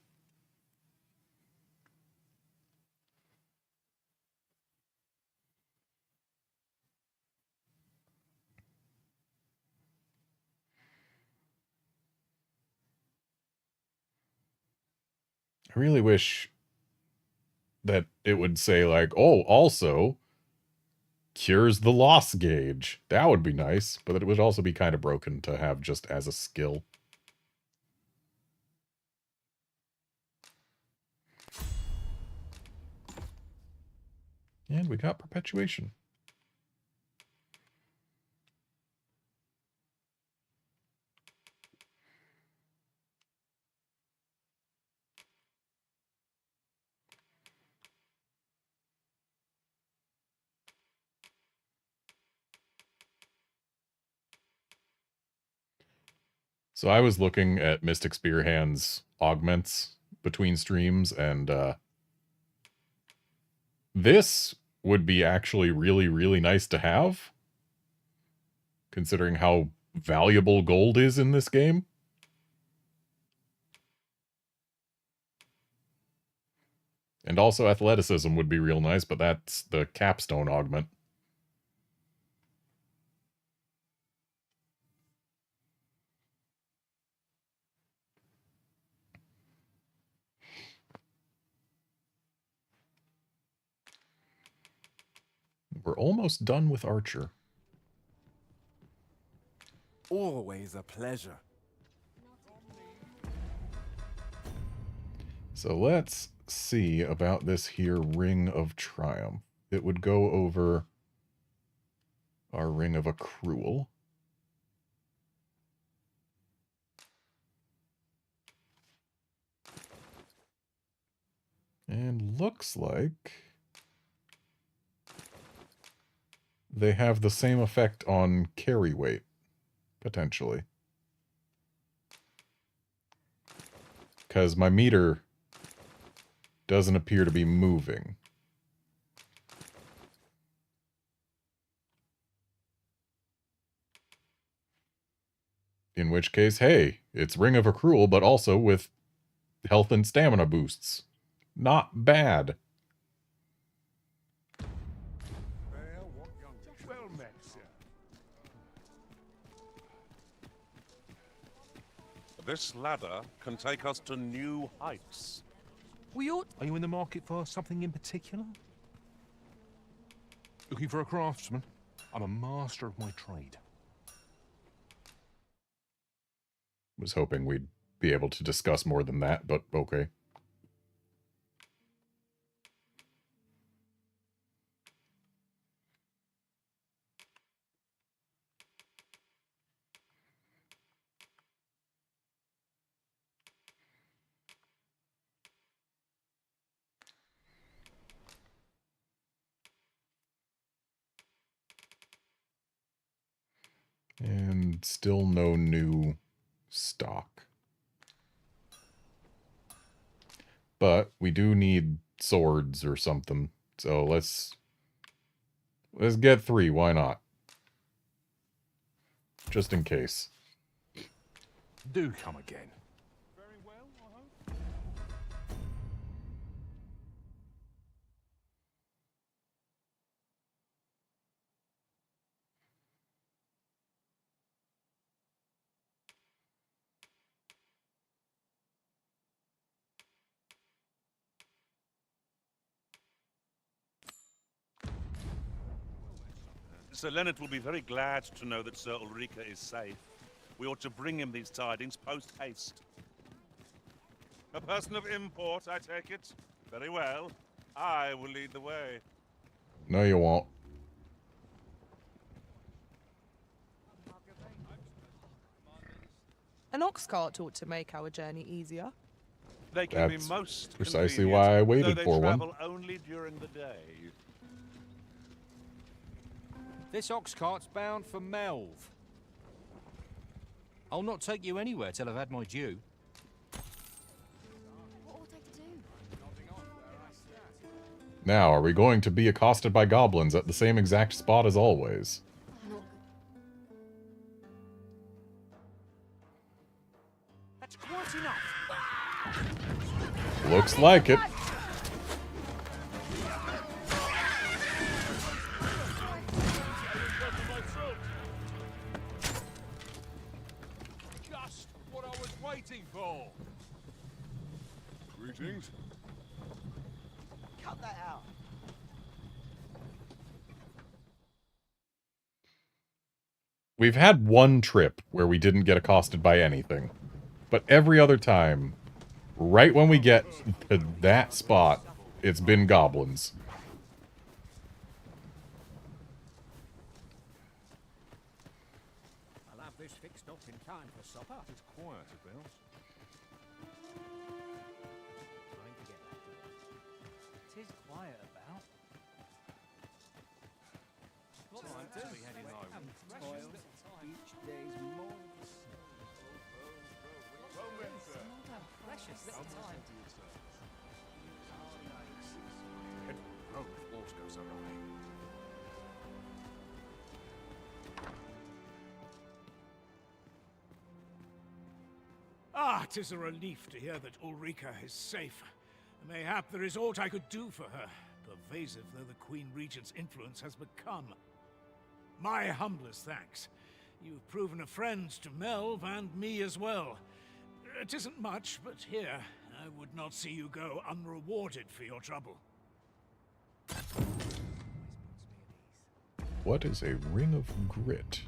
I really wish that it would say, like, oh, also cures the loss gauge. That would be nice, but it would also be kind of broken to have just as a skill. And we got perpetuation. So I was looking at Mystic Spearhand's augments between streams, and this would be actually really, really nice to have, considering how valuable gold is in this game. And also athleticism would be real nice, but that's the capstone augment. We're almost done with Archer. Always a pleasure. So let's see about this here Ring of Triumph. It would go over our Ring of Accrual. And looks like they have the same effect on carry weight, potentially. Because my meter doesn't appear to be moving. In which case, hey, it's Ring of Accrual, but also with health and stamina boosts. Not bad. Well met, sir. This ladder can take us to new heights. We ought... Are you in the market for something in particular? Looking for a craftsman? I'm a master of my trade. Was hoping we'd be able to discuss more than that, but okay. And still no new stock. But we do need swords or something. So let's get 3, why not? Just in case. Do come again. Sir Leonard will be very glad to know that Sir Ulrika is safe. We ought to bring him these tidings post-haste. A person of import, I take it? Very well. I will lead the way. No, you won't. An ox cart ought to make our journey easier. They can That's be most precisely convenient, why I though waited they for one. travel only during the day. This ox cart's bound for Melv. I'll not take you anywhere till I've had my due. What ought I to do? Now, are we going to be accosted by goblins at the same exact spot as always? That's quite enough. Looks like it. Just what I was waiting for. Greetings. Cut that out. We've had one trip where we didn't get accosted by anything. But every other time, right when we get to that spot, it's been goblins. I'll have this fixed up in time for supper. It's quiet about. Trying to get that to it. It is quiet about. What time to be heading home? Toil. Each day's more. Precious little time. Oh, if all goes awry. Ah, 'tis a relief to hear that Ulrika is safe. Mayhap there is aught I could do for her, pervasive though the Queen Regent's influence has become. My humblest thanks. You've proven a friend to Melv and me as well. It isn't much, but here, I would not see you go unrewarded for your trouble. What is a ring of grit?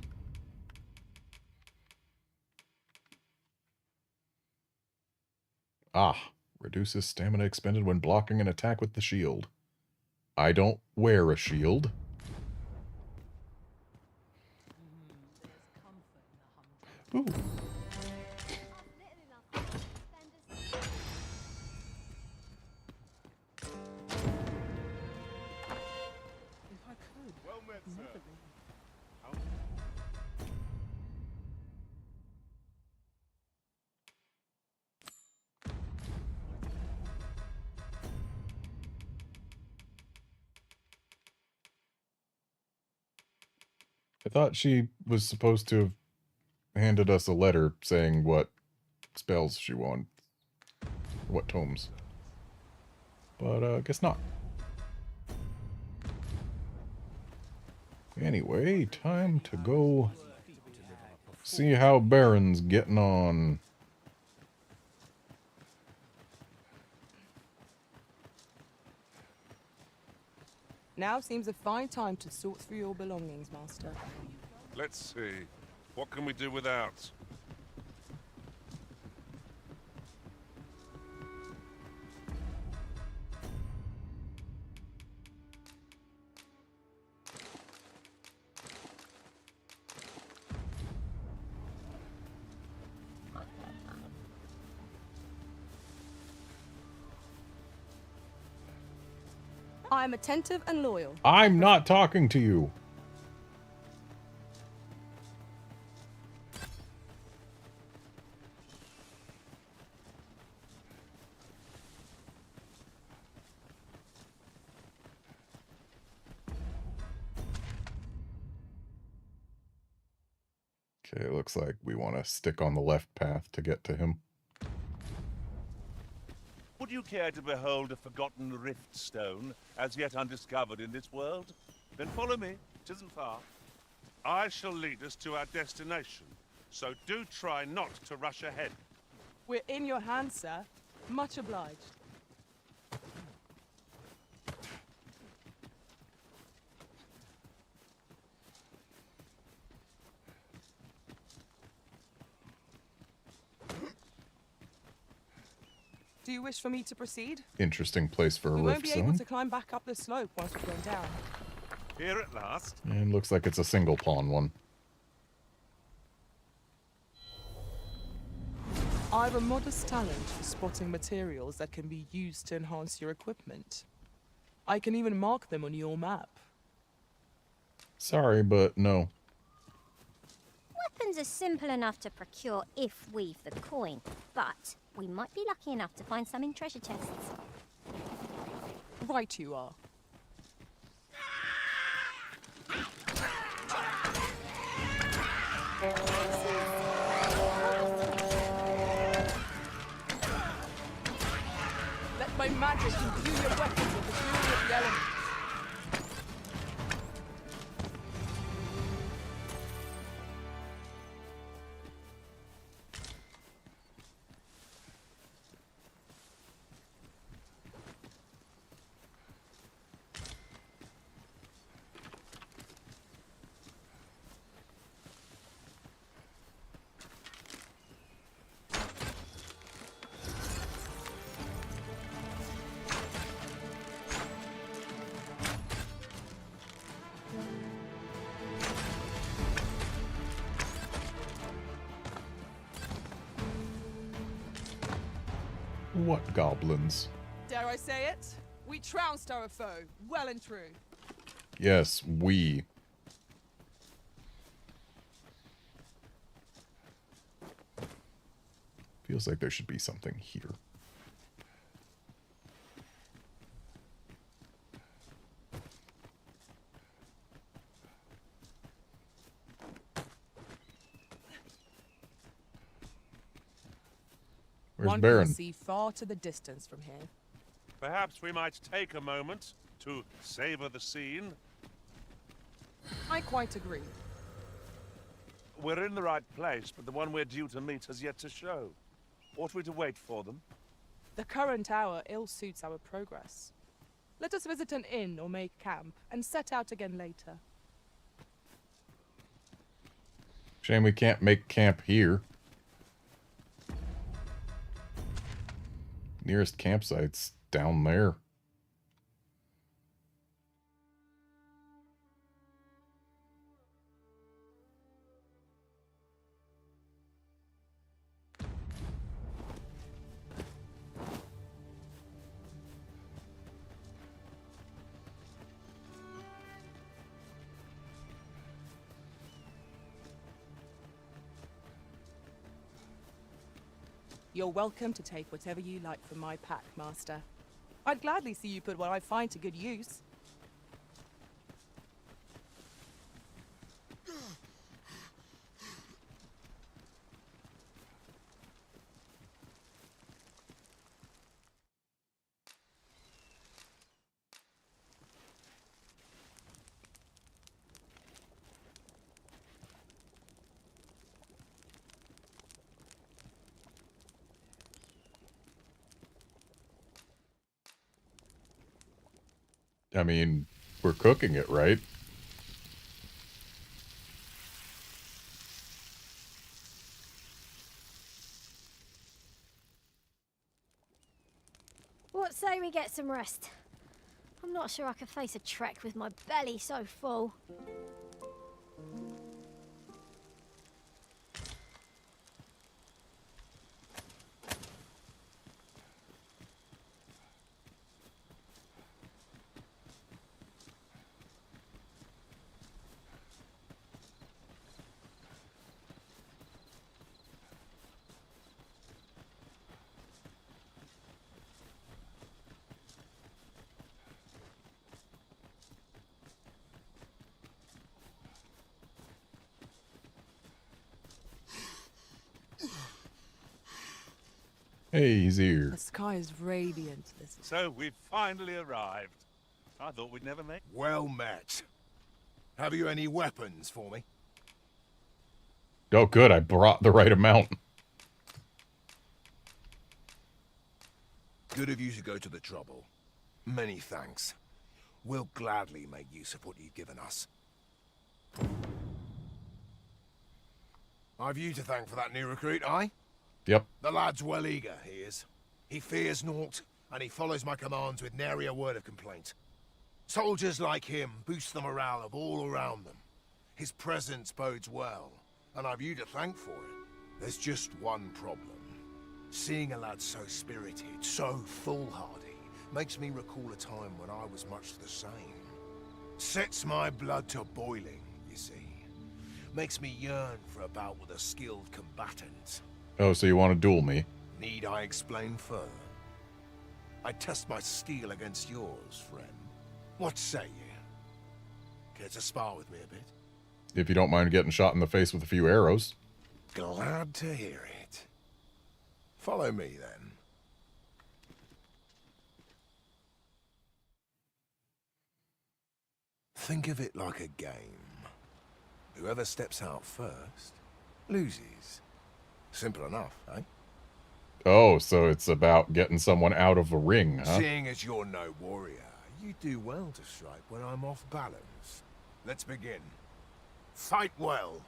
Ah, reduces stamina expended when blocking an attack with the shield. I don't wear a shield. Ooh. I thought she was supposed to have handed us a letter saying what spells she won. What tomes. But, guess not. Anyway, time to go see how Baron's getting on. Now seems a fine time to sort through your belongings, Master. Let's see. What can we do without? I am attentive and loyal. I'm not talking to you. Okay, looks like we want to stick on the left path to get to him. Would you care to behold a forgotten rift stone, as yet undiscovered in this world? Then follow me, it isn't far. I shall lead us to our destination, so do try not to rush ahead. We're in your hands, sir. Much obliged. Do you wish for me to proceed? Interesting place for a we won't rift be zone. able to climb back up the slope once we've gone down. Here at last. And looks like it's a single pawn one. I have a modest talent for spotting materials that can be used to enhance your equipment. I can even mark them on your map. Sorry, but no. Weapons are simple enough to procure if we've the coin, but we might be lucky enough to find some in treasure chests. Right you are. Let my magic imbue your weapons with the fury of the elements. What goblins? Dare I say it? We trounced our foe, well and true. Yes, we. Feels like there should be something here. Where's One Baron? can see far to the distance from here. Perhaps we might take a moment to savor the scene. I quite agree. We're in the right place, but the one we're due to meet has yet to show. Ought we to wait for them? The current hour ill suits our progress. Let us visit an inn or make camp, and set out again later. Shame we can't make camp here. Nearest campsite's down there. You're welcome to take whatever you like from my pack, Master. I'd gladly see you put what I find to good use. I mean, we're cooking it, right? What say we get some rest? I'm not sure I can face a trek with my belly so full. Hey, he's here. The sky is radiant this So we've finally arrived. I thought we'd never make. Well met. Have you any weapons for me? Oh, good. I brought the right amount. Good of you to go to the trouble. Many thanks. We'll gladly make use of what you've given us. I've you to thank for that new recruit, aye? Yep. The lad's well eager, he is. He fears naught, and he follows my commands with nary a word of complaint. Soldiers like him boost the morale of all around them. His presence bodes well, and I've you to thank for it. There's just one problem. Seeing a lad so spirited, so foolhardy, makes me recall a time when I was much the same. Sets my blood to boiling, you see. Makes me yearn for a bout with a skilled combatant. Oh, so you want to duel me? Need I explain further? I test my steel against yours, friend. What say you? Care to spar with me a bit? If you don't mind getting shot in the face with a few arrows. Glad to hear it. Follow me, then. Think of it like a game. Whoever steps out first, loses. Simple enough, eh? Oh, so it's about getting someone out of a ring, huh? Seeing as you're no warrior, you do well to strike when I'm off balance. Let's begin. Fight well.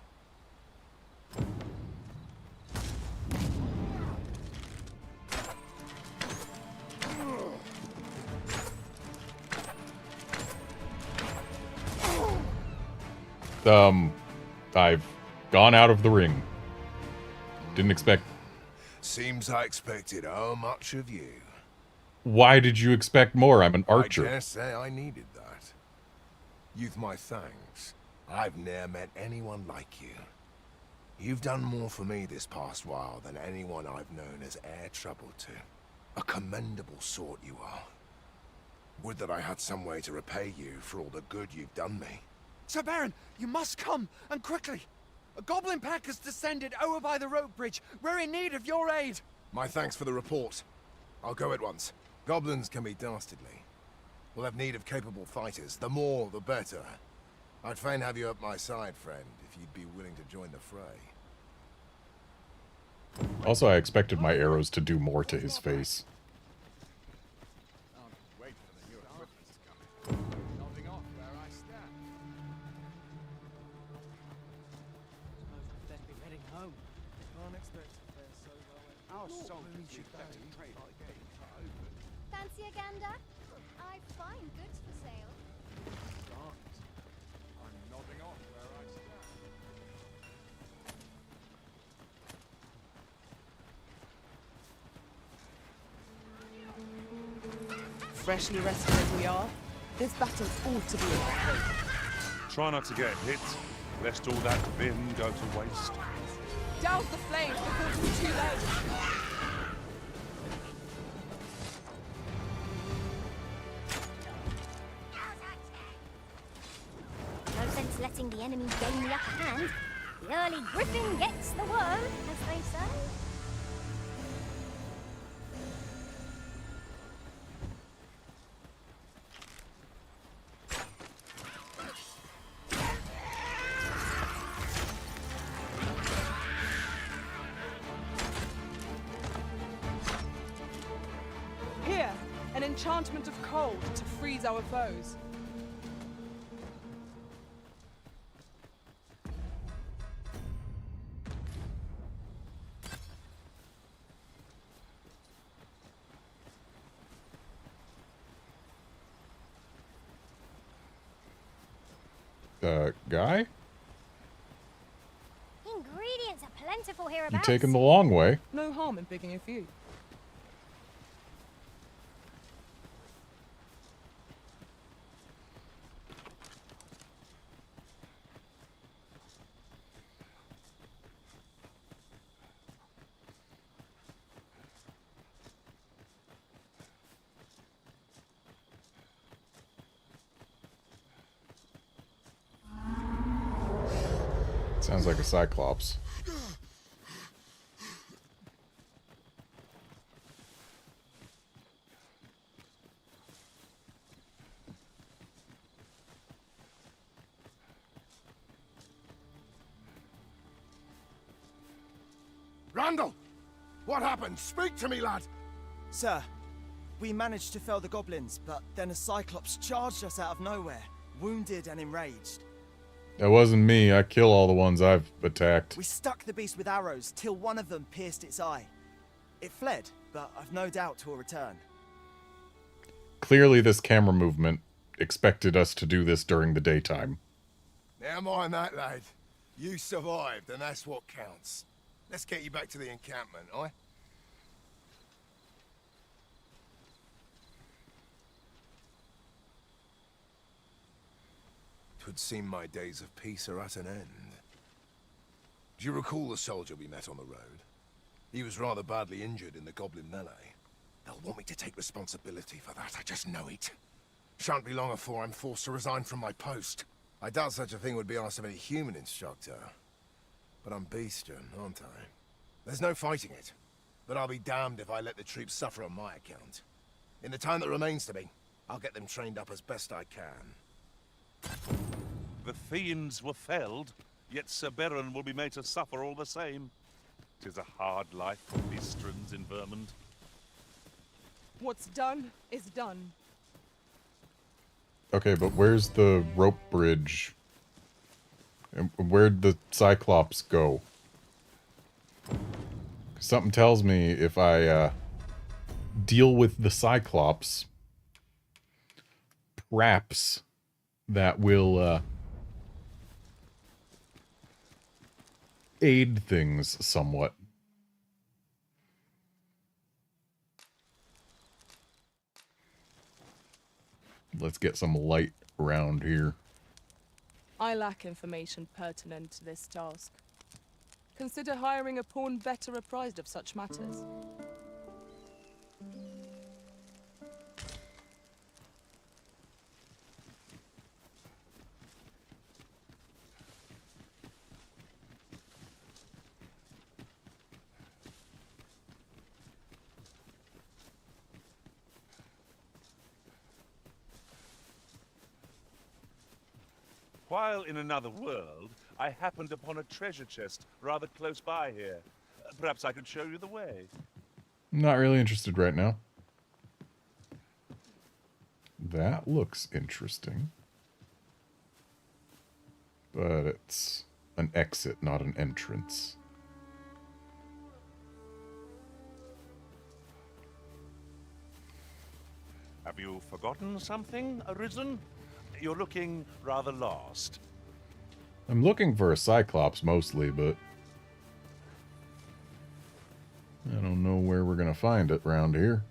I've gone out of the ring. Didn't expect... Seems I expected how much of you. Why did you expect more? I'm an archer. I dare say I needed that. You've my thanks. I've ne'er met anyone like you. You've done more for me this past while than anyone I've known has e'er troubled to. A commendable sort you are. Would that I had some way to repay you for all the good you've done me. Sir Baron, you must come, and quickly. A goblin pack has descended over by the rope bridge. We're in need of your aid. My thanks for the report. I'll go at once. Goblins can be dastardly. We'll have need of capable fighters. The more, the better. I'd fain have you at my side, friend, if you'd be willing to join the fray. Also, I expected my arrows to do more to his face. Fancy a gander? I find goods for sale. I'm nodding off where I stand. Freshly rested as we are, this battle ought to be in our way. Try not to get hit, lest all that vim go to waste. Douse the flames before it's too late. No sense letting the enemy gain the upper hand. The early griffin gets the worm, as they say. Here, an enchantment of cold to freeze our foes. Guy? Ingredients are plentiful You hereabouts. taking the long way? No harm in picking a few. Sounds like a Cyclops. Randall! What happened? Speak to me, lad! Sir, we managed to fell the goblins, but then a Cyclops charged us out of nowhere, wounded and enraged. That wasn't me. I kill all the ones I've attacked. We stuck the beast with arrows till one of them pierced its eye. It fled, but I've no doubt it will return. Clearly this camera movement expected us to do this during the daytime. Never mind that, lad. You survived, and that's what counts. Let's get you back to the encampment, aye? Twould seem my days of peace are at an end. Do you recall the soldier we met on the road? He was rather badly injured in the goblin melee. They'll want me to take responsibility for that, I just know it. Shan't be long before I'm forced to resign from my post. I doubt such a thing would be asked of any human instructor. But I'm bestian, aren't I? There's no fighting it. But I'll be damned if I let the troops suffer on my account. In the time that remains to me, I'll get them trained up as best I can. The fiends were felled, yet Sir Beren will be made to suffer all the same. 'Tis a hard life for Beastrons in Vermund. What's done is done. Okay, but where's the rope bridge? And where'd the Cyclops go? Something tells me if I deal with the Cyclops, perhaps that will aid things somewhat. Let's get some light around here. I lack information pertinent to this task. Consider hiring a pawn better apprised of such matters. While in another world, I happened upon a treasure chest rather close by here. Perhaps I could show you the way. I'm not really interested right now. That looks interesting. But it's an exit, not an entrance. Have you forgotten something, Arisen? You're looking rather lost. I'm looking for a Cyclops mostly, but I don't know where we're gonna find it around here.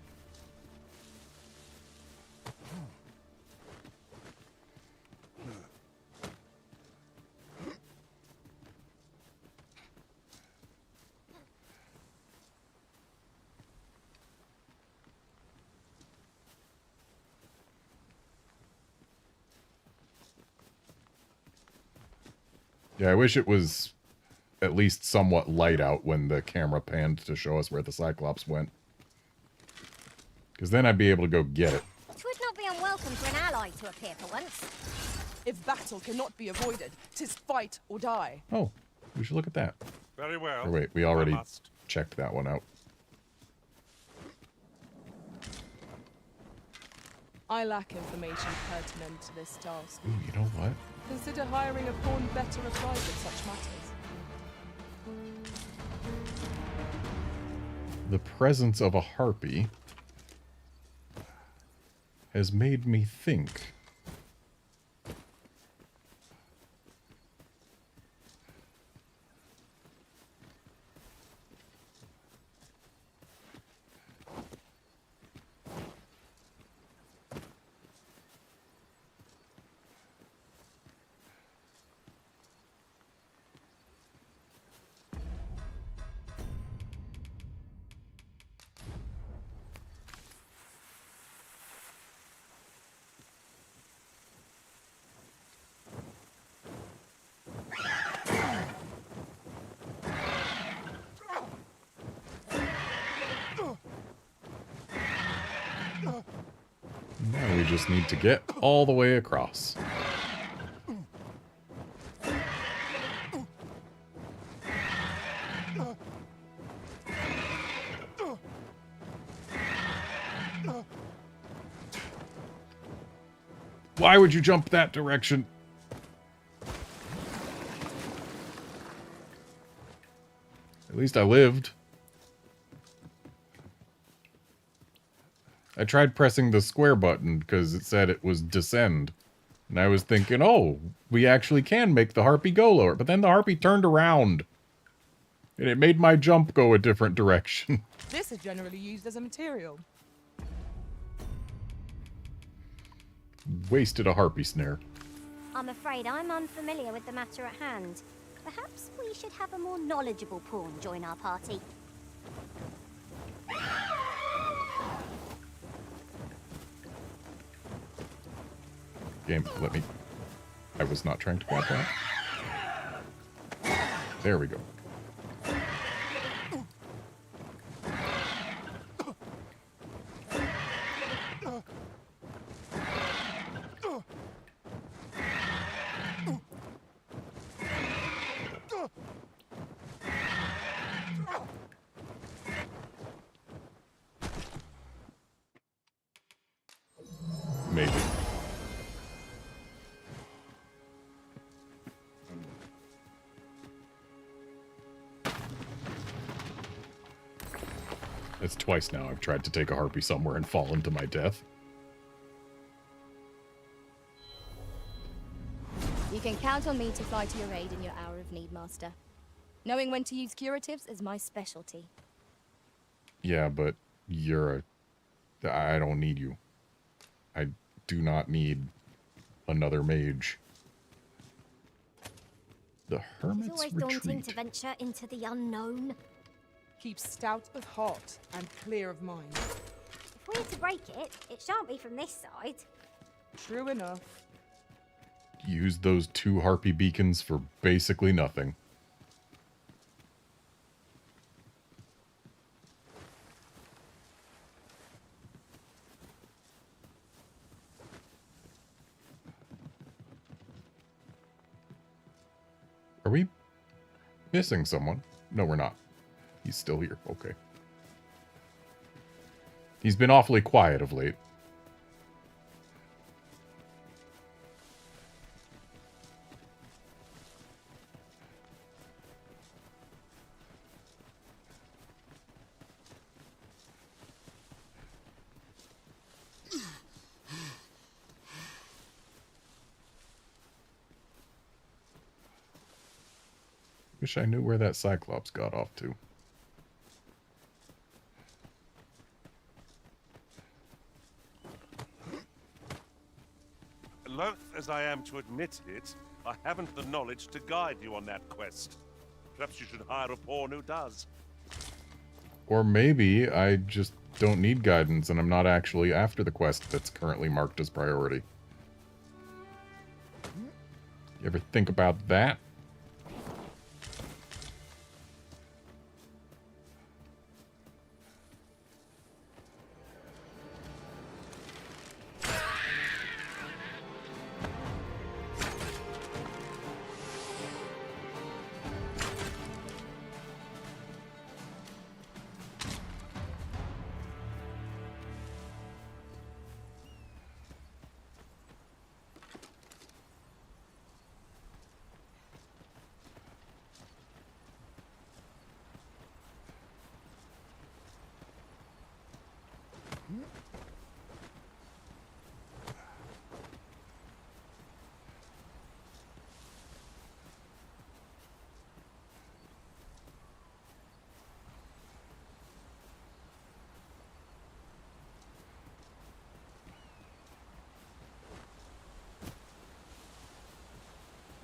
Yeah, I wish it was at least somewhat light out when the camera panned to show us where the Cyclops went. Because then I'd be able to go get it. It would not be unwelcome for an ally to appear for once. If battle cannot be avoided, 'tis fight or die. Oh, we should look at that. Very well. Or wait, we already checked that one out. I lack information pertinent to this task. Ooh, you know what? Consider hiring a pawn better applied in such matters. The presence of a harpy has made me think. Now we just need to get all the way across. Why would you jump that direction? At least I lived. I tried pressing the square button because it said it was descend. And I was thinking, oh, we actually can make the harpy go lower. But then the harpy turned around. And it made my jump go a different direction. This is generally used as a material. Wasted a harpy snare. I'm afraid I'm unfamiliar with the matter at hand. Perhaps we should have a more knowledgeable pawn join our party. Game, let me... I was not trying to grab that. There we go. Maybe. It's twice now I've tried to take a harpy somewhere and fallen to my death. You can count on me to fly to your aid in your hour of need, Master. Knowing when to use curatives is my specialty. Yeah, but you're a... I don't need you. I do not need another mage. The Hermit's It's always Retreat. daunting to venture into the unknown. Keep stout of heart and clear of mind. If we're to break it, it shan't be from this side. True enough. Use those 2 harpy beacons for basically nothing. Are we missing someone? No, we're not. He's still here. Okay. He's been awfully quiet of late. Wish I knew where that Cyclops got off to. Loath as I am to admit it, I haven't the knowledge to guide you on that quest. Perhaps you should hire a pawn who does. Or maybe I just don't need guidance and I'm not actually after the quest that's currently marked as priority. You ever think about that?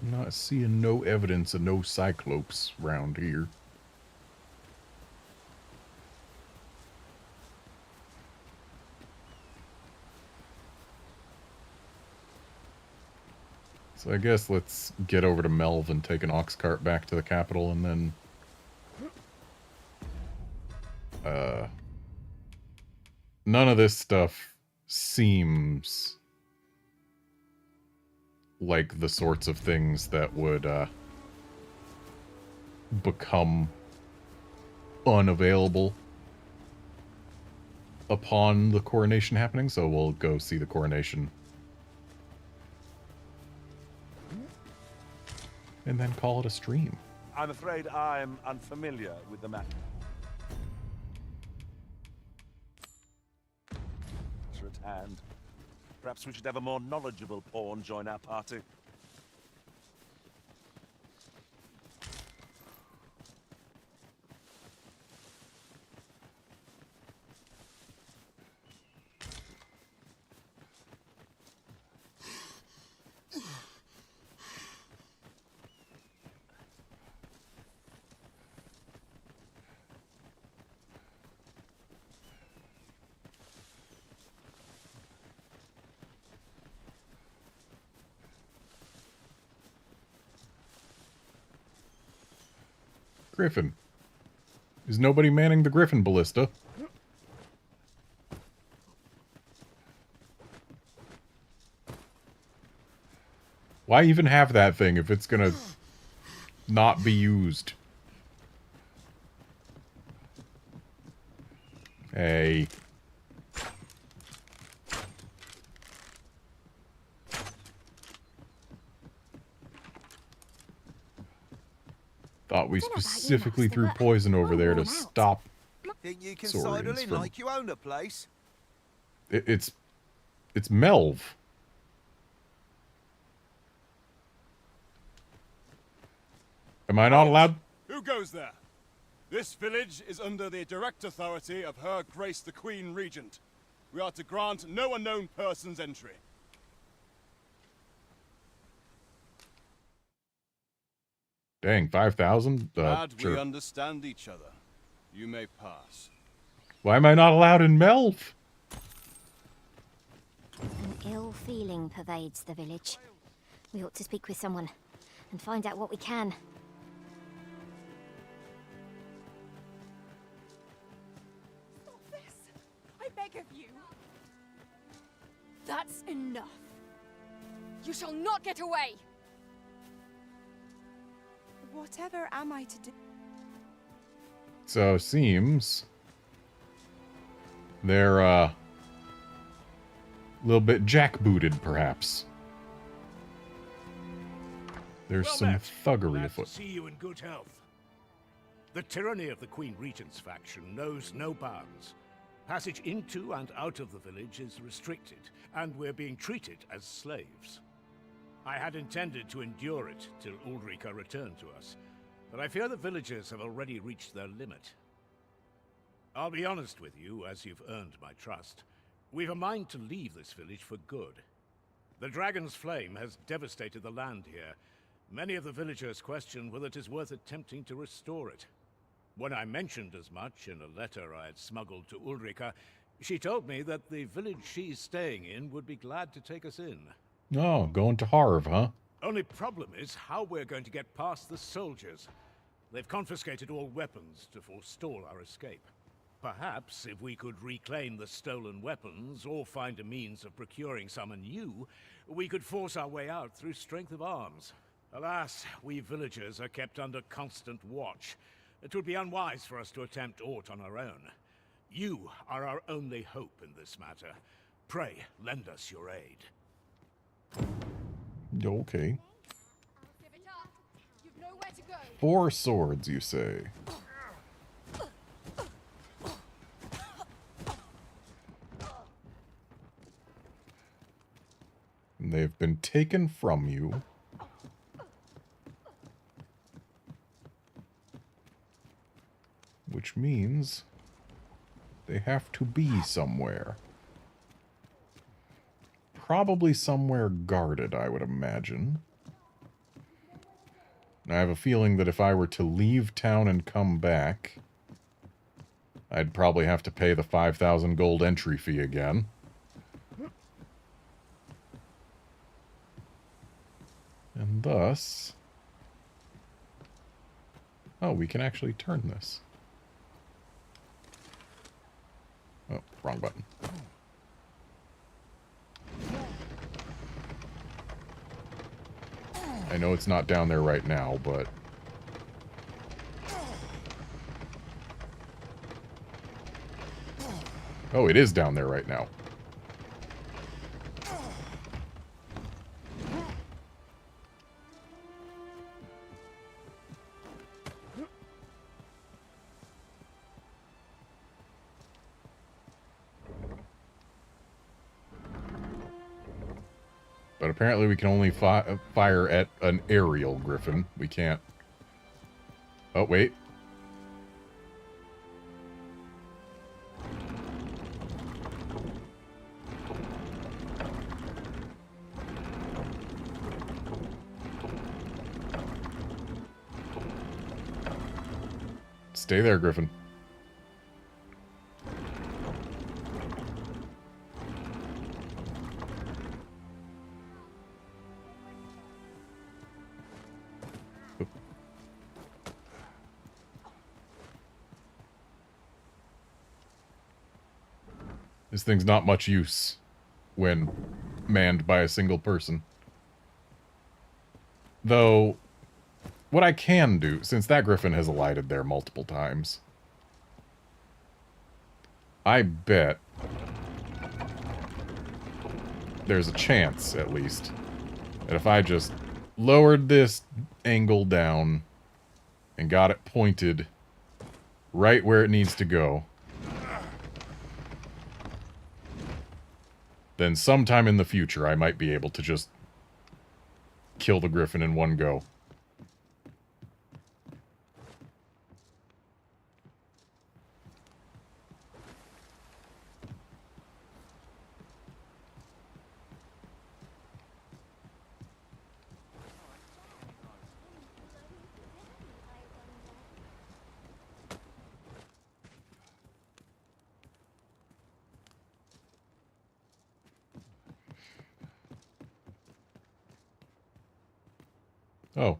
I'm not seeing no evidence of no Cyclops round here. So I guess let's get over to Melv and take an ox cart back to the capital and then... none of this stuff seems like the sorts of things that would become unavailable upon the coronation happening, so we'll go see the coronation. And then call it a stream. I'm afraid I'm unfamiliar with the map. At hand. Perhaps we should have a more knowledgeable pawn join our party. Griffin. Is nobody manning the Griffin ballista? Why even have that thing if it's gonna not be used? Hey. Thought we specifically threw poison over there to stop Think you can Saurians sidle in from... like you own the place? It's Melv. Am I not allowed? Who goes there? This village is under the direct authority of Her Grace the Queen Regent. We are to grant no unknown persons entry. Dang, 5,000? Glad Sure. we understand each other. You may pass. Why am I not allowed in Melv? An ill feeling pervades the village. We ought to speak with someone and find out what we can. Stop this! I beg of you! That's enough. You shall not get away! Whatever am I to do? So, seems they're, a little bit jackbooted, perhaps. There's Well some met. thuggery Glad afoot. to see you in good health. The tyranny of the Queen Regent's faction knows no bounds. Passage into and out of the village is restricted, and we're being treated as slaves. I had intended to endure it till Ulrika returned to us, but I fear the villagers have already reached their limit. I'll be honest with you, as you've earned my trust. We've a mind to leave this village for good. The dragon's flame has devastated the land here. Many of the villagers question whether it is worth attempting to restore it. When I mentioned as much in a letter I had smuggled to Ulrika, she told me that the village she's staying in would be glad to take us in. Oh, going to Harv, huh? Only problem is how we're going to get past the soldiers. They've confiscated all weapons to forestall our escape. Perhaps if we could reclaim the stolen weapons or find a means of procuring some anew, we could force our way out through strength of arms. Alas, we villagers are kept under constant watch. It would be unwise for us to attempt aught on our own. You are our only hope in this matter. Pray, lend us your aid. Okay. Give it up. You've nowhere to go. 4 swords, you say? And they've been taken from you. Which means they have to be somewhere. Probably somewhere guarded, I would imagine. I have a feeling that if I were to leave town and come back, I'd probably have to pay the 5,000 gold entry fee again. And thus... Oh, we can actually turn this. Oh, wrong button. I know it's not down there right now, but... Oh, it is down there right now. But apparently we can only fire at an aerial griffin. We can't... Oh, wait. Stay there, Griffin. This thing's not much use when manned by a single person. Though, what I can do, since that griffin has alighted there multiple times, I bet there's a chance, at least, that if I just lowered this angle down and got it pointed right where it needs to go, then sometime in the future I might be able to just kill the griffin in one go. Oh.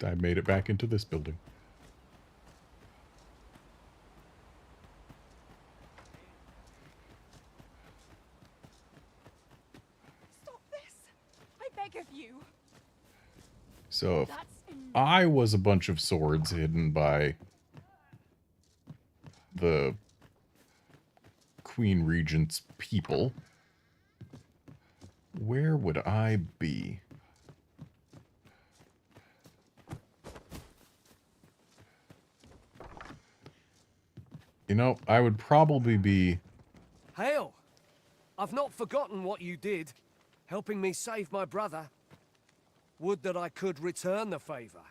I made it back into this building. Stop this! I beg of you. So if I was a bunch of swords hidden by the Queen Regent's people, where would I be? You know, I would probably be... Hail! I've not forgotten what you did, helping me save my brother. Would that I could return the favor.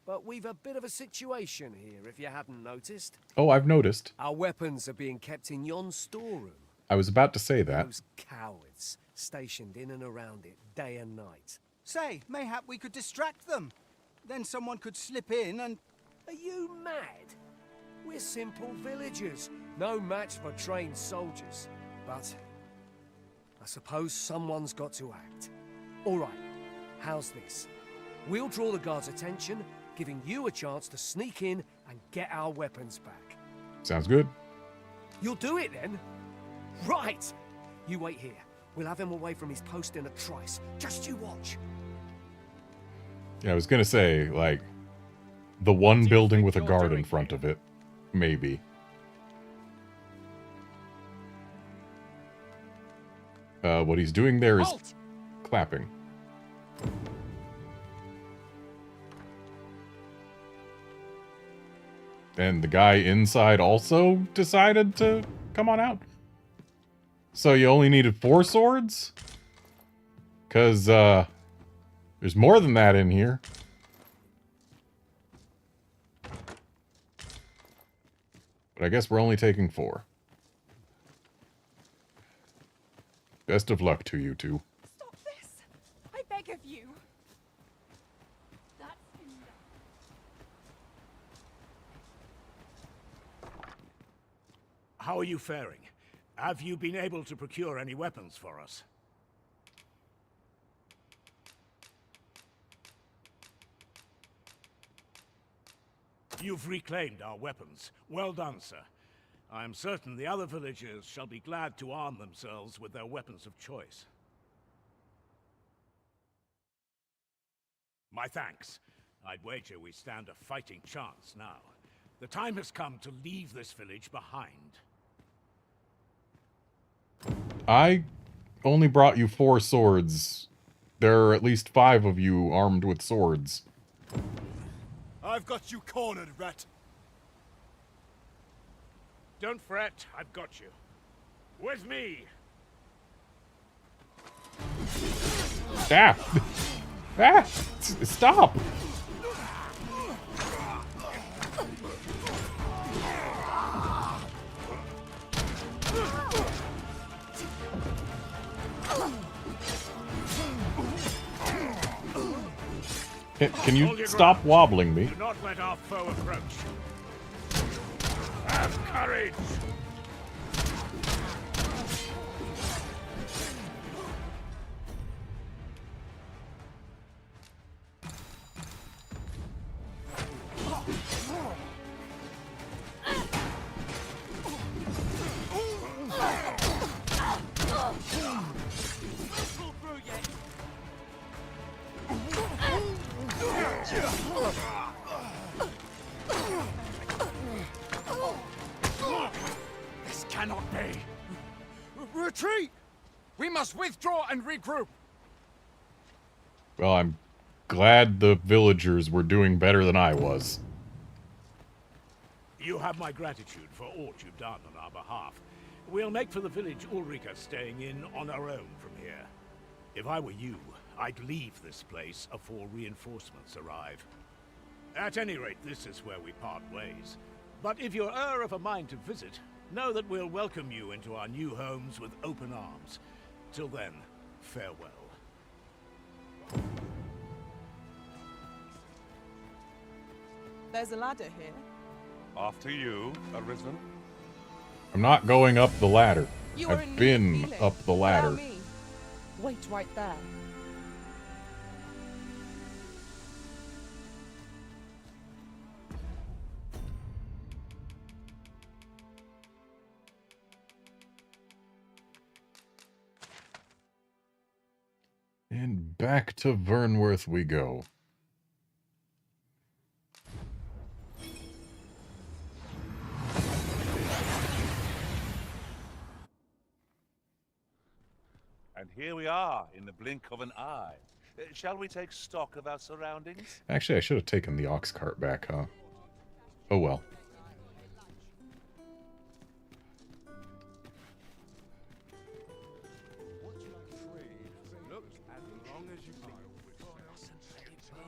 but we've a bit of a situation here, if you hadn't noticed. Oh, I've noticed. Our weapons are being kept in yon storeroom. I was about to say that. Those cowards stationed in and around it day and night. Say, mayhap we could distract them. Then someone could slip in and... Are you mad? We're simple villagers, no match for trained soldiers. But I suppose someone's got to act. All right, how's this? We'll draw the guards' attention, giving you a chance to sneak in and get our weapons back. Sounds good. You'll do it then? Right! You wait here. We'll have him away from his post in a trice. Just you watch. Yeah, I was gonna say, like, the one building with a guard in front of it. Maybe. What he's doing there is clapping. And the guy inside also decided to come on out. So you only needed 4 swords? 'Cause, there's more than that in here. But I guess we're only taking 4. Best of luck to you two. Stop this! I beg of you. That's enough. How are you faring? Have you been able to procure any weapons for us? You've reclaimed our weapons. Well done, sir. I am certain the other villagers shall be glad to arm themselves with their weapons of choice. My thanks. I'd wager we stand a fighting chance now. The time has come to leave this village behind. I only brought you 4 swords. There are at least 5 of you armed with swords. I've got you cornered, rat. Don't fret, I've got you. With me! Ah! Ah! Stop! Can you stop wobbling me? Do not let our foe approach. Have courage! This cannot be. Retreat! We must withdraw and regroup. Well, I'm glad the villagers were doing better than I was. You have my gratitude for all you've done on our behalf. We'll make for the village Ulrika staying in on our own from here. If I were you, I'd leave this place afore reinforcements arrive. At any rate, this is where we part ways. But if you're of a mind to visit, know that we'll welcome you into our new homes with open arms. Till then, farewell. There's a ladder here. After you, Arisen. I'm not going up the ladder. You are I've been up the ladder. Allow me. Wait right there. And back to Vernworth we go. And here we are, in the blink of an eye. Shall we take stock of our surroundings? Actually, I should have taken the ox cart back, huh? Oh well.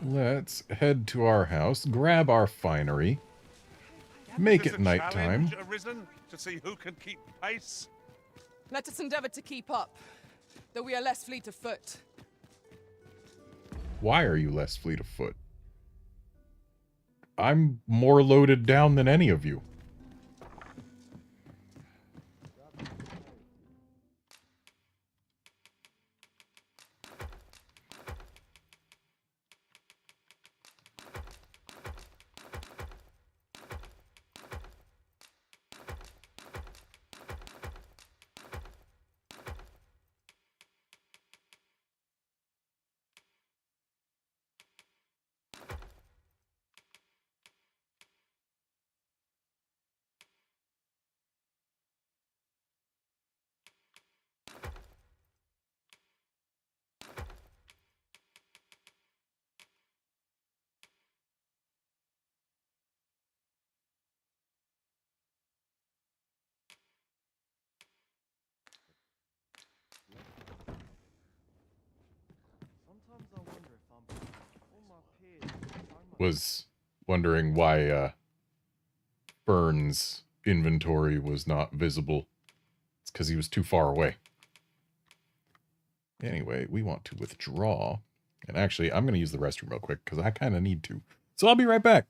let's head to our house, grab our finery, make Has it a nighttime. challenge arisen to see who can keep pace? Let us endeavor to keep up, though we are less fleet of foot. Why are you less fleet of foot? I'm more loaded down than any of you. Was wondering why Fern's inventory was not visible. It's because he was too far away. Anyway, we want to withdraw. And actually, I'm going to use the restroom real quick because I kind of need to. So I'll be right back.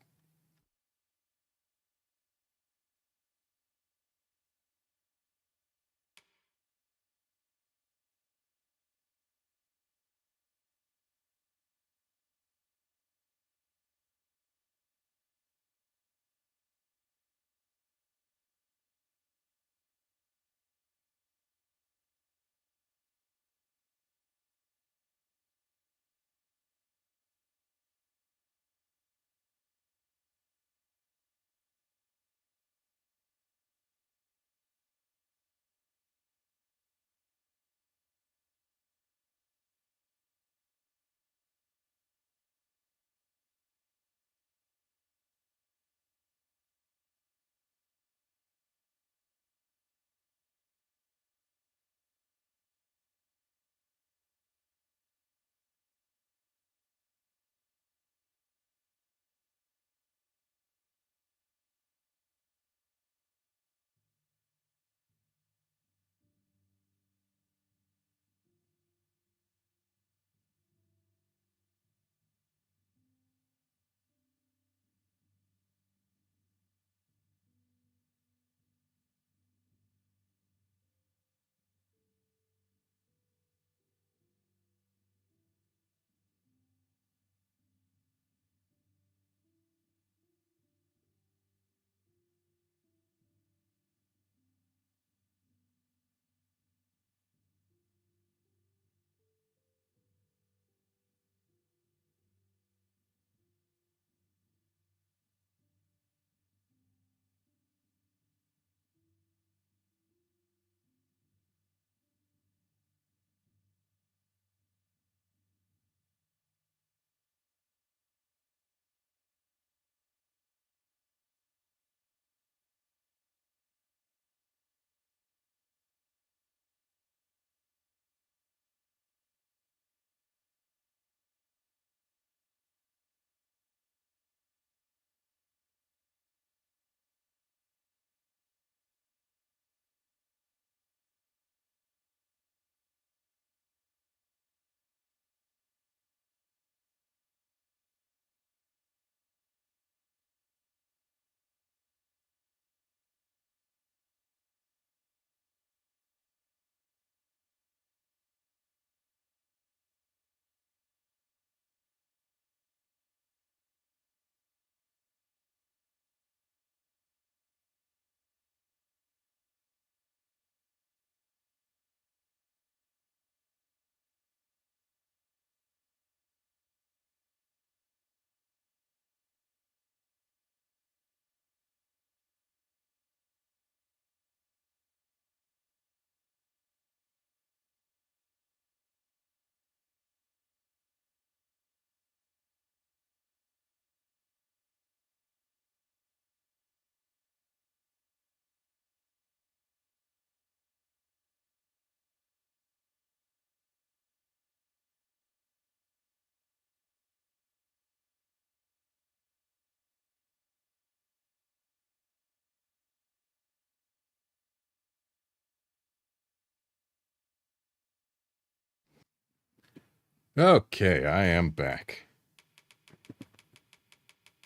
Okay, I am back.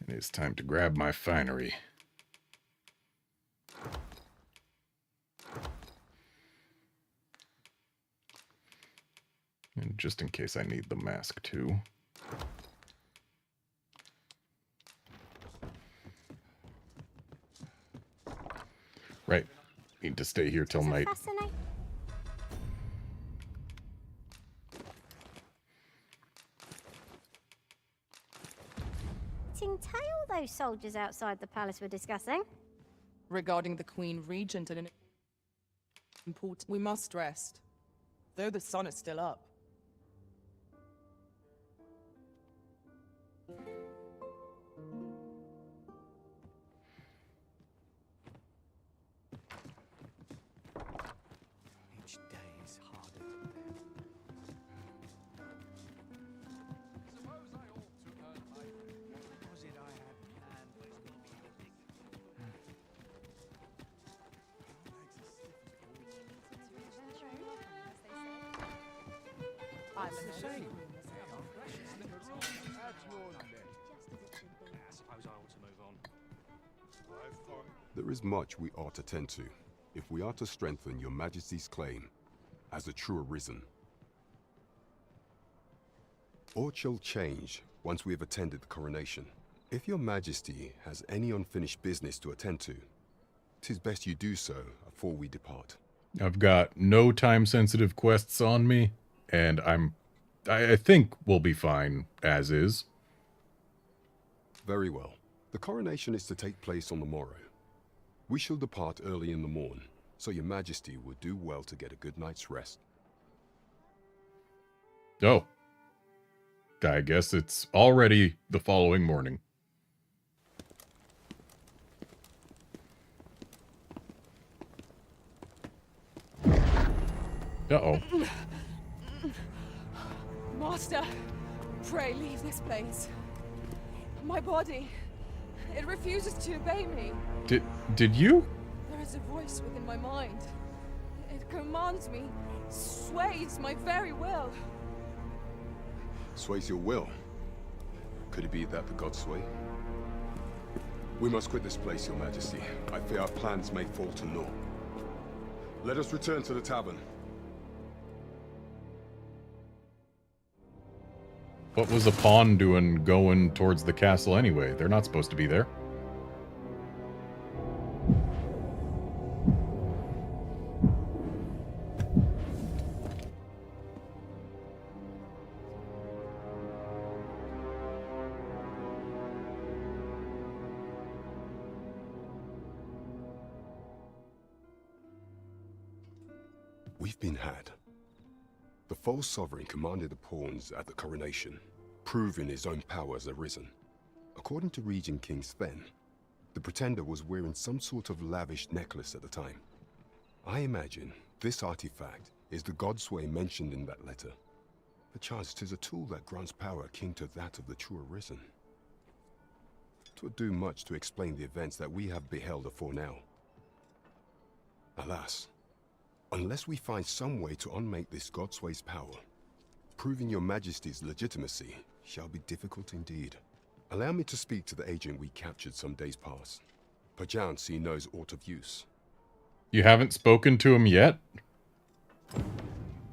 It is time to grab my finery. And just in case I need the mask too. Right. Need to stay here till night. Tale those soldiers outside the palace were discussing. Regarding the Queen Regent and an important... We must rest, though the sun is still up. Each day is harder to bear. Suppose I ought to earn my deposit I had planned was going to be the big. I'm a shame. I suppose I ought to move on. There is much we ought to tend to, if we are to strengthen your Majesty's claim as a true arisen. Aught shall change once we have attended the coronation. If your Majesty has any unfinished business to attend to, 'tis best you do so before we depart. I've got no time-sensitive quests on me, and I think we'll be fine as is. Very well. The coronation is to take place on the morrow. We shall depart early in the morn, so your Majesty would do well to get a good night's rest. Oh. I guess it's already the following morning. Uh-oh. Master, pray leave this place. My body, it refuses to obey me. Did you? There is a voice within my mind. It commands me, sways my very will. Sways your will? Could it be that the gods sway? We must quit this place, your Majesty. I fear our plans may fall to naught. Let us return to the tavern. What was a pawn doing going towards the castle anyway? They're not supposed to be there. We've been had. The false sovereign commanded the pawns at the coronation, proving his own power as arisen. According to Regent King Sven, the pretender was wearing some sort of lavish necklace at the time. I imagine this artifact is the godsway mentioned in that letter. Perchance 'tis a tool that grants power akin to that of the true arisen. 'Twould do much to explain the events that we have beheld afore now. Alas, unless we find some way to unmake this godsway's power, proving your Majesty's legitimacy shall be difficult indeed. Allow me to speak to the agent we captured some days past. Perchance he knows aught of use. You haven't spoken to him yet?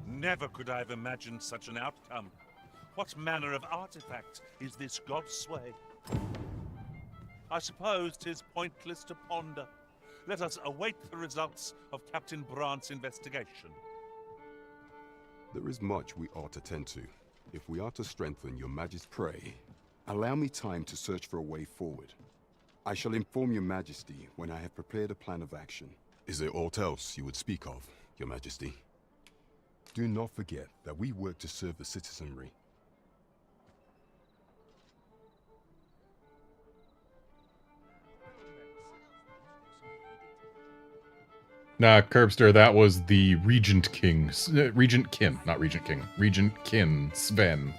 Never could I have imagined such an outcome. What manner of artifact is this godsway? I suppose 'tis pointless to ponder. Let us await the results of Captain Brant's investigation. There is much we ought to tend to, if we are to strengthen your Majesty's prey. Allow me time to search for a way forward. I shall inform your Majesty when I have prepared a plan of action. Is there aught else you would speak of, your Majesty? Do not forget that we work to serve the citizenry. Nah, Curbster, that was the Regent King. Regent Kin, not Regent King. Regent Kin, Sven.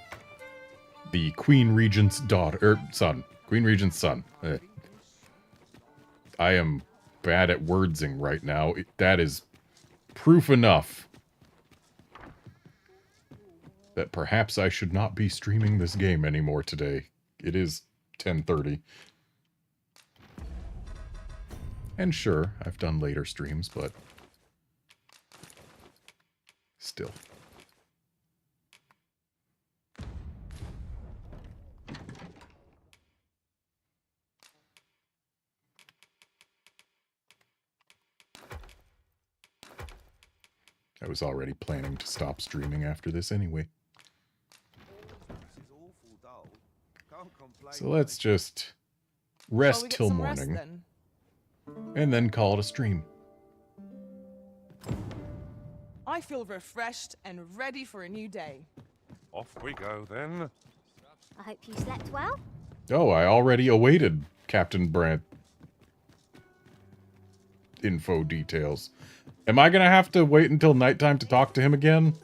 The Queen Regent's daughter, son. Queen Regent's son. I am bad at wordsing right now. That is proof enough that perhaps I should not be streaming this game anymore today. It is 10:30. And sure, I've done later streams, but still. I was already planning to stop streaming after this anyway. So let's just rest till morning, and then call it a stream. I feel refreshed and ready for a new day. Off we go, then. I hope you slept well. Oh, I already awaited Captain Brandt info details. Am I gonna have to wait until nighttime to talk to him again?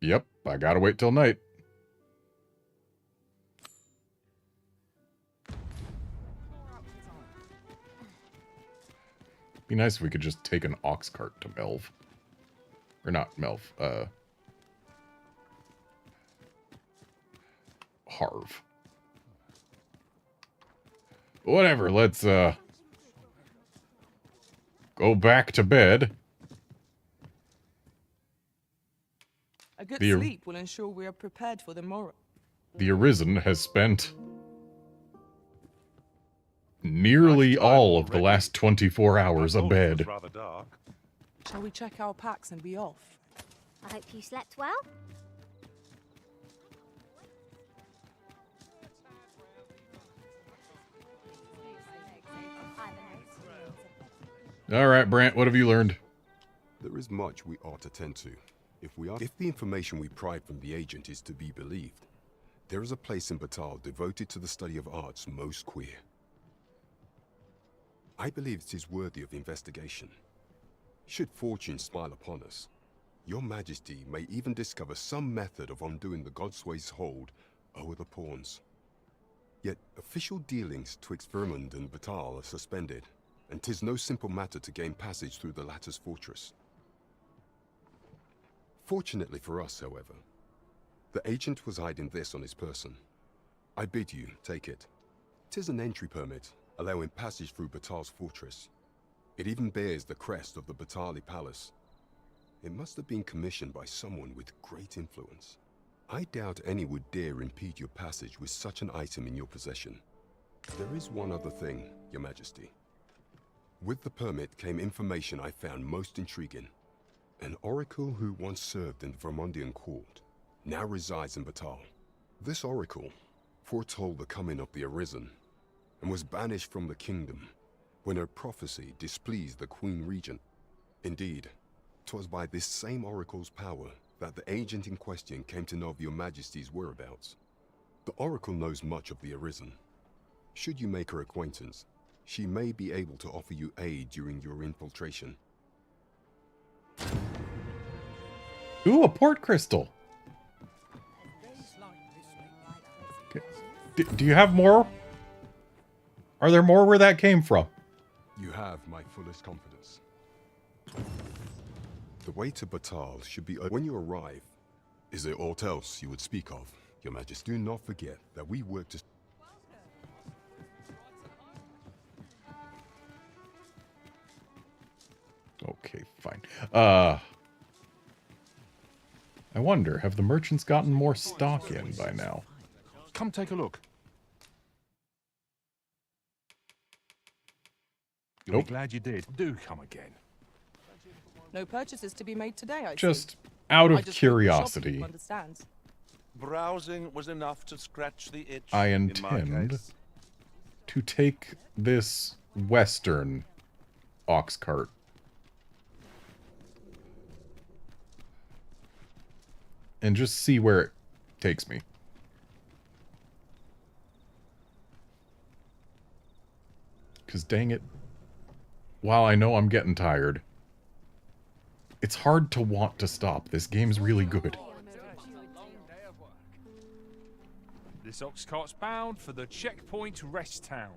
Yep, I gotta wait till night. Be nice if we could just take an ox cart to Melv. Or not Melv, Harv. Whatever, let's, go back to bed. A good sleep will ensure we are prepared for the morrow. The Arisen has spent nearly all of the last 24 hours abed. Shall we check our packs and be off? I hope you slept well. Alright, Brant, what have you learned? There is much we ought to tend to. If the information we pried from the agent is to be believed, there is a place in Batal devoted to the study of arts most queer. I believe it is worthy of investigation. Should fortune smile upon us, your majesty may even discover some method of undoing the Godsway's hold over the pawns. Yet official dealings twixt Vermund and Batal are suspended, and 'tis no simple matter to gain passage through the latter's fortress. Fortunately for us, however, the agent was hiding this on his person. I bid you take it. 'Tis an entry permit, allowing passage through Batal's fortress. It even bears the crest of the Batali Palace. It must have been commissioned by someone with great influence. I doubt any would dare impede your passage with such an item in your possession. There is one other thing, Your Majesty. With the permit came information I found most intriguing. An oracle who once served in the Vermondian court now resides in Batal. This oracle foretold the coming of the Arisen and was banished from the kingdom when her prophecy displeased the Queen Regent. Indeed, 'twas by this same oracle's power that the agent in question came to know of your majesty's whereabouts. The oracle knows much of the Arisen. Should you make her acquaintance, she may be able to offer you aid during your infiltration. Ooh, a port crystal. Okay. Do you have more? Are there more where that came from? You have my fullest confidence. The way to Batal should be when you arrive. Is there aught else you would speak of, Your Majesty? Do not forget that we work to... Okay, fine. I wonder, have the merchants gotten more stock in by now? Come take a look. You'll be glad you did. Do come again. No purchases to be made today, I Just see. out I of just hope the curiosity, shopkeep understands. Browsing was enough to scratch the itch. I in my intend case. to take this western ox cart. And just see where it takes me. Because dang it, while I know I'm getting tired, it's hard to want to stop. This game's really good. This ox cart's bound for the checkpoint rest town.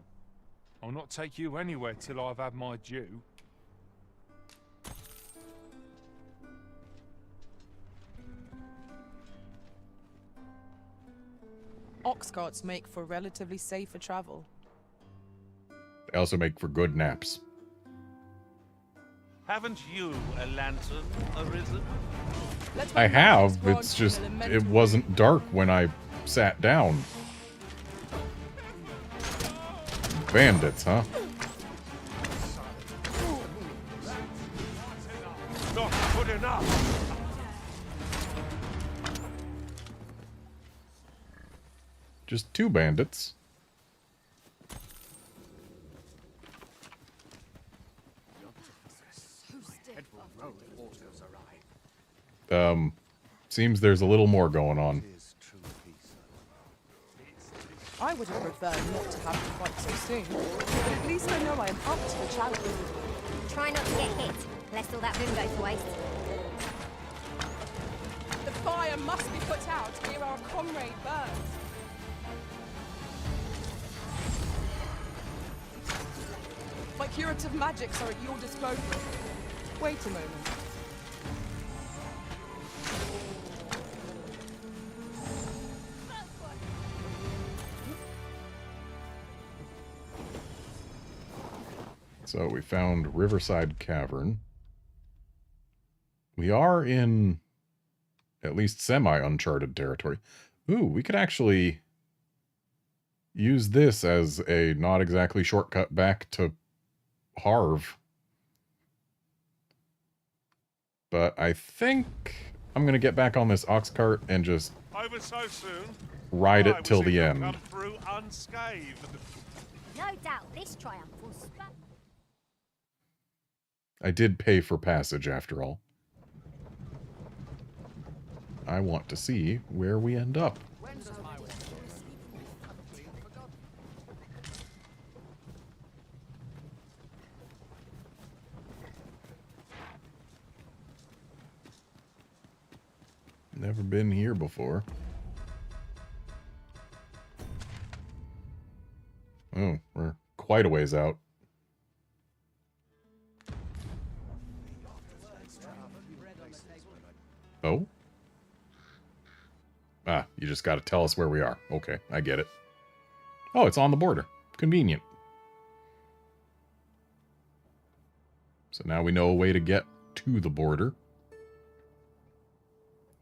I'll not take you anywhere till I've had my due. Ox carts make for relatively safer travel. They also make for good naps. Haven't you a lantern arisen? I have, it's just, it wasn't dark when I sat down. Bandits, huh? Not good enough! Just 2 bandits. Seems there's a little more going on. I would have preferred not to have to fight so soon, but at least I know I am up to the challenge. Try not to get hit, lest all that room go to waste. The fire must be put out ere our comrade burns. My curative magics are at your disposal. Wait a moment. So we found Riverside Cavern. We are in at least semi-uncharted territory. Ooh, we could actually use this as a not exactly shortcut back to Harv. But I think I'm going to get back on this ox cart and just Over so soon. ride it till the end. Come through unscathed. No doubt this triumph will spread. I did pay for passage after all. I want to see where we end up. Never been here before. Oh, we're quite a ways out. Oh? Ah, you just gotta tell us where we are. Okay, I get it. Oh, it's on the border. Convenient. So now we know a way to get to the border.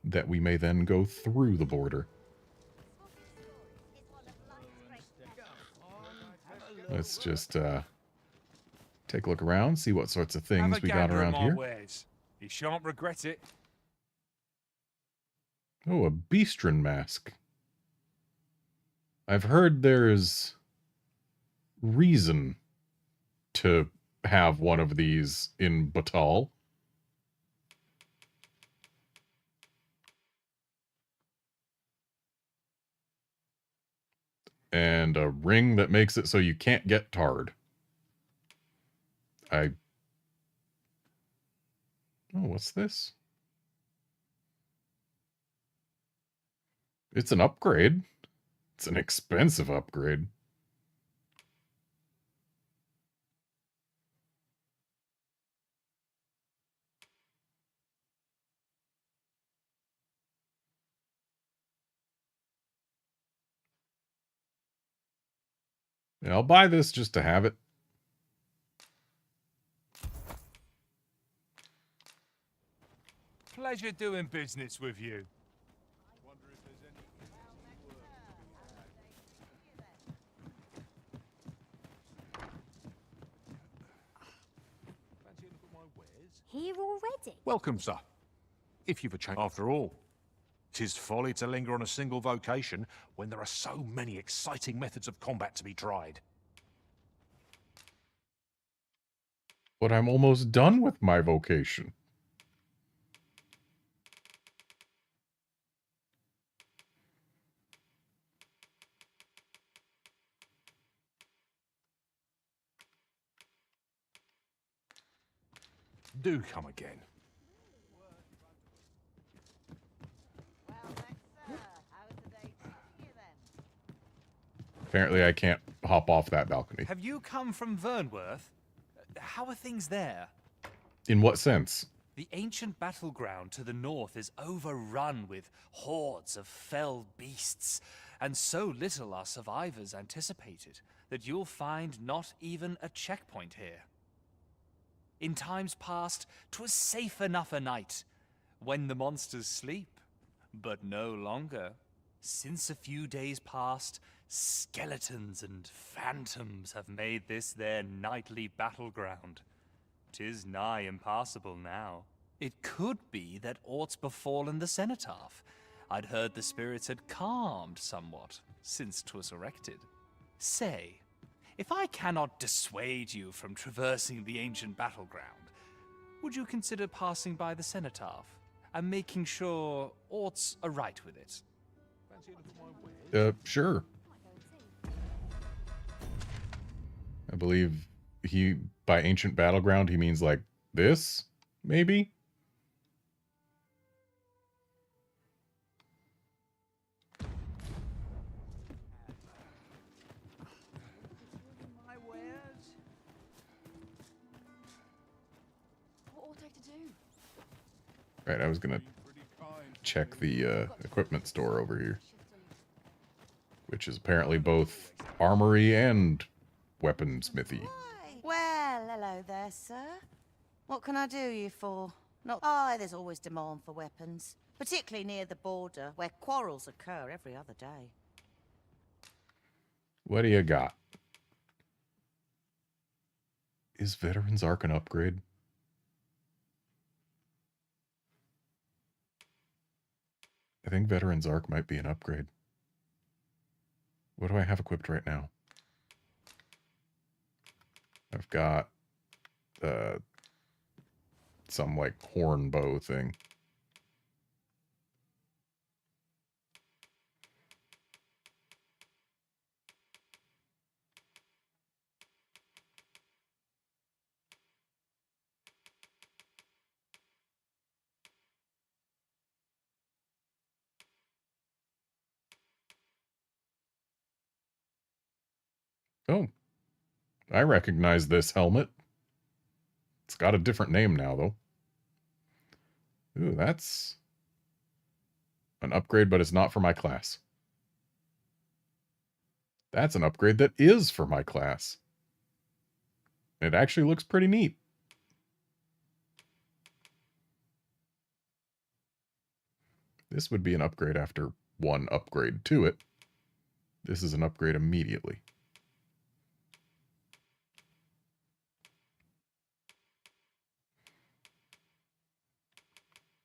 That we may then go through the border. Let's just take a look around, see what sorts of things we got around here. Wares. You shan't regret it. Oh, a Beastren mask. I've heard there's reason to have one of these in Batal. And a ring that makes it so you can't get tarred. Oh, what's this? It's an upgrade. It's an expensive upgrade. Yeah, I'll buy this just to have it. Pleasure doing business with you. Here already? Welcome, sir. If you've a change. After all, 'tis folly to linger on a single vocation when there are so many exciting methods of combat to be tried. But I'm almost done with my vocation. Do come again. Apparently I can't hop off that balcony. Have you come from Vernworth? How are things there? In what sense? The ancient battleground to the north is overrun with hordes of fell beasts, and so little are survivors anticipated that you'll find not even a checkpoint here. In times past, 'twas safe enough a night, when the monsters sleep, but no longer. Since a few days past, skeletons and phantoms have made this their nightly battleground. 'Tis nigh impassable now. It could be that aught's befallen the cenotaph. I'd heard the spirits had calmed somewhat since 'twas erected. Say, if I cannot dissuade you from traversing the ancient battleground, would you consider passing by the cenotaph and making sure aught's aright with it? Sure. I believe by ancient battleground, he means like this, maybe? What ought I to do? Right, I was gonna check the equipment store over here, which is apparently both armory and weaponsmithy. Well, hello there, sir. What can I do you for? Not. Oh, there's always demand for weapons, particularly near the border, where quarrels occur every other day. What do you got? Is Veterans Arc an upgrade? I think Veterans Arc might be an upgrade. What do I have equipped right now? I've got some like horn bow thing. Oh, I recognize this helmet. It's got a different name now, though. Ooh, that's an upgrade, but it's not for my class. That's an upgrade that is for my class. It actually looks pretty neat. This would be an upgrade after one upgrade to it. This is an upgrade immediately.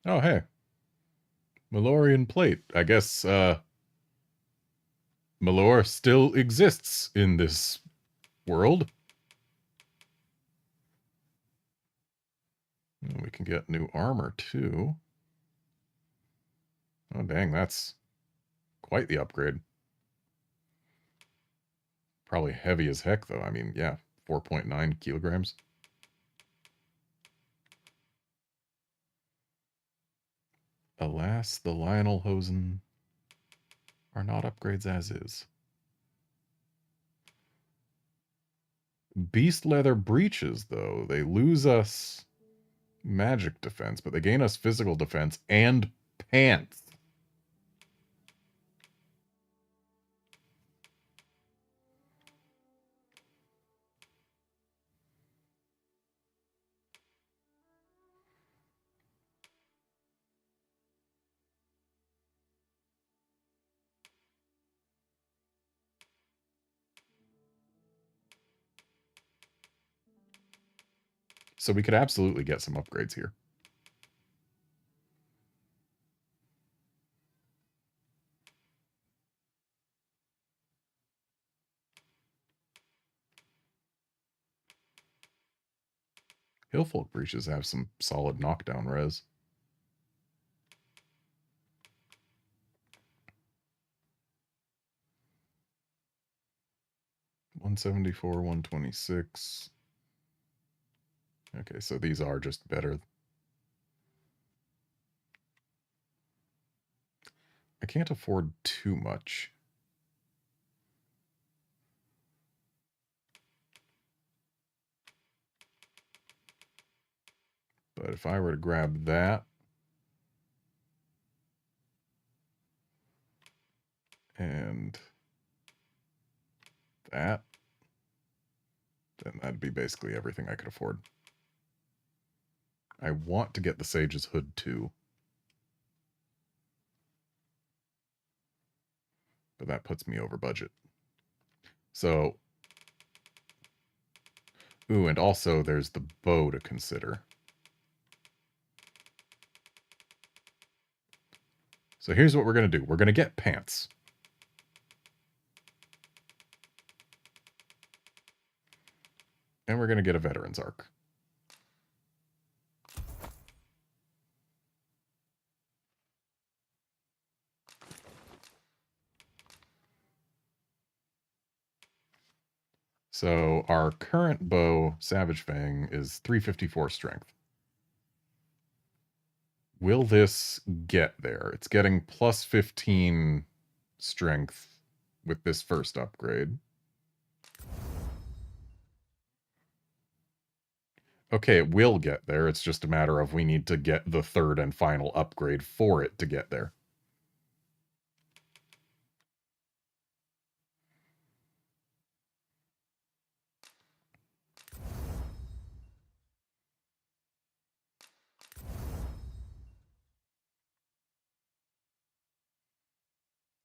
Oh, hey. Malorian plate. I guess, Malor still exists in this world. And we can get new armor, too. Oh, dang, that's quite the upgrade. Probably heavy as heck, though. I mean, yeah, 4.9 kilograms. Alas, the Lionelhosen are not upgrades as is. Beast leather breeches, though. They lose us magic defense, but they gain us physical defense and pants. So we could absolutely get some upgrades here. Hillfolk breeches have some solid knockdown res. $174, $126. Okay, so these are just better. I can't afford too much. But if I were to grab that, and that, then that'd be basically everything I could afford. I want to get the Sage's Hood too. But that puts me over budget. So, ooh, and also there's the bow to consider. So here's what we're going to do. We're going to get pants. And we're going to get a Veteran's Arc. So our current bow, Savage Fang, is 354 strength. Will this get there? It's getting plus 15 strength with this first upgrade. Okay, it will get there. It's just a matter of we need to get the third and final upgrade for it to get there.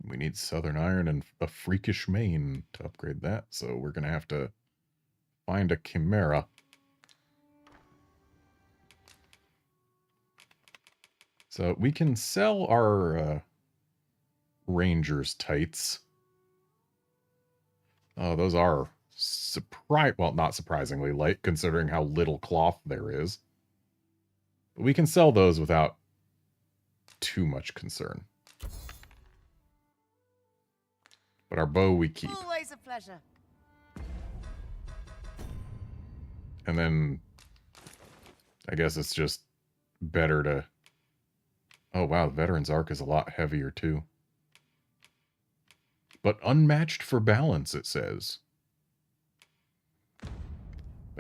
We need Southern Iron and a Freakish Mane to upgrade that, so we're going to have to find a Chimera. So we can sell our Ranger's tights. Oh, those are well, not surprisingly light, considering how little cloth there is. But we can sell those without too much concern. But our bow we keep. Always a pleasure. And then I guess it's just better to... Oh wow, the Veteran's Arc is a lot heavier too. But unmatched for balance, it says.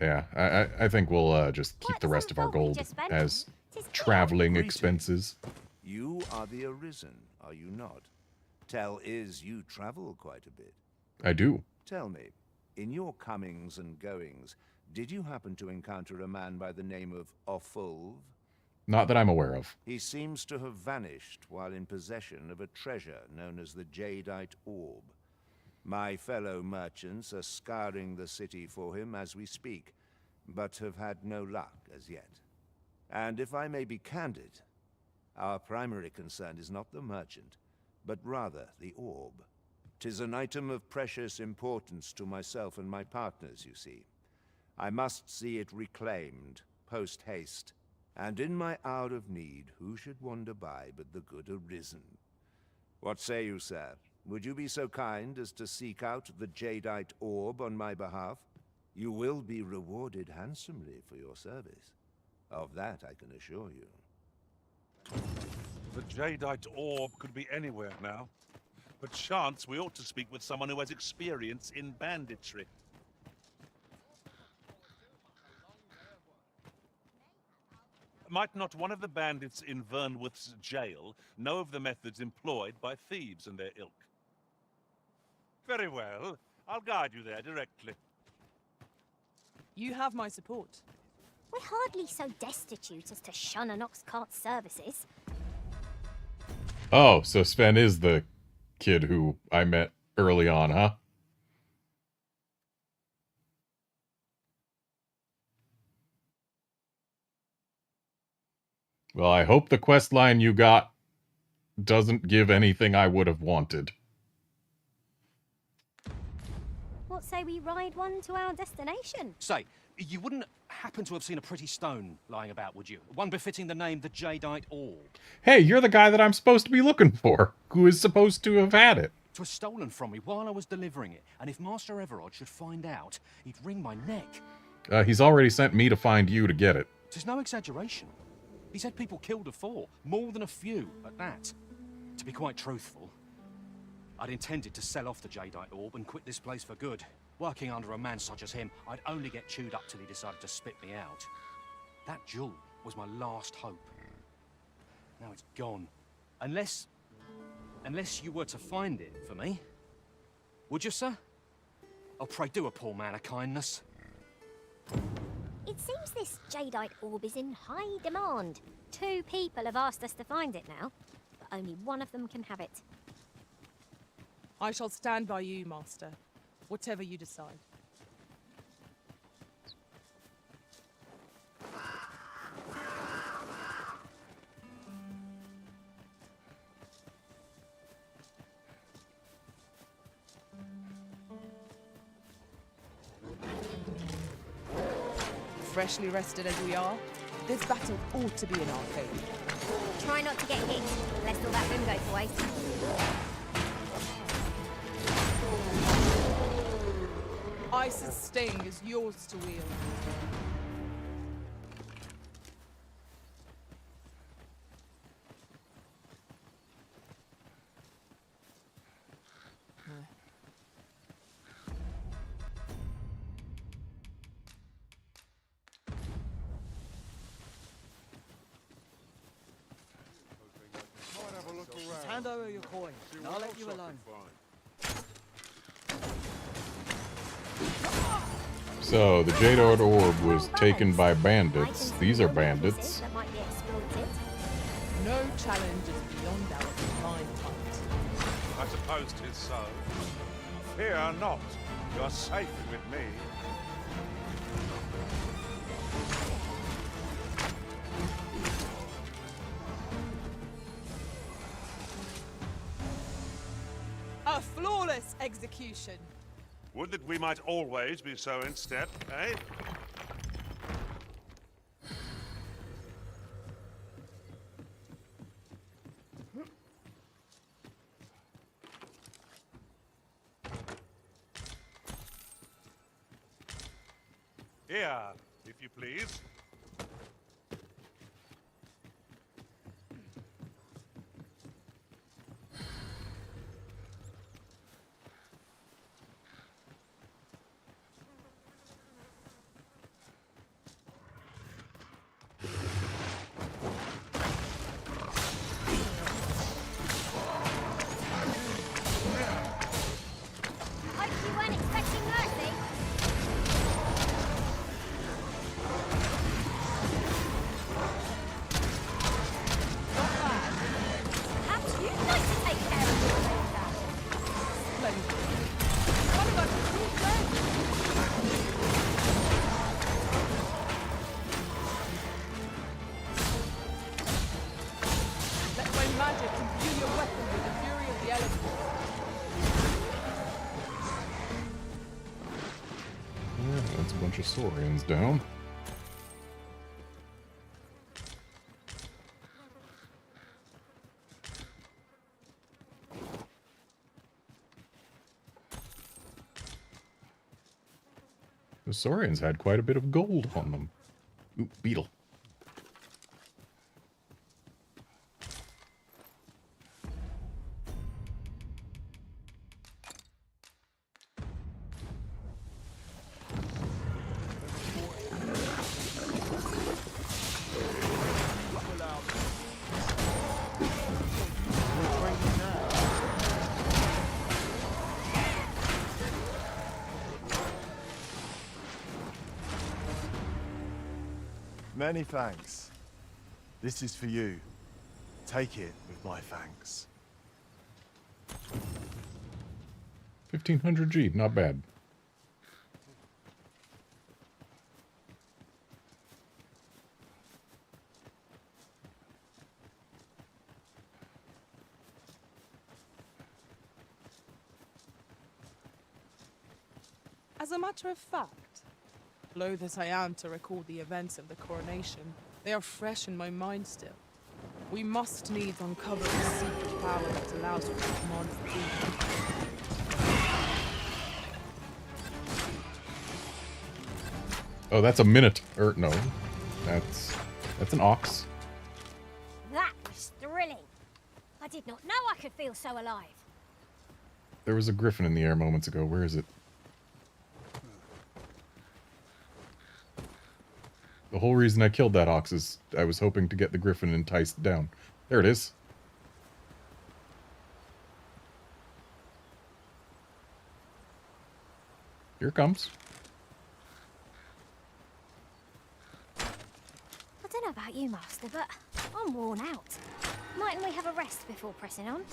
Yeah, I think we'll just keep the rest of our gold as traveling expenses. You are the Arisen, are you not? Tell is you travel quite a bit. I do. Tell me, in your comings and goings, did you happen to encounter a man by the name of Offulv? Not that I'm aware of. He seems to have vanished while in possession of a treasure known as the Jadeite Orb. My fellow merchants are scouring the city for him as we speak, but have had no luck as yet. And if I may be candid, our primary concern is not the merchant, but rather the orb. 'Tis an item of precious importance to myself and my partners, you see. I must see it reclaimed, post-haste. And in my hour of need, who should wander by but the good Arisen? What say you, sir? Would you be so kind as to seek out the Jadeite Orb on my behalf? You will be rewarded handsomely for your service. Of that I can assure you. The Jadeite Orb could be anywhere now. But chance we ought to speak with someone who has experience in banditry. Might not one of the bandits in Vernworth's jail know of the methods employed by thieves and their ilk? Very well. I'll guide you there directly. You have my support. We're hardly so destitute as to shun an ox-cart's services. Oh, so Sven is the kid who I met early on, huh? Well, I hope the quest line you got doesn't give anything I would have wanted. What say we ride one to our destination? Say, you wouldn't happen to have seen a pretty stone lying about, would you? One befitting the name the Jadeite Orb. Hey, you're the guy that I'm supposed to be looking for, who is supposed to have had it. It was stolen from me while I was delivering it, and if Master Everard should find out, he'd wring my neck. He's already sent me to find you to get it. It's no exaggeration. He said people killed afore, more than a few at that. To be quite truthful, I'd intended to sell off the Jadeite Orb and quit this place for good. Working under a man such as him, I'd only get chewed up till he decided to spit me out. That jewel was my last hope. Now it's gone. Unless you were to find it for me. Would you, sir? Oh, pray do a poor man a kindness. It seems this jadeite orb is in high demand. 2 people have asked us to find it now, but only one of them can have it. I shall stand by you, Master. Whatever you decide. Freshly rested as we are, this battle ought to be in our favour. Try not to get hit, lest all that room go to waste. Ice's sting is yours to wield. Just hand over your coin, and I'll let you alone. So, the Jadeite Orb was taken by bandits. These are bandits. No challenge is beyond our divine height. I suppose 'tis so. Fear not. You're safe with me. A flawless execution. Would that we might always be so in step, eh? Here, if you please. Hope you weren't expecting mercy. Perhaps you'd like to take care of your daughter. Splendid. What about the true friend? Let my magic imbue your weapon with the fury of the elements. Yeah, that's a bunch of Saurians down. The Saurians had quite a bit of gold on them. Ooh, beetle. Many thanks. This is for you. Take it with my thanks. 1500 G, not bad. As a matter of fact, loath as I am to recall the events of the coronation, they are fresh in my mind still. We must needs uncover the secret power that allows for the command of the Oh, that's a minute. Or no, that's an ox. That was thrilling. I did not know I could feel so alive. There was a griffin in the air moments ago. Where is it? The whole reason I killed that ox is I was hoping to get the griffin enticed down. There it is. Here it comes. I don't know about you, Master, but I'm worn out. Mightn't we have a rest before pressing on?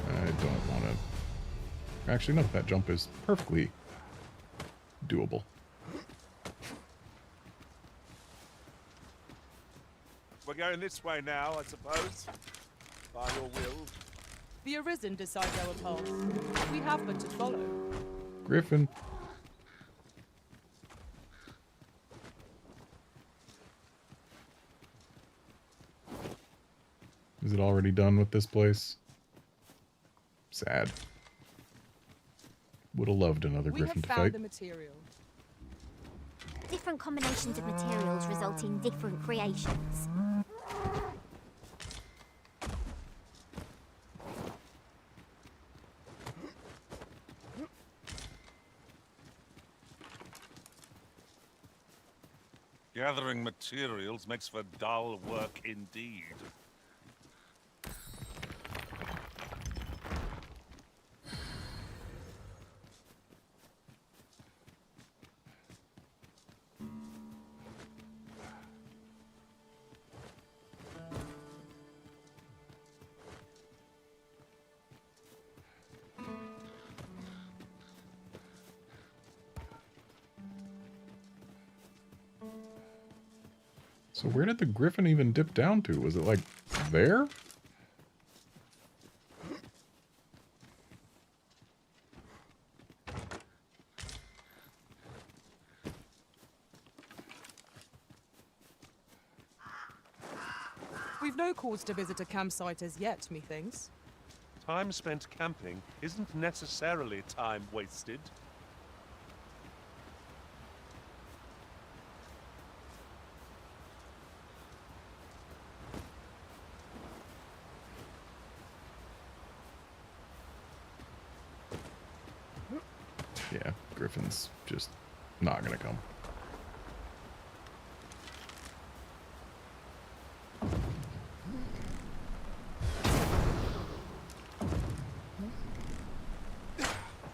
I don't want to... Actually, no, that jump is perfectly doable. We're going this way now, I suppose. By your will. The Arisen decides our path. We have but to follow. Griffin. Is it already done with this place? Sad. Would have loved another griffin to fight. We have found the material. Different combinations of materials result in different creations. Gathering materials makes for dull work indeed. So where did the griffin even dip down to? Was it like there? We've no cause to visit a campsite as yet, methinks. Time spent camping isn't necessarily time wasted. Yeah, Griffin's just not gonna come.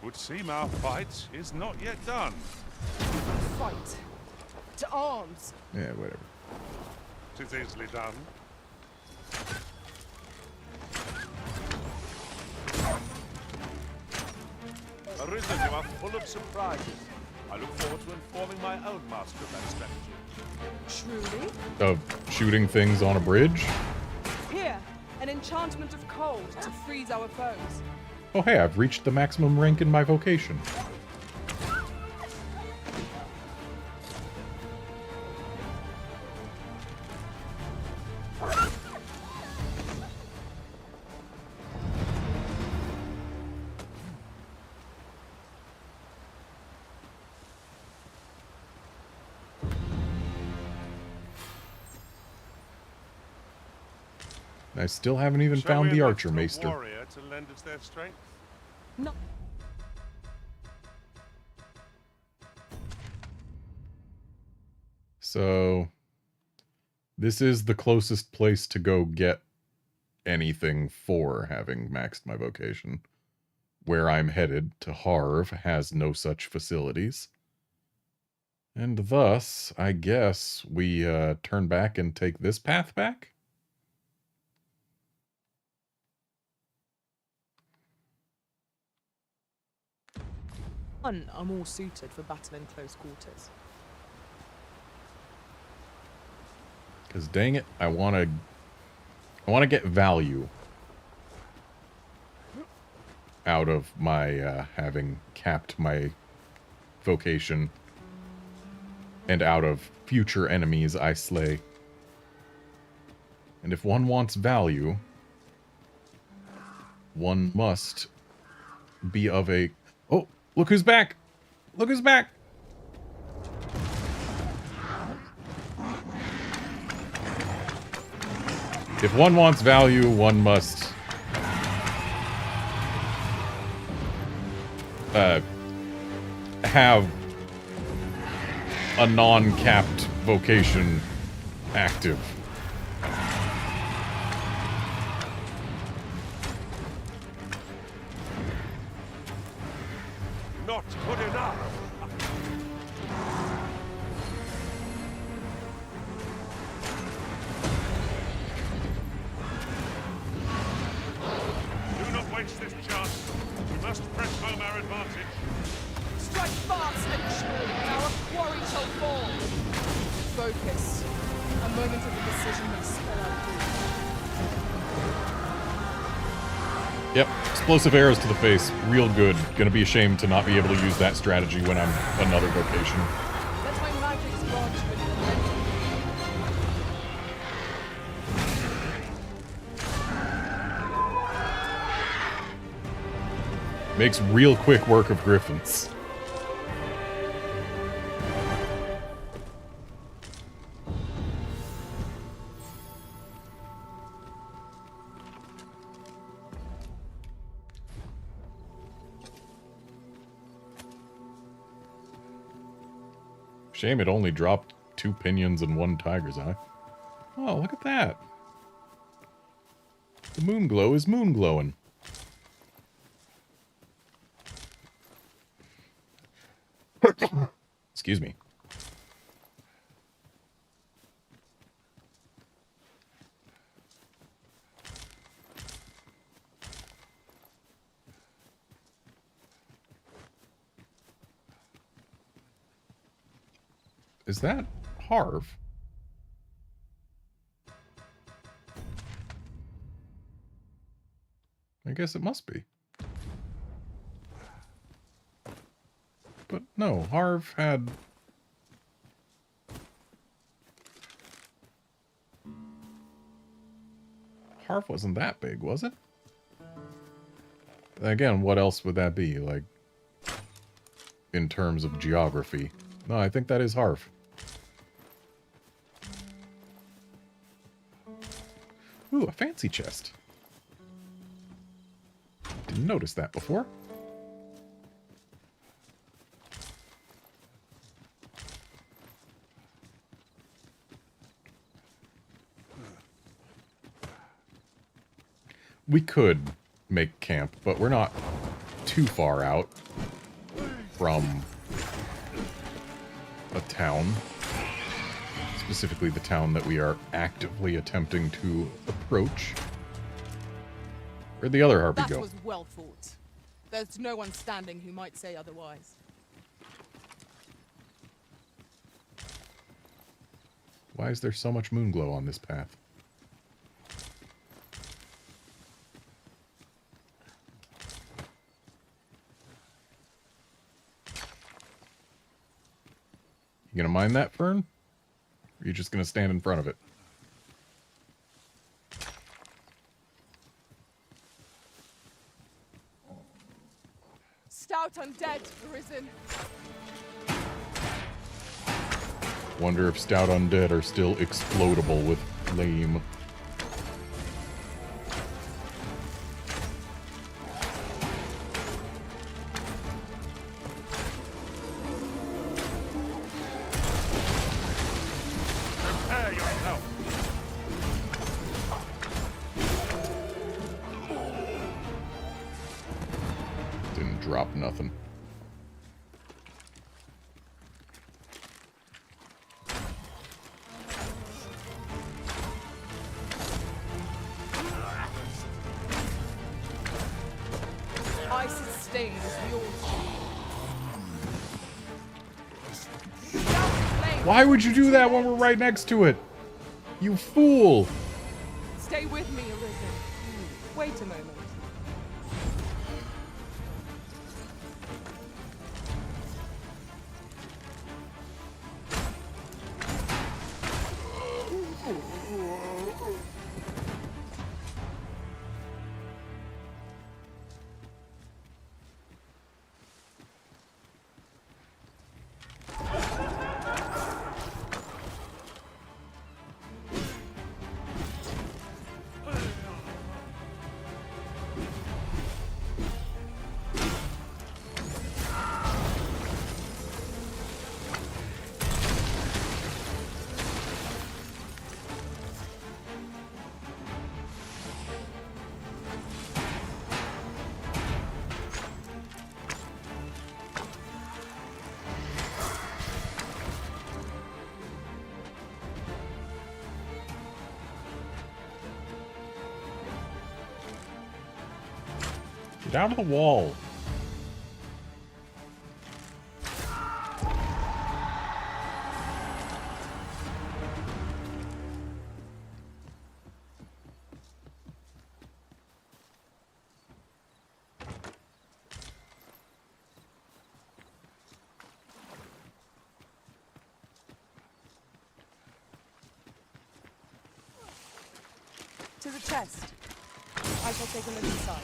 Would seem our fight is not yet done. Fight. To arms. Yeah, whatever. 'Tis easily done. Arisen, you are full of surprises. I look forward to informing my own master of that strategy. Truly? Of shooting things on a bridge? Here, an enchantment of cold to freeze our foes. Oh hey, I've reached the maximum rank in my vocation. I still haven't even Shall found we the look Archer to a Maester. warrior to lend us their strength? No. So, this is the closest place to go get anything for having maxed my vocation. Where I'm headed, to Harv, has no such facilities. And thus, I guess, we turn back and take this path back? None are more suited for battle in close quarters. Because dang it, I want to get value out of my having capped my vocation and out of future enemies I slay. And if one wants value, one must be of a... Oh, look who's back! Look who's back! If one wants value, one must have a non-capped vocation active. Not good enough. Do not waste this chance. We must press home our advantage. Strike fast and surely, and our quarry shall fall. Focus. A moment of indecision may spell out doom. Yep, explosive arrows to the face, real good. Gonna be ashamed to not be able to use that strategy when I'm another vocation. Let my magics grant you an momentum. Makes real quick work of griffins. Shame it only dropped 2 pinions and 1 tiger's eye. Oh, look at that. The moon glow is moon glowing. Excuse me. Is that Harv? I guess it must be. But no, Harv had... Harv wasn't that big, was it? Again, what else would that be, like, in terms of geography? No, I think that is Harv. Ooh, a fancy chest. Didn't notice that before. We could make camp, but we're not too far out from a town. Specifically the town that we are actively attempting to approach. Where'd the other harpy go? That was well fought. There's no one standing who might say otherwise. Why is there so much moon glow on this path? You gonna mine that, Fern? Or are you just gonna stand in front of it? Stout undead, arisen. Wonder if stout undead are still explodable with flame. Prepare yourself. Didn't drop nothing. Ice stains the old. Why would you do that when we're right next to it? You fool! Stay with me, arisen. Wait a moment. Down to the wall. To the chest. I shall take a look inside.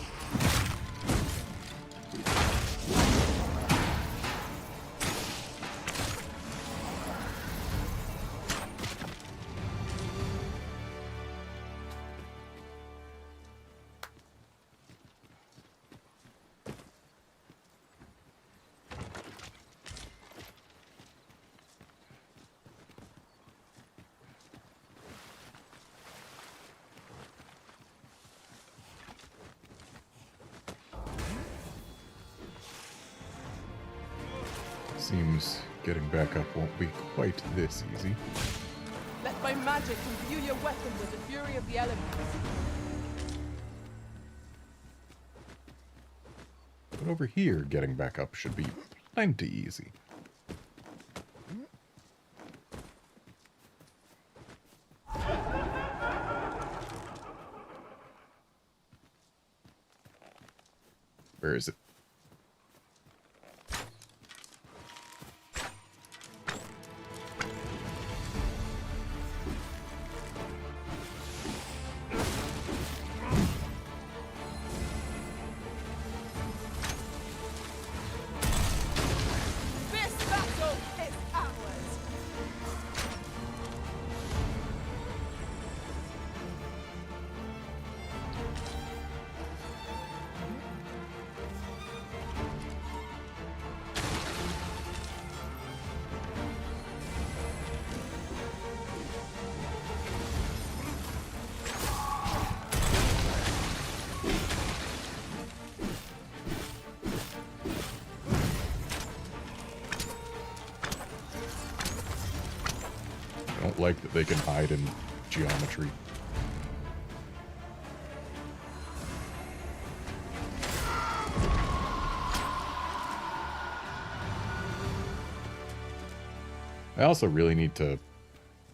Seems getting back up won't be quite this easy. Let my magic imbue your weapon with the fury of the elements. But over here, getting back up should be plenty easy. Where is it? Like that they can hide in geometry. I also really need to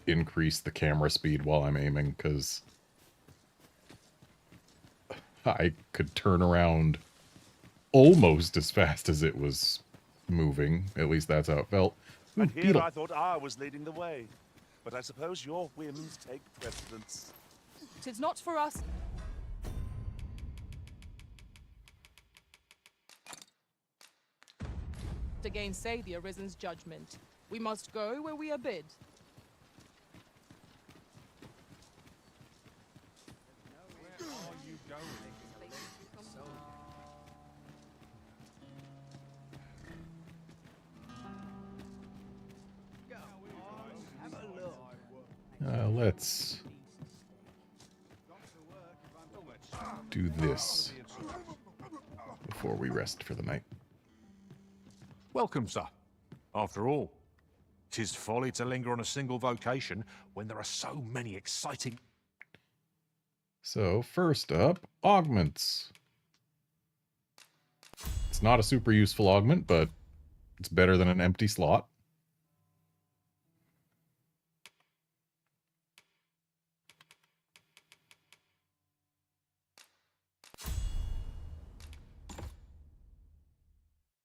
increase the camera speed while I'm aiming, because I could turn around almost as fast as it was moving. At least that's how it felt. Ooh, And here beetle. I thought I was leading the way. But I suppose your whims take precedence. 'Tis not for us. To gainsay the Arisen's judgment. We must go where we are bid. Let's do this before we rest for the night. Welcome, sir. After all, 'tis folly to linger on a single vocation when there are so many exciting... So, first up, augments. It's not a super useful augment, but it's better than an empty slot.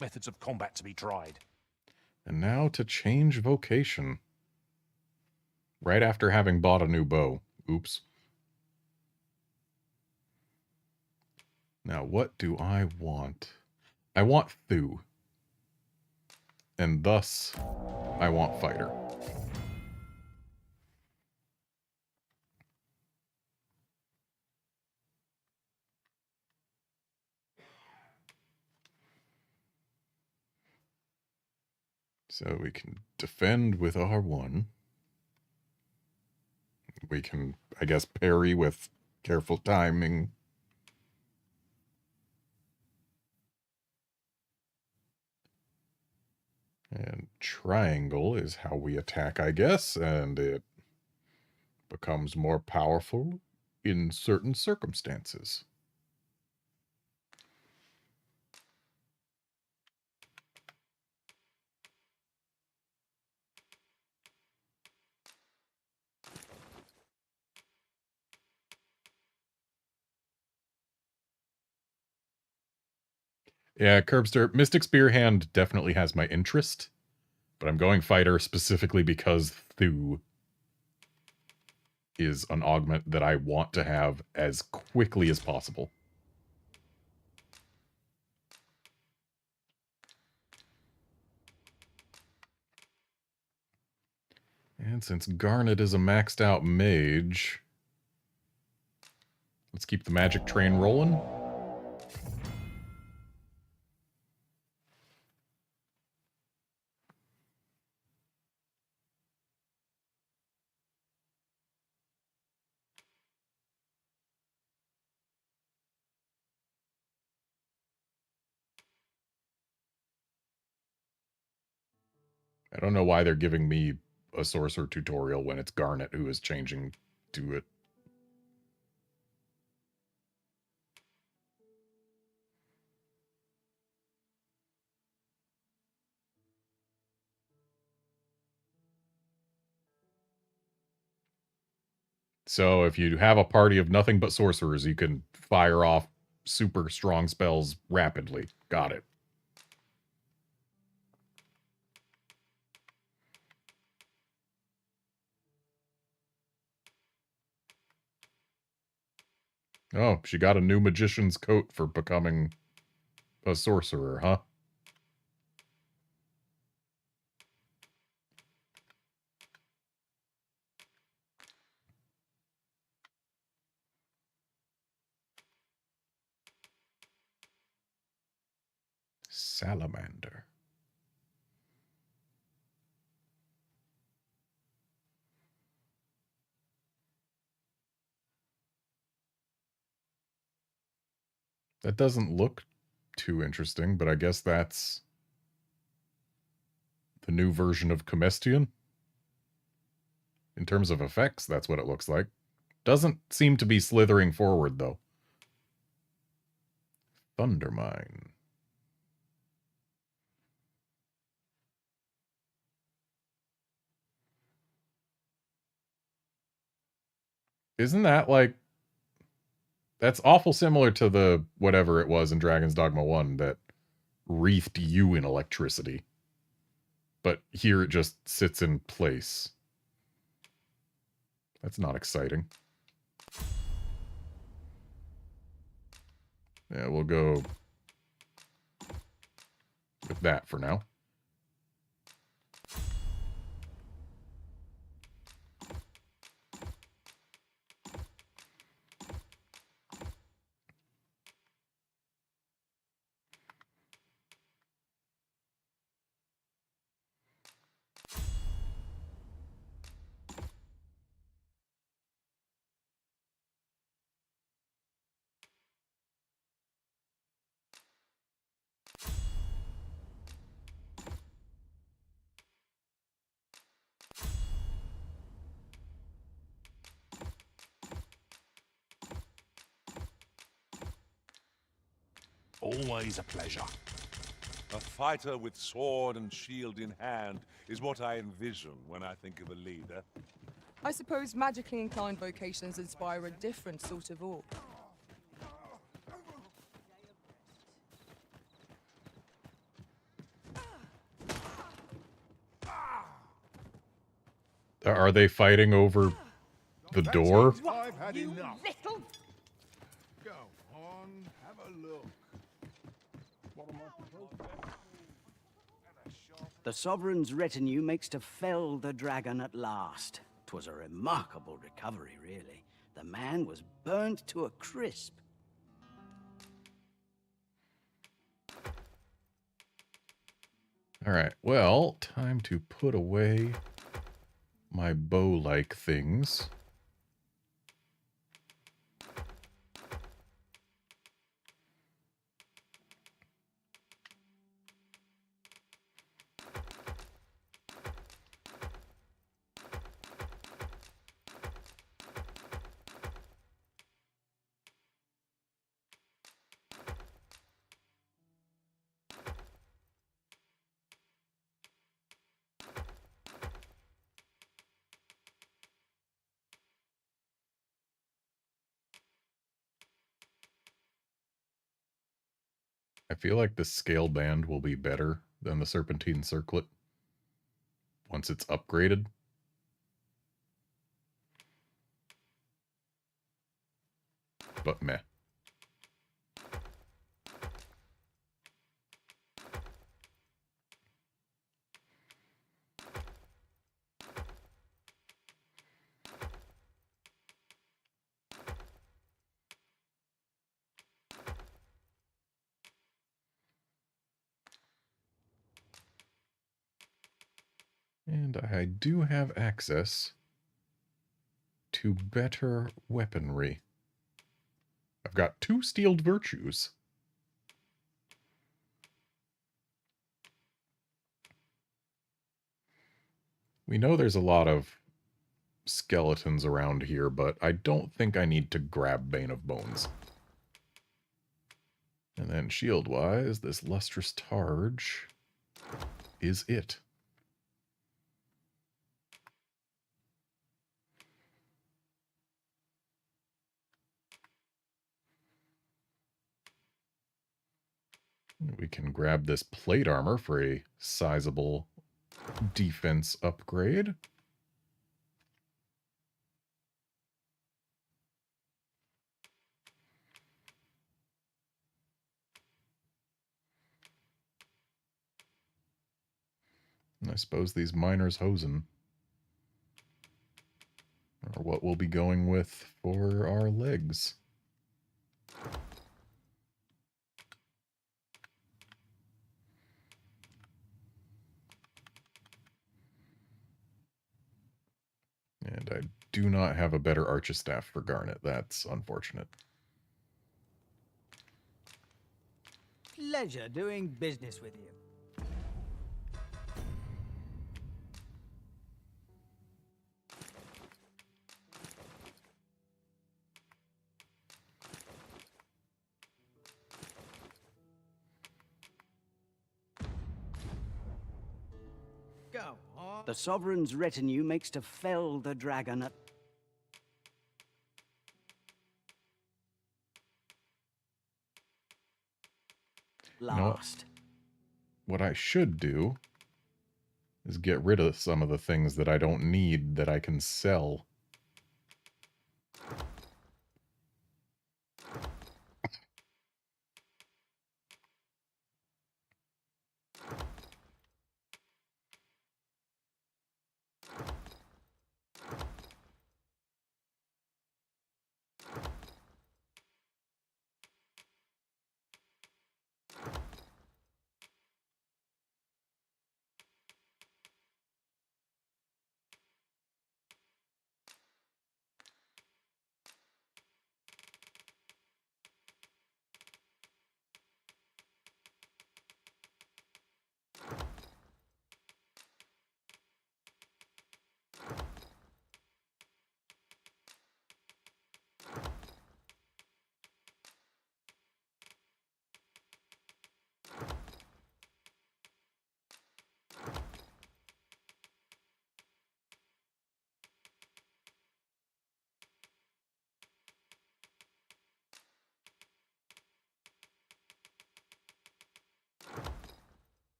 methods of combat to be tried. And now to change vocation. Right after having bought a new bow. Oops. Now, what do I want? I want Thu. And thus, I want Fighter. So we can defend with R1. We can, I guess, parry with careful timing. And triangle is how we attack, I guess, and it becomes more powerful in certain circumstances. Yeah, Curbster, Mystic Spearhand definitely has my interest, but I'm going fighter specifically because Thu is an augment that I want to have as quickly as possible. And since Garnet is a maxed out mage, let's keep the magic train rolling. I don't know why they're giving me a sorcerer tutorial when it's Garnet who is changing to it. So if you have a party of nothing but sorcerers, you can fire off super strong spells rapidly. Got it. Oh, she got a new magician's coat for becoming a sorcerer, huh? Salamander. That doesn't look too interesting, but I guess that's the new version of Comestian. In terms of effects, that's what it looks like. Doesn't seem to be slithering forward, though. Thundermine. Isn't that like... That's awful similar to the whatever it was in Dragon's Dogma 1 that wreathed you in electricity. But here it just sits in place. That's not exciting. Yeah, we'll go with that for now. Always a pleasure. A fighter with sword and shield in hand is what I envision when I think of a leader. I suppose magically inclined vocations inspire a different sort of awe. Are they fighting over the door? I've had enough. Little... Go on, have a look. The Sovereign's retinue makes to fell the dragon at last. 'Twas a remarkable recovery, really. The man was burnt to a crisp. All right, well, time to put away my bow-like things. I feel like the scale band will be better than the serpentine circlet once it's upgraded. But meh. And I do have access to better weaponry. I've got 2 steeled virtues. We know there's a lot of skeletons around here, but I don't think I need to grab Bane of Bones. And then shield-wise, this Lustrous Targe is it. We can grab this plate armor for a sizable defense upgrade. And I suppose these Miner's Hosen are what we'll be going with for our legs. And I do not have a better Archistaff for Garnet. That's unfortunate. Pleasure doing business with you. Go on. The Sovereign's retinue makes to fell the dragon at last. What I should do is get rid of some of the things that I don't need that I can sell.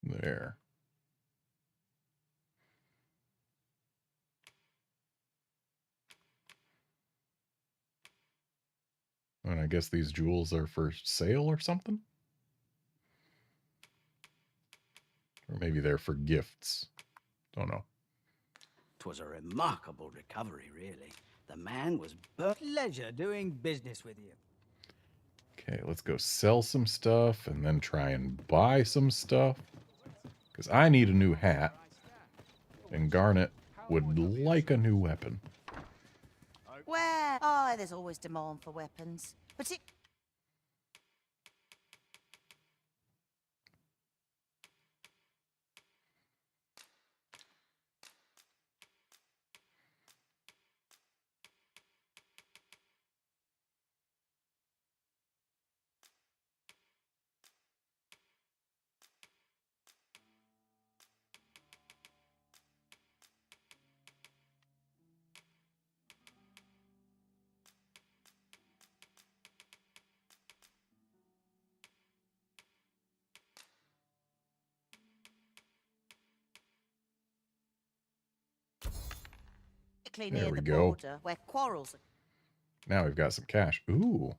There. And I guess these jewels are for sale or something? Or maybe they're for gifts. Don't know. 'Twas a remarkable recovery, really. The man was pleasure doing business with you. Okay, let's go sell some stuff and then try and buy some stuff. Because I need a new hat. And Garnet would like a new weapon. Where? Oh, there's always demand for weapons. Particularly There near we the go. border, where quarrels are... Now we've got some cash. Ooh.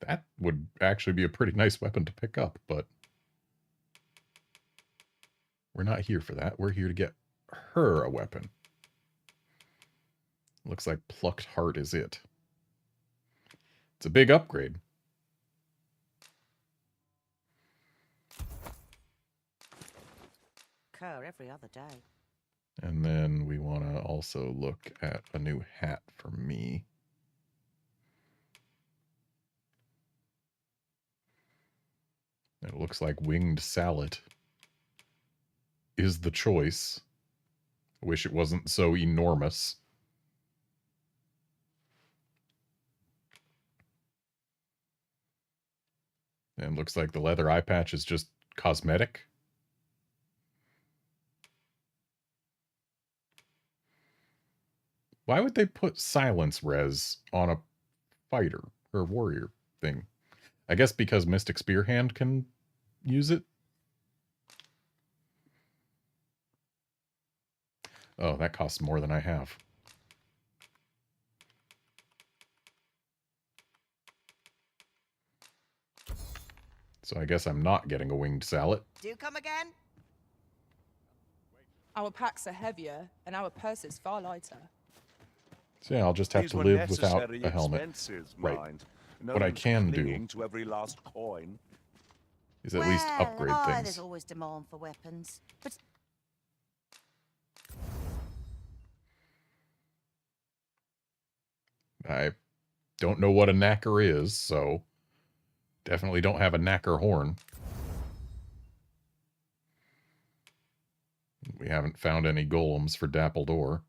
That would actually be a pretty nice weapon to pick up, but we're not here for that. We're here to get her a weapon. Looks like Plucked Heart is it. It's a big upgrade. occur every other day. And then we want to also look at a new hat for me. It looks like Winged Salad is the choice. I wish it wasn't so enormous. And looks like the leather eye patch is just cosmetic. Why would they put silence res on a fighter or warrior thing? I guess because Mystic Spearhand can use it. Oh, that costs more than I have. So I guess I'm not getting a Winged Salad. Do come again? Our packs are heavier, and our purses far lighter. So yeah, I'll just have These to were live without necessary a helmet. expenses, Right. mind. What I one's can clinging do to every last coin. is at least upgrade things. There's always demand for weapons. But I don't know what a knacker is, so definitely don't have a knacker horn. We haven't found any golems for Dappled Ore.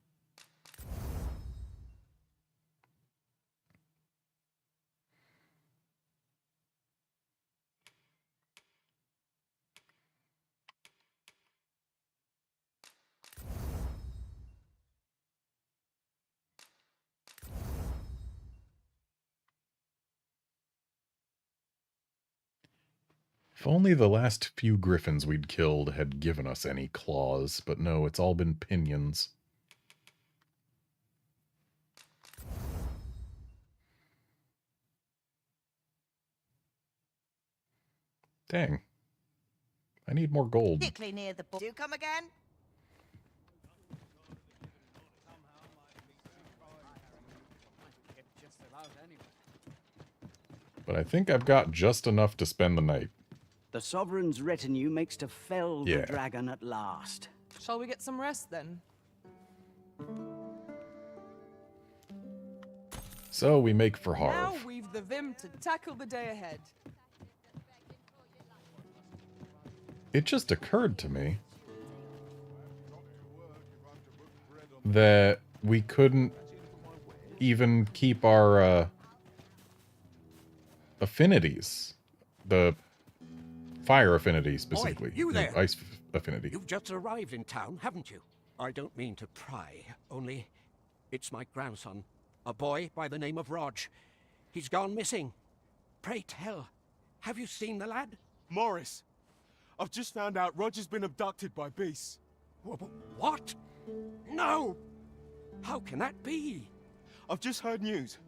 If only the last few griffins we'd killed had given us any claws, but no, it's all been pinions. Dang. I need more gold. particularly near the border. Do come again? But I think I've got just enough to spend the night. The Sovereign's retinue makes to fell Yeah. the dragon at last. Shall we get some rest then? So we make for Now Harv. we've the vim to tackle the day ahead. It just occurred to me that we couldn't even keep our affinities. The fire affinity specifically. Oi, you the there? ice affinity. You've just arrived in town, haven't you? I don't mean to pry, only it's my grandson, a boy by the name of Rog. He's gone missing. Pray tell, have you seen the lad? Morris, I've just found out Roger's been abducted by beasts. What? No! How can that be? I've just heard news.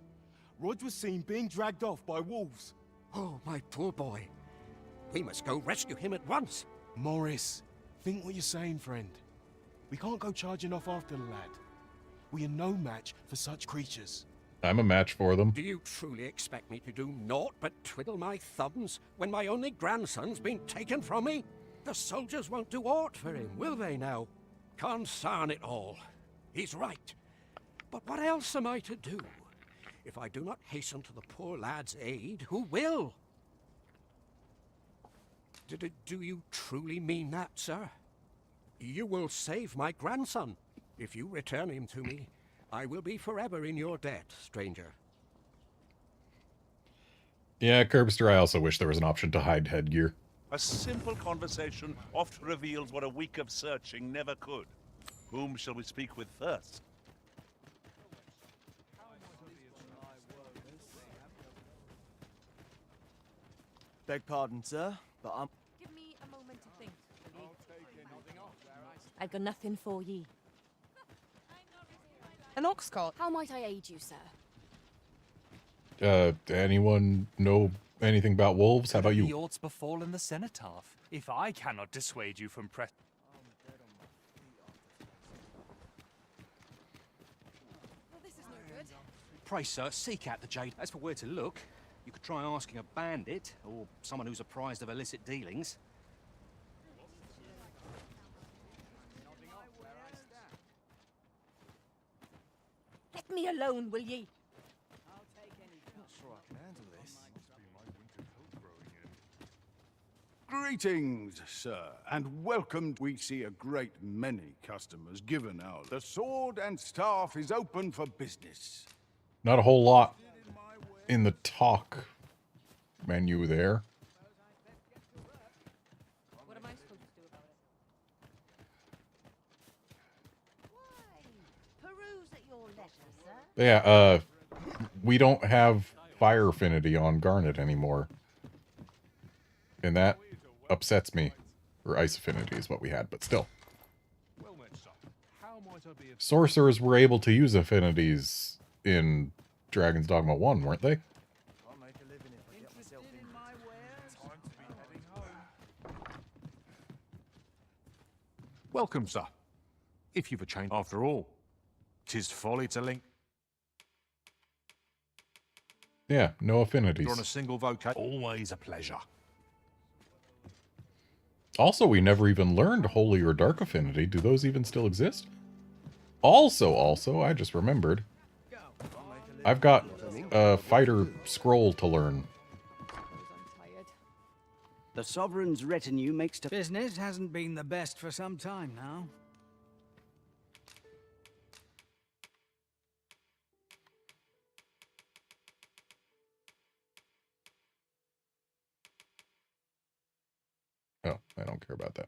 Rog was seen being dragged off by wolves. Oh, my poor boy. We must go rescue him at once. Morris, think what you're saying, friend. We can't go charging off after the lad. We are no match for such creatures. I'm a match for them. Do you truly expect me to do naught but twiddle my thumbs when my only grandson's been taken from me? The soldiers won't do aught for him, will they now? Consarn it all. He's right. But what else am I to do? If I do not hasten to the poor lad's aid, who will? Do you truly mean that, sir? You will save my grandson. If you return him to me, I will be forever in your debt, stranger. Yeah, Curbster, I also wish there was an option to hide headgear. A simple conversation oft reveals what a week of searching never could. Whom shall we speak with first? Beg pardon, sir, but I'm... Give me a moment to think, will ye? I've got nothing for ye. An ox cart. How might I aid you, sir? Anyone know anything about wolves? How about The you? odds befallen the cenotaph. If I cannot dissuade you from Pray, sir, seek out the jade. As for where to look, you could try asking a bandit, or someone who's apprised of illicit dealings. Let me alone, will ye? Not sure I can handle this. Greetings, sir, and welcome. We see a great many customers given out. The sword and staff is open for business. Not a whole lot in the talk menu there. What am I supposed to do about it? Why? Peruse at your letter, sir. Yeah, we don't have fire affinity on Garnet anymore. And that upsets me. Or ice affinity is what we had, but still. Sorcerers were able to use affinities in Dragon's Dogma 1, weren't they? Welcome, sir. If you've a change, after all, 'tis folly to link. Yeah, no affinities. You're on a single vocation. Always a pleasure. Also, we never even learned Holy or Dark Affinity. Do those even still exist? Also, I just remembered. I've got a fighter scroll to learn. The Sovereign's retinue makes to... Business hasn't been the best for some time now. Oh, I don't care about that.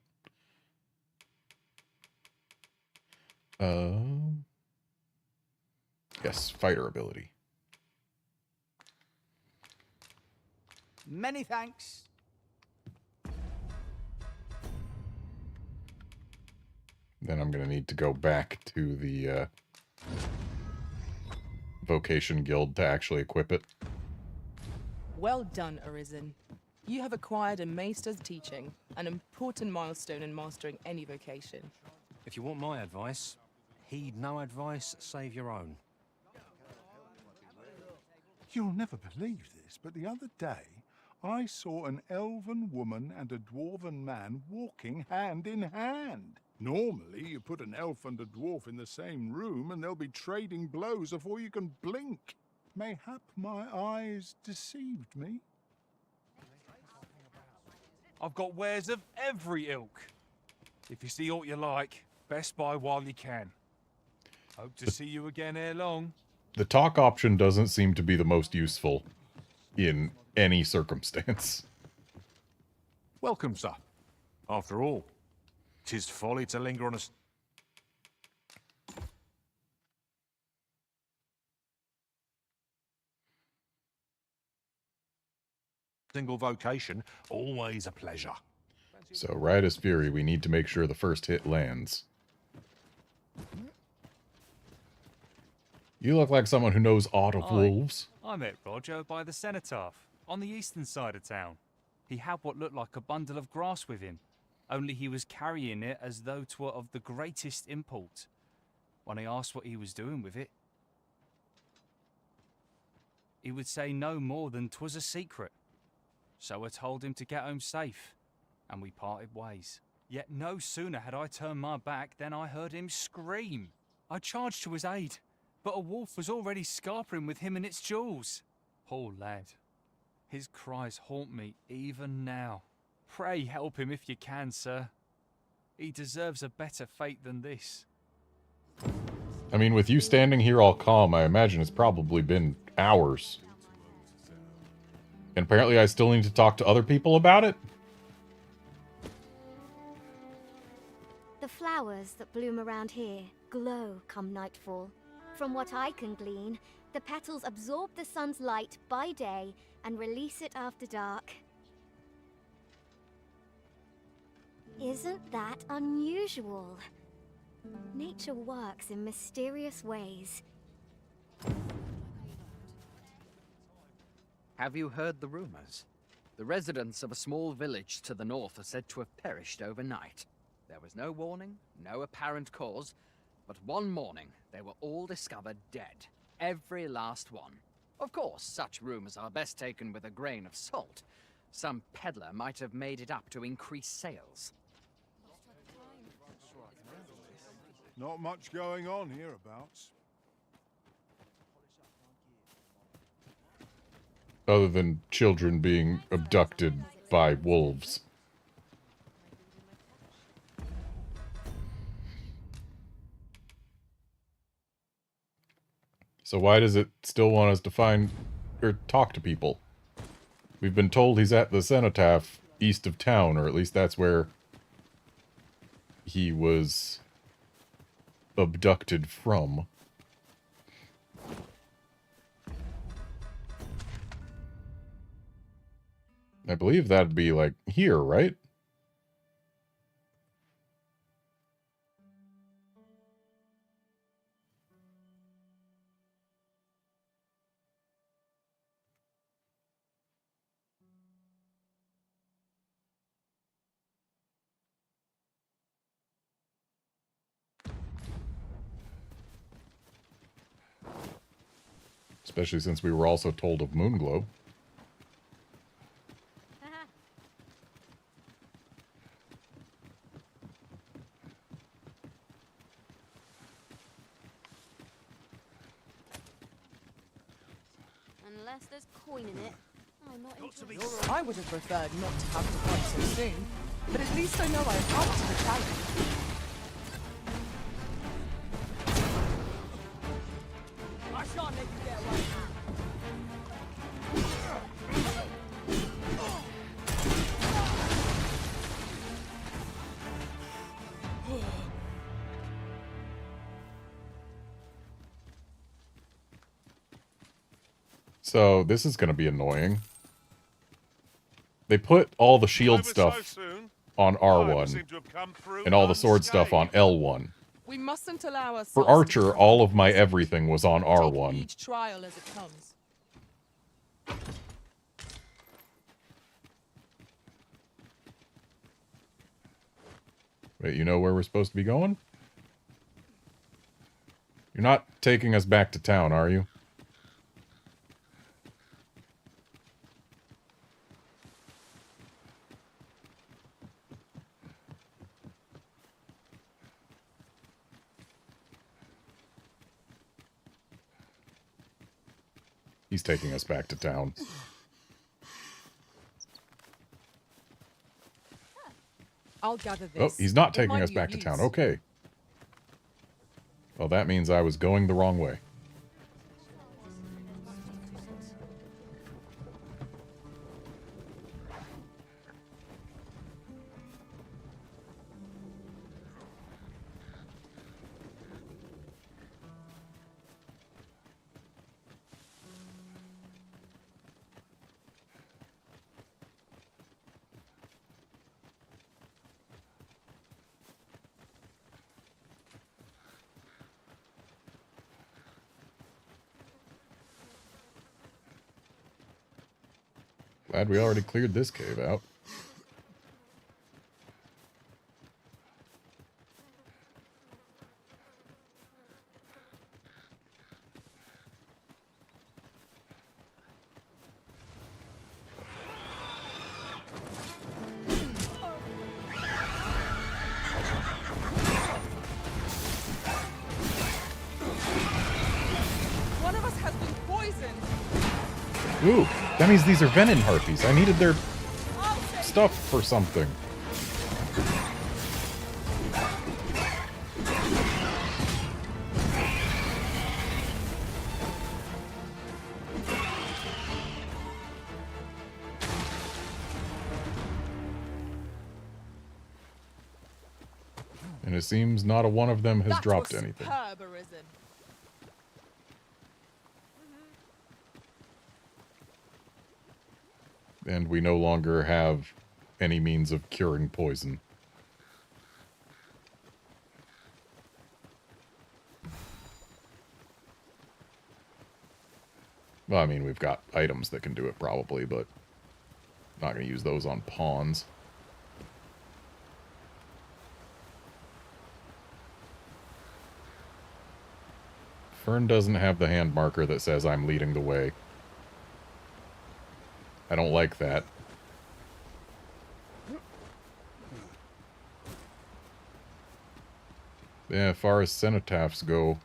Yes, fighter ability. Many thanks. Then I'm going to need to go back to the Vocation Guild to actually equip it. Well done, Arisen. You have acquired a Maester's teaching, an important milestone in mastering any vocation. If you want my advice, heed no advice save your own. You'll never believe this, but the other day, I saw an elven woman and a dwarven man walking hand in hand. Normally, you put an elf and a dwarf in the same room and they'll be trading blows before you can blink. Mayhap my eyes deceived me. I've got wares of every ilk. If you see aught you like, best buy while you can. Hope to see you again ere long. The talk option doesn't seem to be the most useful in any circumstance. Welcome, sir. After all, 'tis folly to linger on a... single vocation, always a pleasure. So, Riotous Fury, we need to make sure the first hit lands. You look like someone who knows aught of wolves. I met Roger by the cenotaph, on the eastern side of town. He had what looked like a bundle of grass with him, only he was carrying it as though 'twere of the greatest import. When I asked what he was doing with it, he would say no more than 'twas a secret. So I told him to get home safe, and we parted ways. Yet no sooner had I turned my back than I heard him scream. I charged to his aid, but a wolf was already scarpering with him and its jewels. Poor lad. His cries haunt me even now. Pray help him if you can, sir. He deserves a better fate than this. I mean, with you standing here all calm, I imagine it's probably been hours. And apparently I still need to talk to other people about it? The flowers that bloom around here glow come nightfall. From what I can glean, the petals absorb the sun's light by day and release it after dark. Isn't that unusual? Nature works in mysterious ways. Have you heard the rumors? The residents of a small village to the north are said to have perished overnight. There was no warning, no apparent cause, but one morning they were all discovered dead. Every last one. Of course, such rumors are best taken with a grain of salt. Some peddler might have made it up to increase sales. Not much going on hereabouts. Other than children being abducted by wolves. So why does it still want us to find or talk to people? We've been told he's at the cenotaph east of town, or at least that's where he was abducted from. I believe that'd be, like, here, right? Especially since we were also told of Moonglow. Unless there's coin in it, I'm not interested. I would have preferred not to have to fight so soon, but at least I know I'm up to the challenge. I shan't let you get away. So, this is going to be annoying. They put all the shield stuff on R1, and all the sword stuff on L1. We mustn't allow ourselves For Archer, all of my everything was on R1. each trial as it comes. Wait, you know where we're supposed to be going? You're not taking us back to town, are you? He's taking us back to town. I'll gather this. Oh, he's not with taking my us new back to use. town. Okay. Well, that means I was going the wrong way. Glad we already cleared this cave out. One of us has been poisoned. Ooh, that means these are venom harpies. I needed their stuff for something. And it seems not a one of them has dropped anything. Superb arisen. And we no longer have any means of curing poison. Well, I mean, we've got items that can do it probably, but not going to use those on pawns. Fern doesn't have the hand marker that says I'm leading the way. I don't like that. Yeah, as far as cenotaphs go,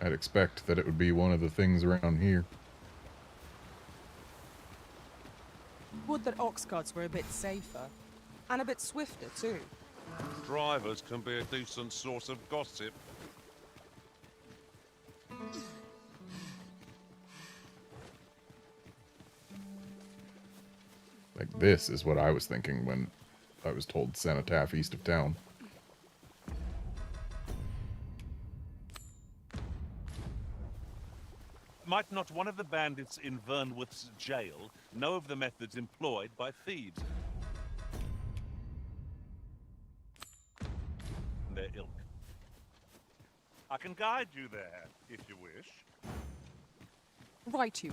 I'd expect that it would be one of the things around here. Would that ox carts were a bit safer. And a bit swifter, too. Drivers can be a decent source of gossip. Like, this is what I was thinking when I was told cenotaph east of town. Might not one of the bandits in Vernworth's jail know of the methods employed by thieves? Their ilk. I can guide you there, if you wish. Right, you.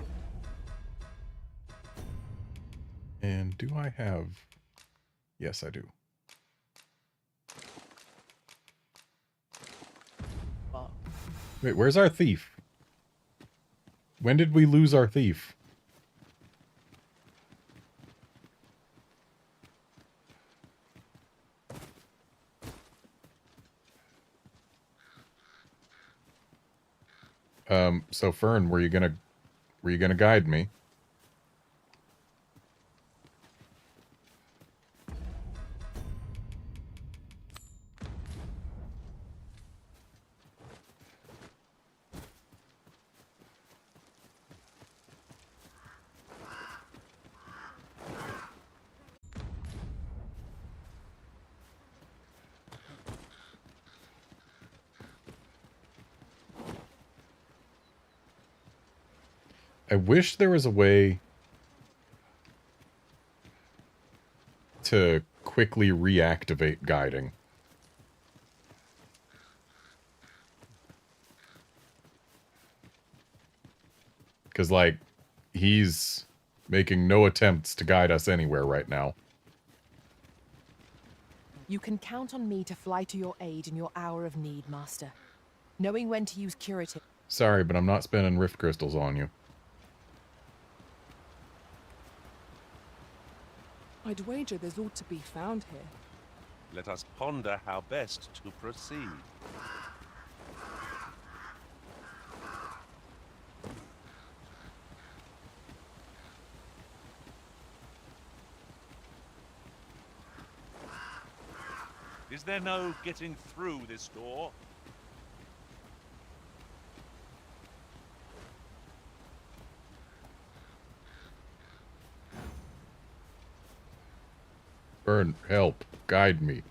And do I have... Yes, I do. Wait, where's our thief? When did we lose our thief? So Fern, were you gonna guide me? I wish there was a way to quickly reactivate guiding. Because, like, he's making no attempts to guide us anywhere right now. You can count on me to fly to your aid in your hour of need, Master. Knowing when to use curative... Sorry, but I'm not spending rift crystals on you. I'd wager there's ought to be found here. Let us ponder how best to proceed. Is there no getting through this door? Fern, help. Guide me.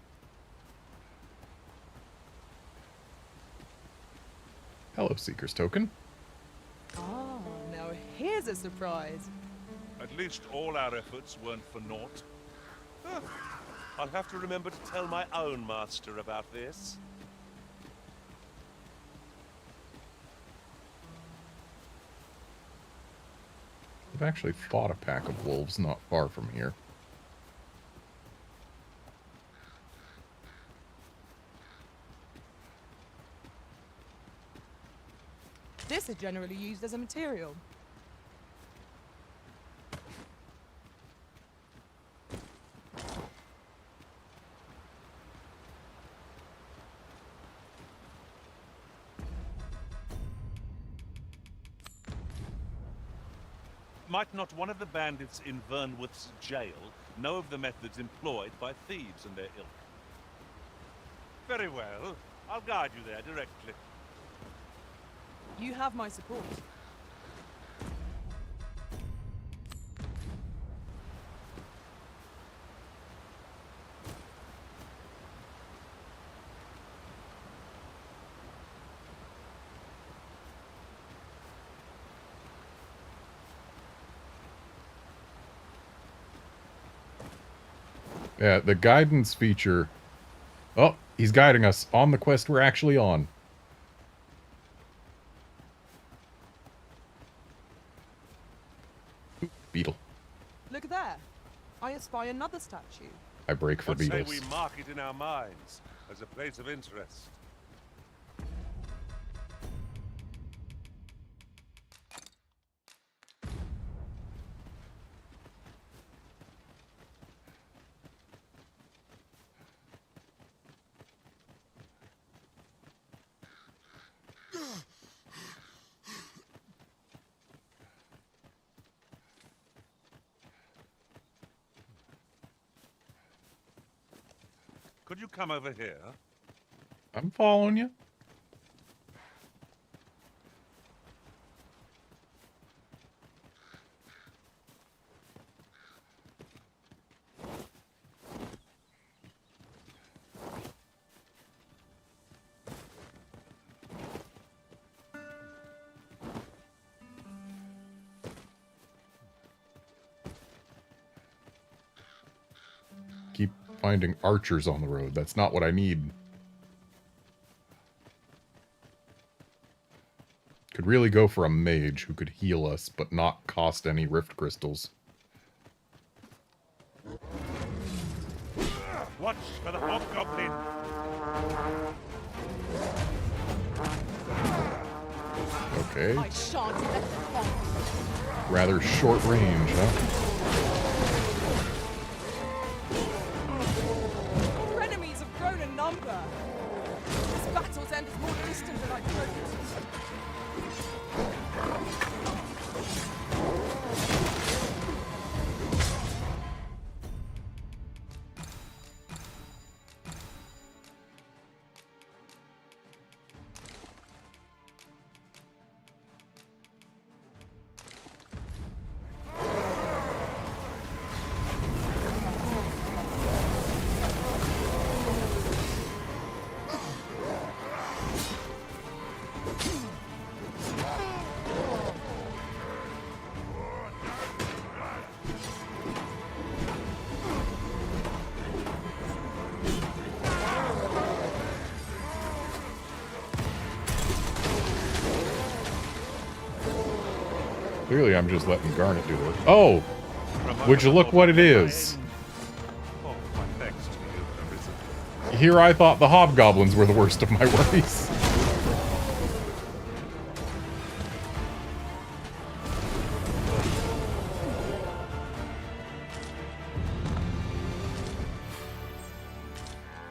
Hello, Seeker's Token. Ah, now here's a surprise. At least all our efforts weren't for naught. Huh. I'll have to remember to tell my own master about this. I've actually fought a pack of wolves not far from here. This is generally used as a material. Might not one of the bandits in Vernworth's jail know of the methods employed by thieves and their ilk? Very well. I'll guide you there directly. You have my support. Yeah, the guidance feature... Oh, he's guiding us on the quest we're actually on. I espy another statue. I break for What say beetles. we mark it in our minds as a place of interest? Could you come over here? I'm following you. Keep finding archers on the road. That's not what I need. Could really go for a mage who could heal us, but not cost any rift crystals. Watch for the hobgoblin! Okay. I shan't let them on. Rather short range, huh? Our enemies have grown in number. This battle's end is more distant than I hoped. Clearly, I'm just letting Garnet do it. Oh! Would you look what it is? Here I thought the hobgoblins were the worst of my worries.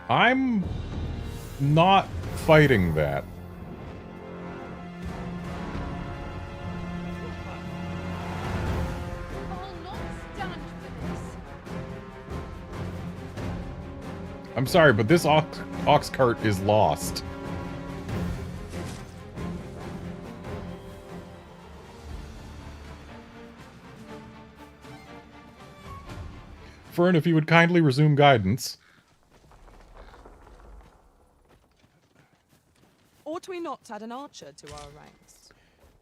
I'm not fighting that. I'm sorry, but this ox cart is lost. Fern, if you would kindly resume guidance. Ought we not add an archer to our ranks?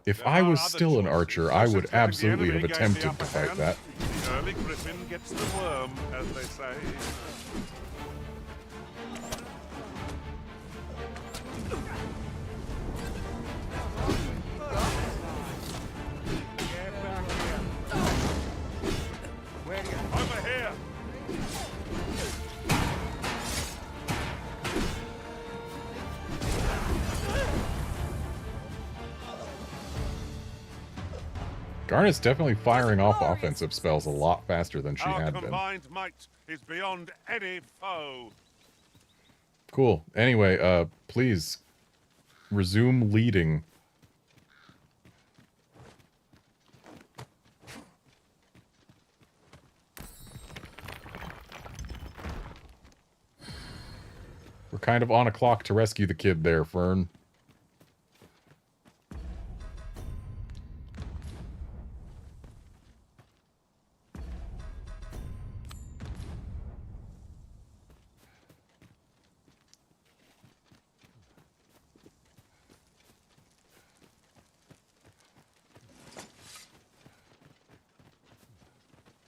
If I was still an archer, I would absolutely have attempted to fight that. The early griffin gets the worm, as they say. Over here! Garnet's definitely firing off offensive spells a lot faster than she Our had been. combined might is beyond any foe. Cool. Anyway, please resume leading. We're kind of on a clock to rescue the kid there, Fern.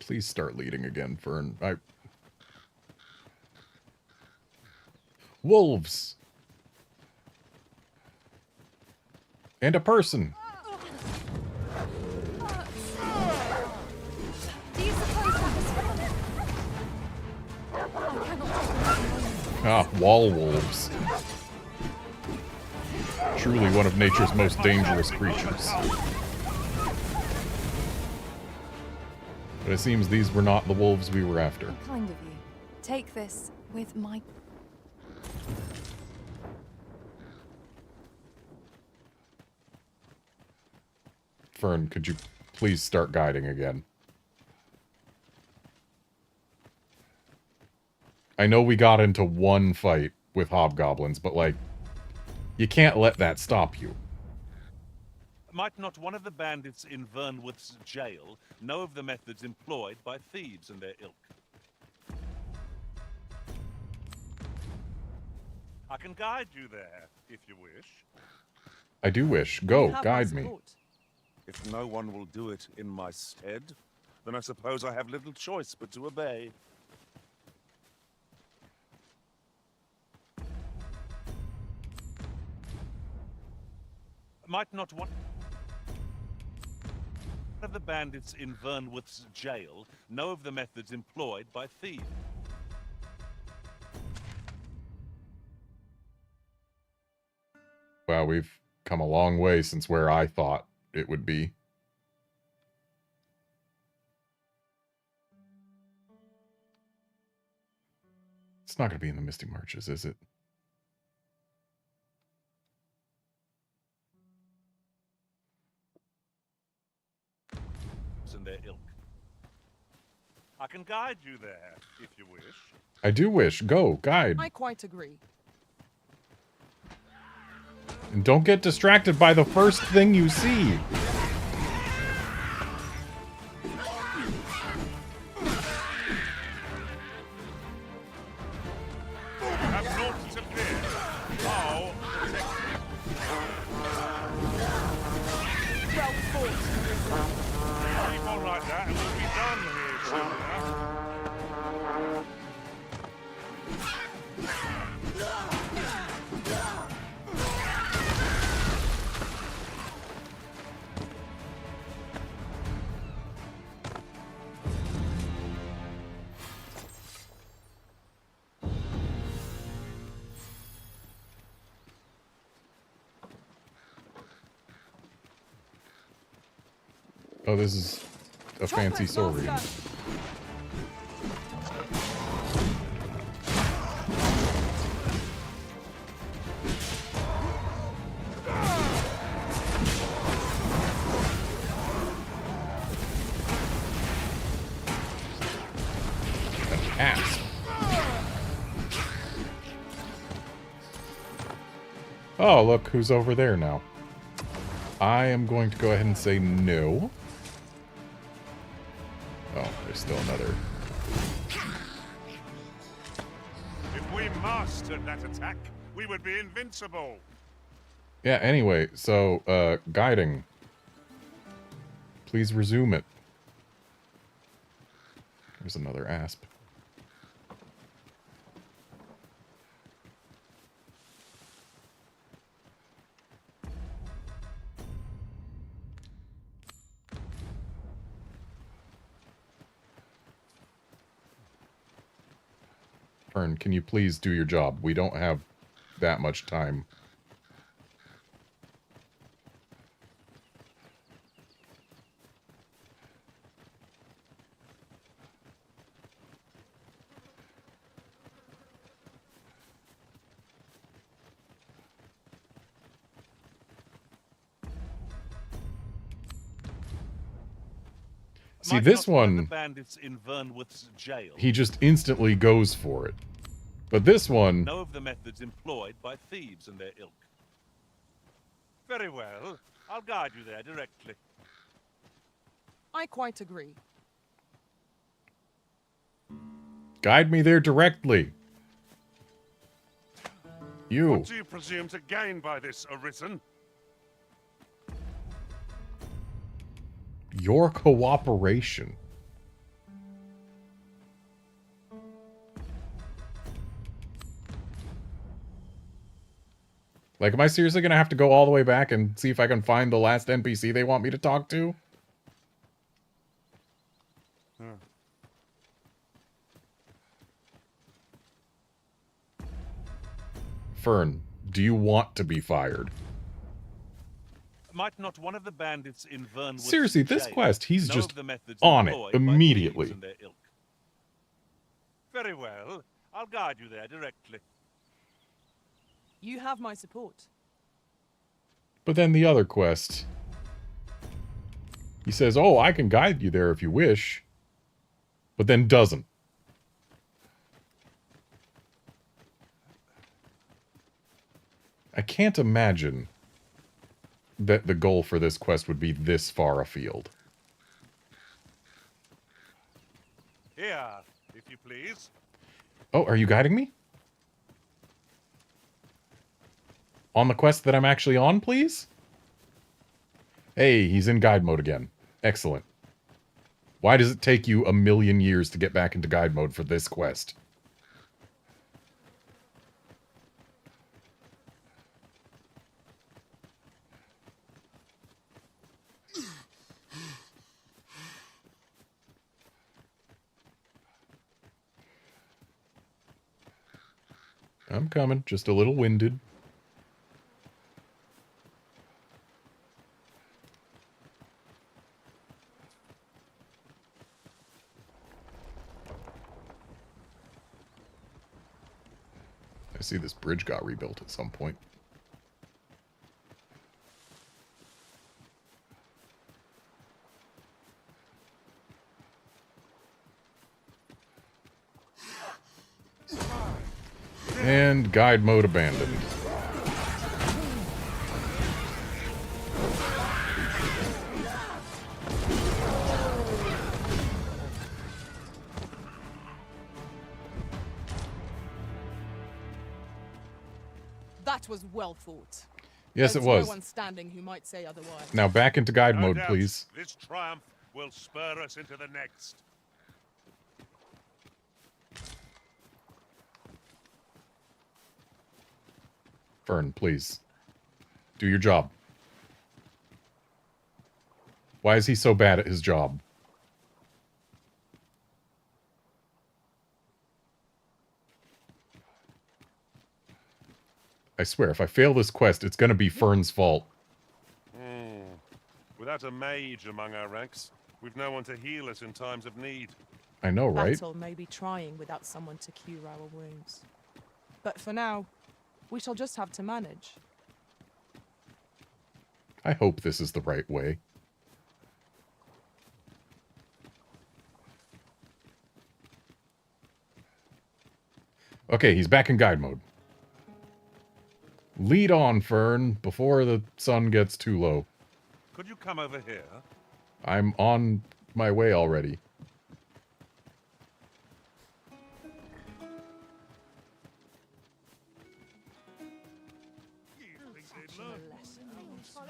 Please start leading again, Fern. Wolves! And a person! Do you suppose that was Ah, wall wolves. Truly one of nature's most dangerous creatures. But it seems these were not the wolves we were after. Kind of you. Take this with my... Fern, could you please start guiding again? I know we got into one fight with hobgoblins, but like, you can't let that stop you. Might not one of the bandits in Vernworth's jail know of the methods employed by thieves and their ilk? I can guide you there, if you wish. I do wish. Go, guide me. If no one will do it in my stead, then I suppose I have little choice but to obey. Might not one of the bandits in Vernworth's jail know of the methods employed by thieves? Wow, we've come a long way since where I thought it would be. It's not going to be in the Misty Marches, is it? And their ilk. I can guide you there, if you wish. I do wish. Go, guide. I quite agree. And don't get distracted by the first thing you see. Have naught to fear. I'll protect you. Well fought. Keep on like that and we'll be done here soon enough. Oh, this is a fancy sorry. An ass. Oh, look who's over there now. I am going to go ahead and say no. Oh, there's still another. If we mastered that attack, we would be invincible. Yeah, anyway, so, guiding. Please resume it. There's another asp. Fern, can you please do your job? We don't have that much time. See, this one, Bandits in Vernworth's jail he just instantly goes for it. But this one... know of the methods employed by thieves and their ilk. Very well. I'll guide you there directly. I quite agree. Guide me there directly. You. What do you presume to gain by this, Arisen? Your cooperation. Like, am I seriously gonna have to go all the way back and see if I can find the last NPC they want me to talk to? Fern, do you want to be fired? Might not one of the bandits in Vernwood's Seriously, this jail quest, he's know just of the methods on it employed by immediately. thieves and their ilk? Very well. I'll guide you there directly. You have my support. But then the other quest, he says, oh, I can guide you there if you wish, but then doesn't. I can't imagine that the goal for this quest would be this far afield. Here, if you please. Oh, are you guiding me? On the quest that I'm actually on, please? Hey, he's in guide mode again. Excellent. Why does it take you 1,000,000 years to get back into guide mode for this quest? I'm coming, just a little winded. I see this bridge got rebuilt at some point. And guide mode abandoned. That was well fought. Yes, There's it was. No one standing who might say otherwise. Now back into guide No mode, doubt please. This triumph will spur us into the next. Fern, please. Do your job. Why is he so bad at his job? I swear, if I fail this quest, it's going to be Fern's fault. Without a mage among our ranks, we've no one to heal us in times of need. I know, right? Battle may be trying without someone to cure our wounds. But for now, we shall just have to manage. I hope this is the right way. Okay, he's back in guide mode. Lead on, Fern, before the sun gets too low. Could you come over here? I'm on my way already.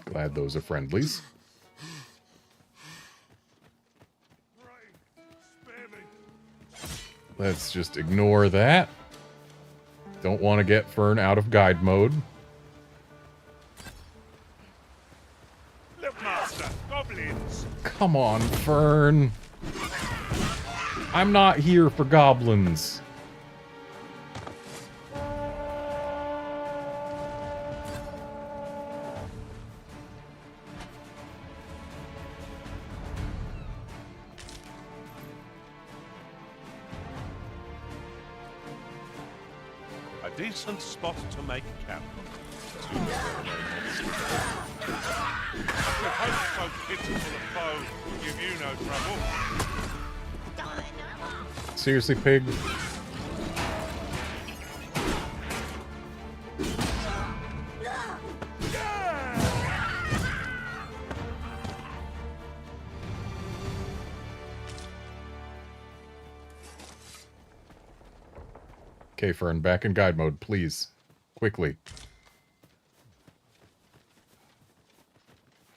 Glad those are friendlies. Let's just ignore that. Don't want to get Fern out of guide mode. Look, Master, goblins! Come on, Fern. I'm not here for goblins. A decent spot to make camp. I hope so pitiful a foe will give you no trouble. Seriously, pig? Okay, Fern, back in guide mode, please. Quickly.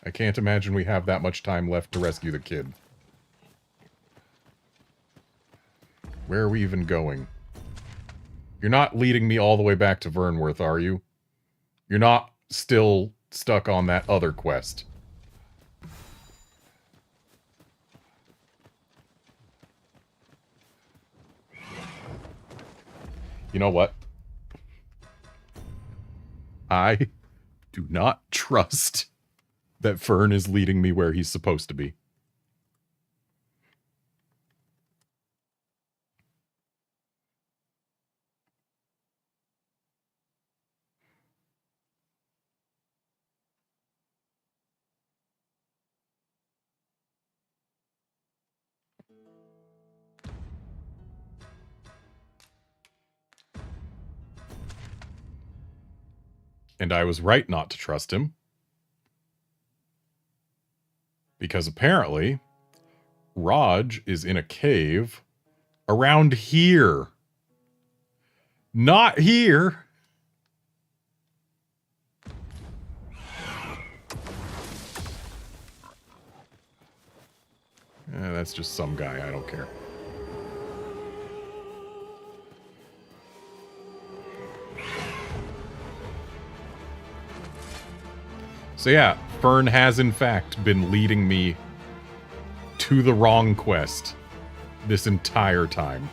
I can't imagine we have that much time left to rescue the kid. Where are we even going? You're not leading me all the way back to Vernworth, are you? You're not still stuck on that other quest. You know what? I do not trust that Fern is leading me where he's supposed to be. And I was right not to trust him. Because apparently, Raj is in a cave around here. Not here. That's just some guy. I don't care. So yeah, Fern has in fact been leading me to the wrong quest this entire time.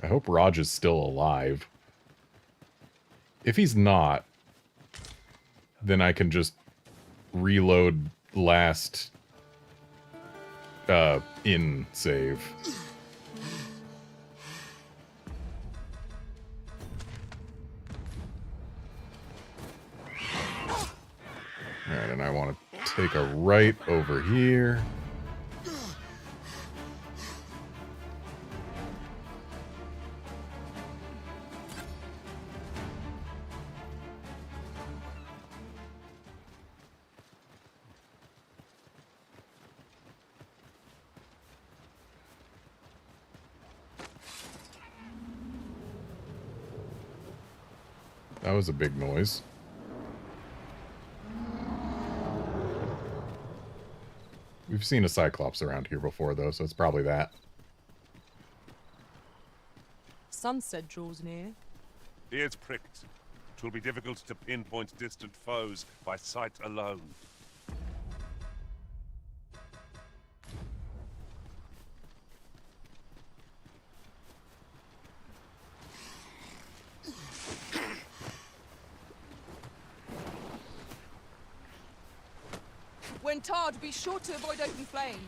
I hope Raj is still alive. If he's not, then I can just reload last in save. Alright, and I want to take a right over here. That was a big noise. We've seen a Cyclops around here before, though, so it's probably that. Sunset draws near. Ears pricked. It will be difficult to pinpoint distant foes by sight alone. When tarred, be sure to avoid open flame.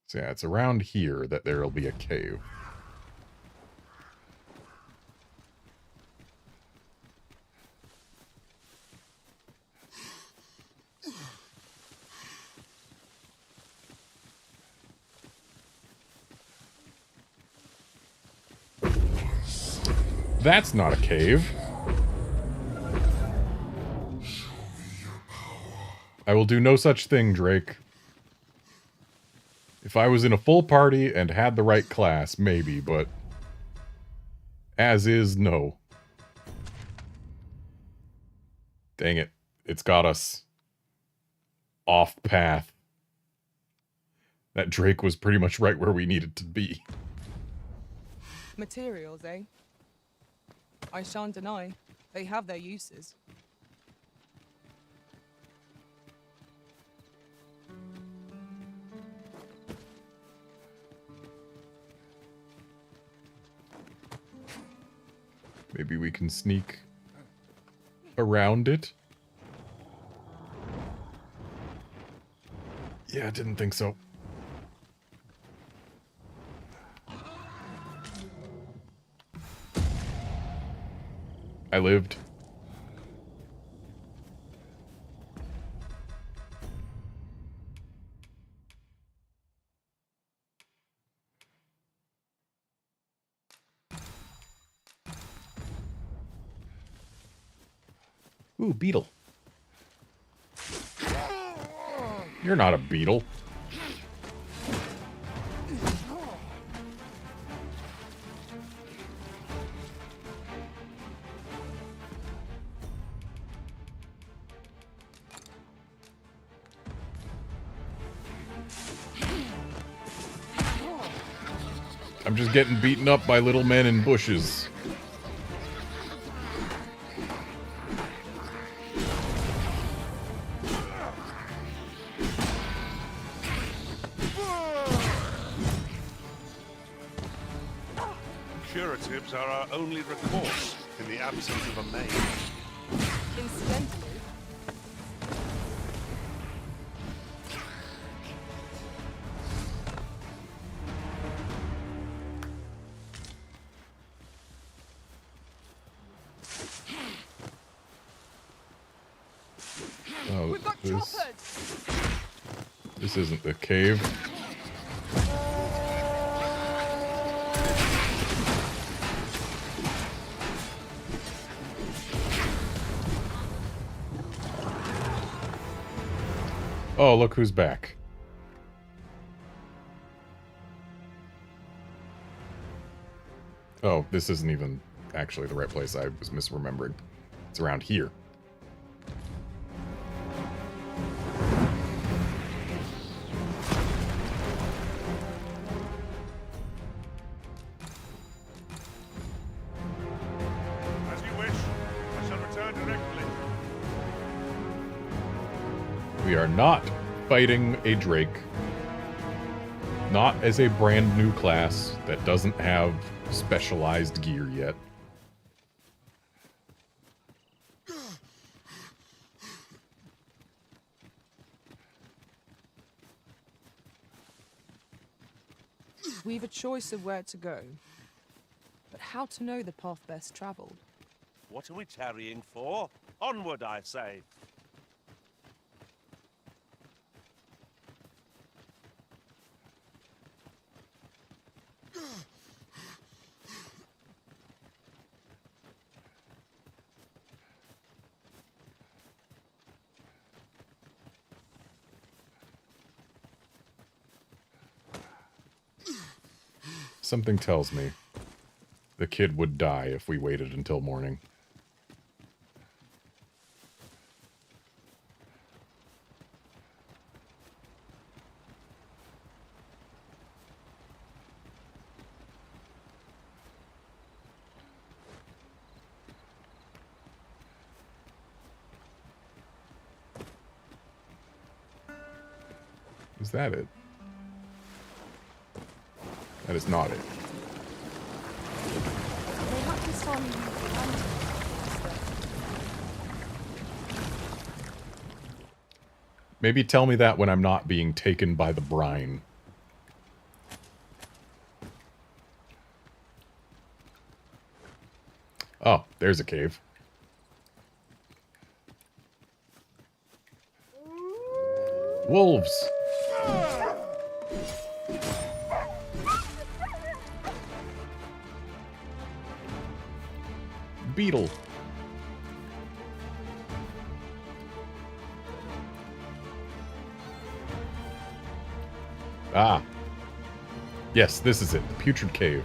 So yeah, it's around here that there'll be a cave. That's not a cave. I will do no such thing, Drake. If I was in a full party and had the right class, maybe, but as is, no. Dang it. It's got us off path. That Drake was pretty much right where we needed to be. Materials, eh? I shan't deny. They have their uses. Maybe we can sneak around it. Yeah, I didn't think so. I lived. Ooh, beetle. You're not a beetle. I'm just getting beaten up by little men in bushes. Curatives are our only recourse in the absence of a maid. Incidentally, Oh, we've got choppers! this isn't the cave. Oh, look who's back. Oh, this isn't even actually the right place. I was misremembering. It's around here. As you wish. I shall return directly. We are not fighting a Drake. Not as a brand new class that doesn't have specialized gear yet. We've a choice of where to go, but how to know the path best traveled? What are we tarrying for? Onward, I say. Something tells me the kid would die if we waited until morning. Is that it? That is not it. They might be storming you for Maybe tell me that when I'm not being taken by the brine. Oh, there's a cave. Wolves! Beetle. Ah. Yes, this is it. The Putrid Cave.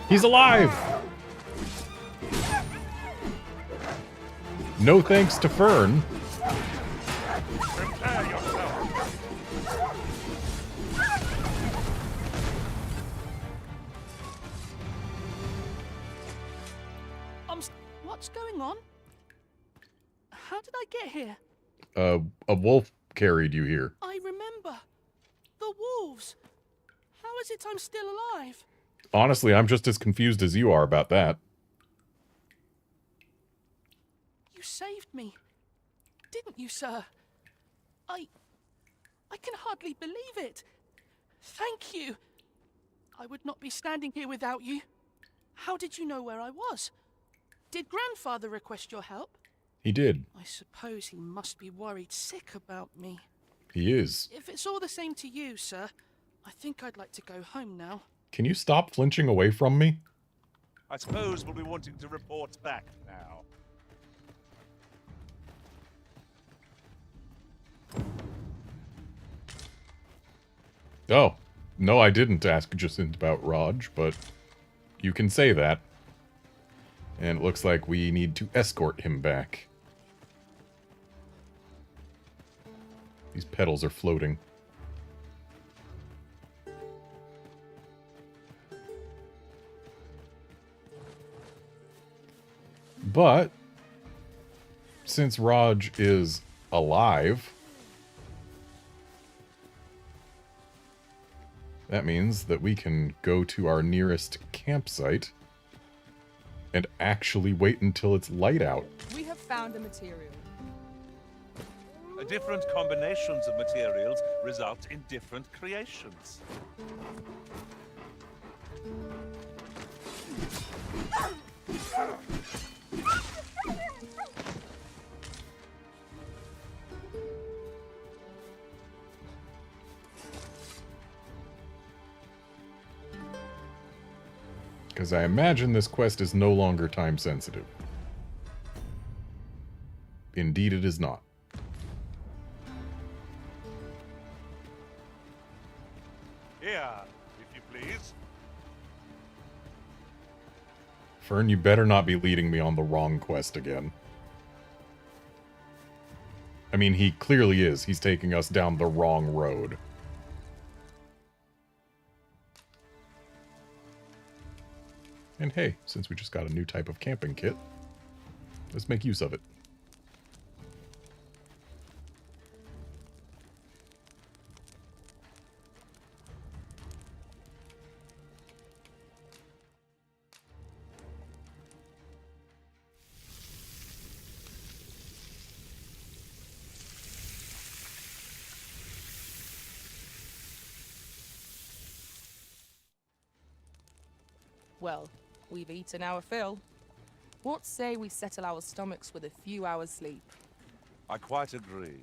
He's alive! No thanks to Fern. Prepare yourself. What's going on? How did I get here? A wolf carried you here. I remember. The wolves. How is it I'm still alive? Honestly, I'm just as confused as you are about that. You saved me. Didn't you, sir? I can hardly believe it. Thank you. I would not be standing here without you. How did you know where I was? Did Grandfather request your help? He did. I suppose he must be worried sick about me. He is. If it's all the same to you, sir, I think I'd like to go home now. Can you stop flinching away from me? I suppose we'll be wanting to report back now. Oh. No, I didn't ask Jacinth about Raj, but you can say that. And it looks like we need to escort him back. These petals are floating. But since Raj is alive, that means that we can go to our nearest campsite and actually wait until it's light out. We have found a material. Different combinations of materials result in different creations. Because I imagine this quest is no longer time sensitive. Indeed it is not. Here, if you please. Fern, you better not be leading me on the wrong quest again. I mean, he clearly is. He's taking us down the wrong road. And hey, since we just got a new type of camping kit, let's make use of it. Well, we've eaten our fill. What say we settle our stomachs with a few hours sleep? I quite agree.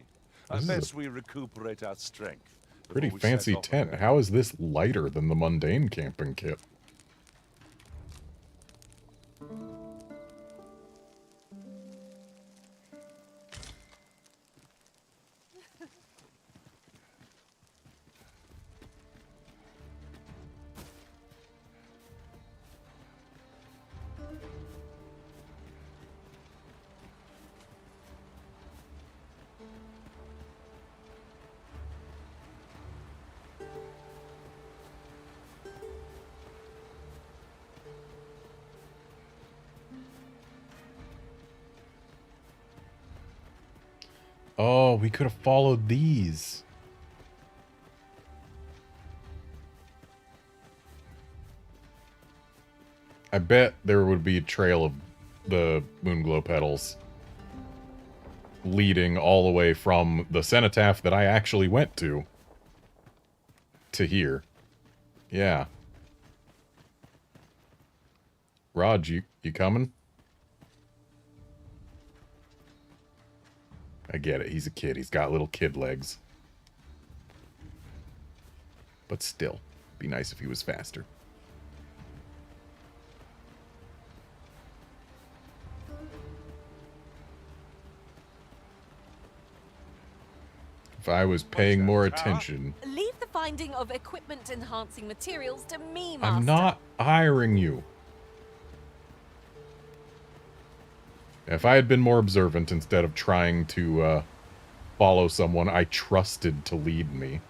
This is Unless we recuperate our strength. Pretty before we set fancy off tent. again. How is this lighter than the mundane camping kit? Oh, we could have followed these. I bet there would be a trail of the Moonglow petals leading all the way from the cenotaph that I actually went to here. Yeah. Raj, you coming? I get it. He's a kid. He's got little kid legs. But still, be nice if he was faster. If I was paying more attention... Leave the finding of equipment-enhancing materials to me, Master. I'm not hiring you. If I had been more observant instead of trying to follow someone I trusted to lead me,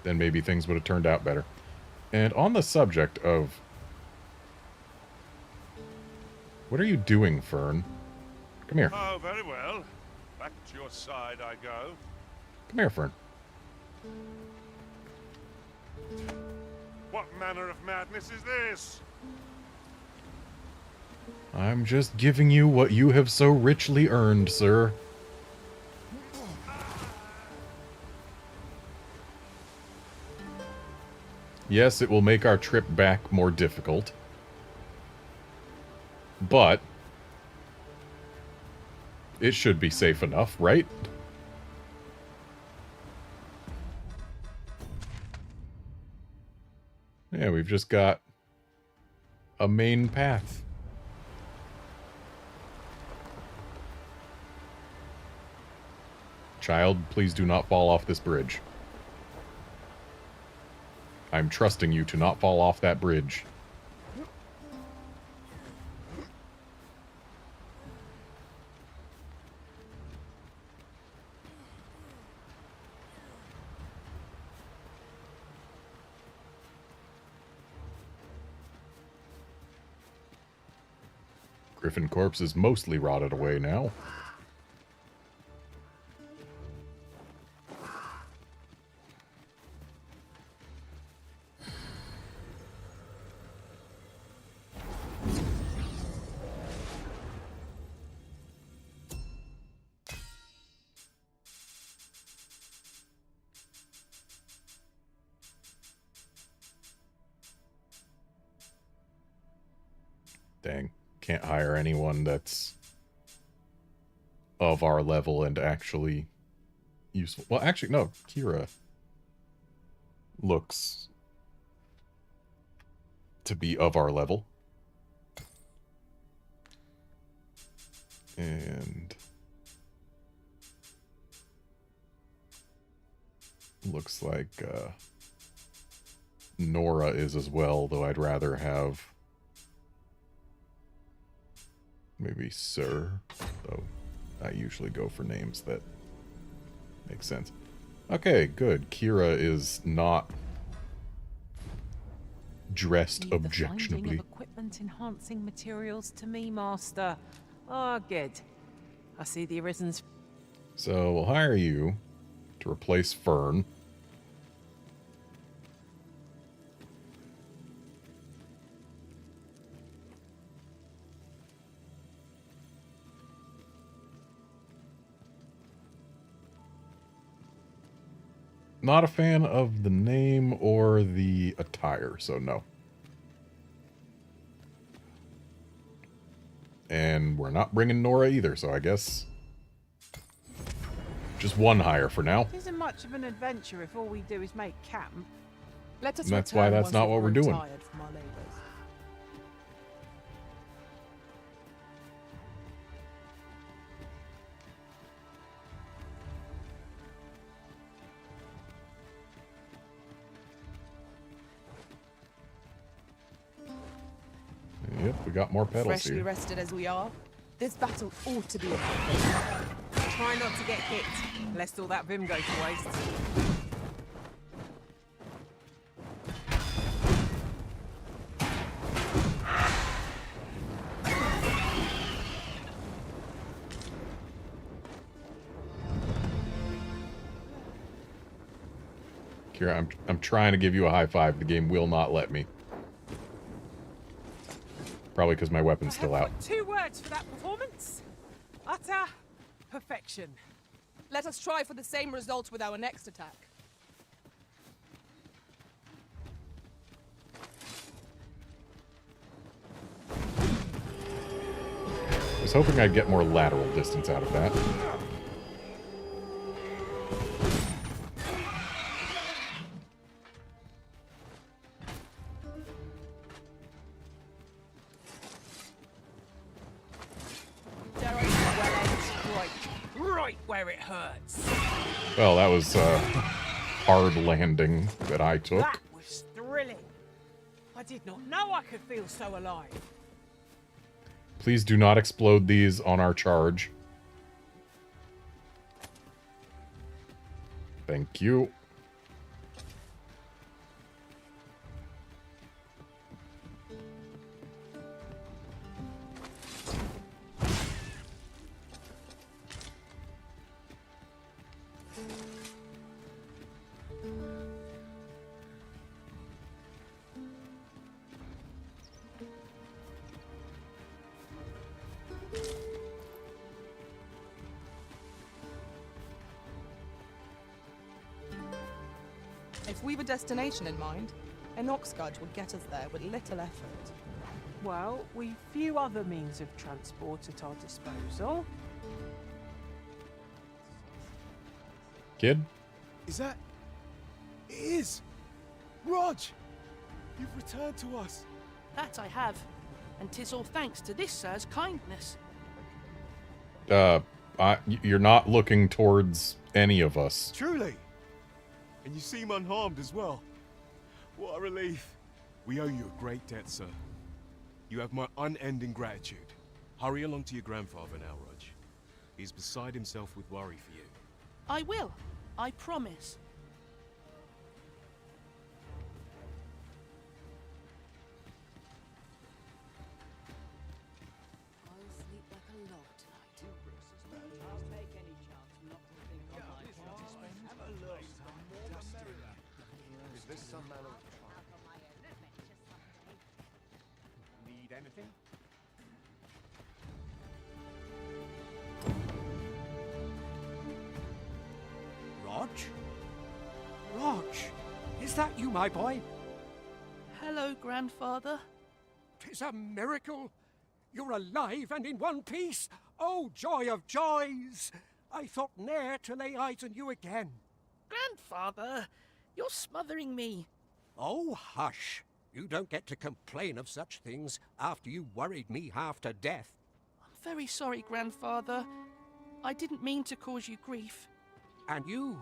then maybe things would have turned out better. And on the subject of... What are you doing, Fern? Come here. Oh, very well. Back to your side I go. Come here, Fern. What manner of madness is this? I'm just giving you what you have so richly earned, sir. Yes, it will make our trip back more difficult. But it should be safe enough, right? Yeah, we've just got a main path. Child, please do not fall off this bridge. I'm trusting you to not fall off that bridge. Griffin corpse is mostly rotted away now. Dang. Can't hire anyone that's of our level and actually useful. Well, actually, no. Kira looks to be of our level. And looks like Nora is as well, though I'd rather have maybe Sir, though I usually go for names that make sense. Okay, good. Kira is not dressed Leave objectionably. The finding of equipment enhancing materials to me, Master. Ah, good. I see the Arisen's. So we'll hire you to replace Fern. Not a fan of the name or the attire, so no. And we're not bringing Nora either, so I guess just one hire for now. It isn't much of an adventure if all we do is make camp. Let us And that's why that's not what we're doing. Tired from our labors. Yep, we got more pedals Freshly here. rested as we are, this battle ought to be a Try not to get hit, lest all that vim go to waste. Kira, I'm trying to give you a high five. The game will not let me. Probably because my weapon's still out. 2 words for that performance. Utter perfection. Let us try for the same result with our next attack. I was hoping I'd get more lateral distance out of that. Right where it hurts. Well, that was a hard landing that I took. That was thrilling. I did not know I could feel so alive. Please do not explode these on our charge. Thank you. If we've a destination in mind, an oxgudge would get us there with little effort. Well, we've few other means of transport at our disposal. Kid? Is that... It is! Rog! You've returned to us. That I have, and 'tis all thanks to this sir's kindness. You're not looking towards any of us. Truly! And you seem unharmed as well. What a relief. We owe you a great debt, sir. You have my unending gratitude. Hurry along to your grandfather now, Rog. He's beside himself with worry for you. I will. I promise. Need anything? Rog? Rog, is that you, my boy? Hello, Grandfather. 'Tis a miracle. You're alive and in one piece. Oh, joy of joys! I thought ne'er to lay eyes on you again. Grandfather, you're smothering me. Oh, hush. You don't get to complain of such things after you worried me half to death. I'm very sorry, Grandfather. I didn't mean to cause you grief. And you?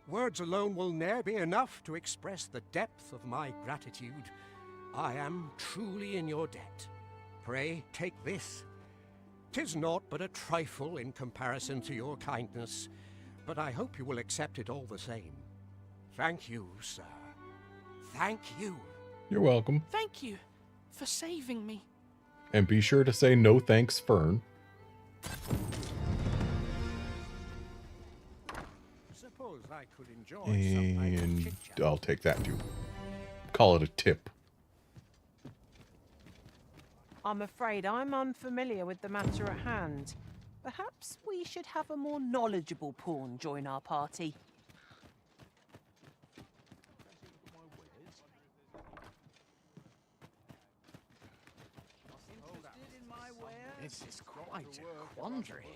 Words alone will ne'er be enough to express the depth of my gratitude. I am truly in your debt. Pray, take this. 'Tis naught but a trifle in comparison to your kindness, but I hope you will accept it all the same. Thank you, sir. Thank you. You're welcome. Thank you for saving me. And be sure to say no thanks, Fern. Suppose I could enjoy And I'll take that too. Call it a tip. I'm afraid I'm unfamiliar with the matter at hand. Perhaps we should have a more knowledgeable pawn join our party. This is quite a quandary.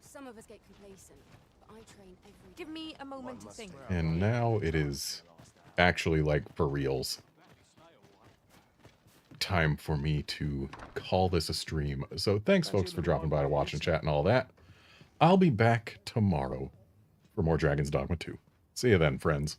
Some of us get complacent, but I train every day. Give me a moment to think. And now it is actually like for reals. Time for me to call this a stream. So thanks folks for dropping by to watch and chat and all that. I'll be back tomorrow for more Dragon's Dogma 2. See you then, friends.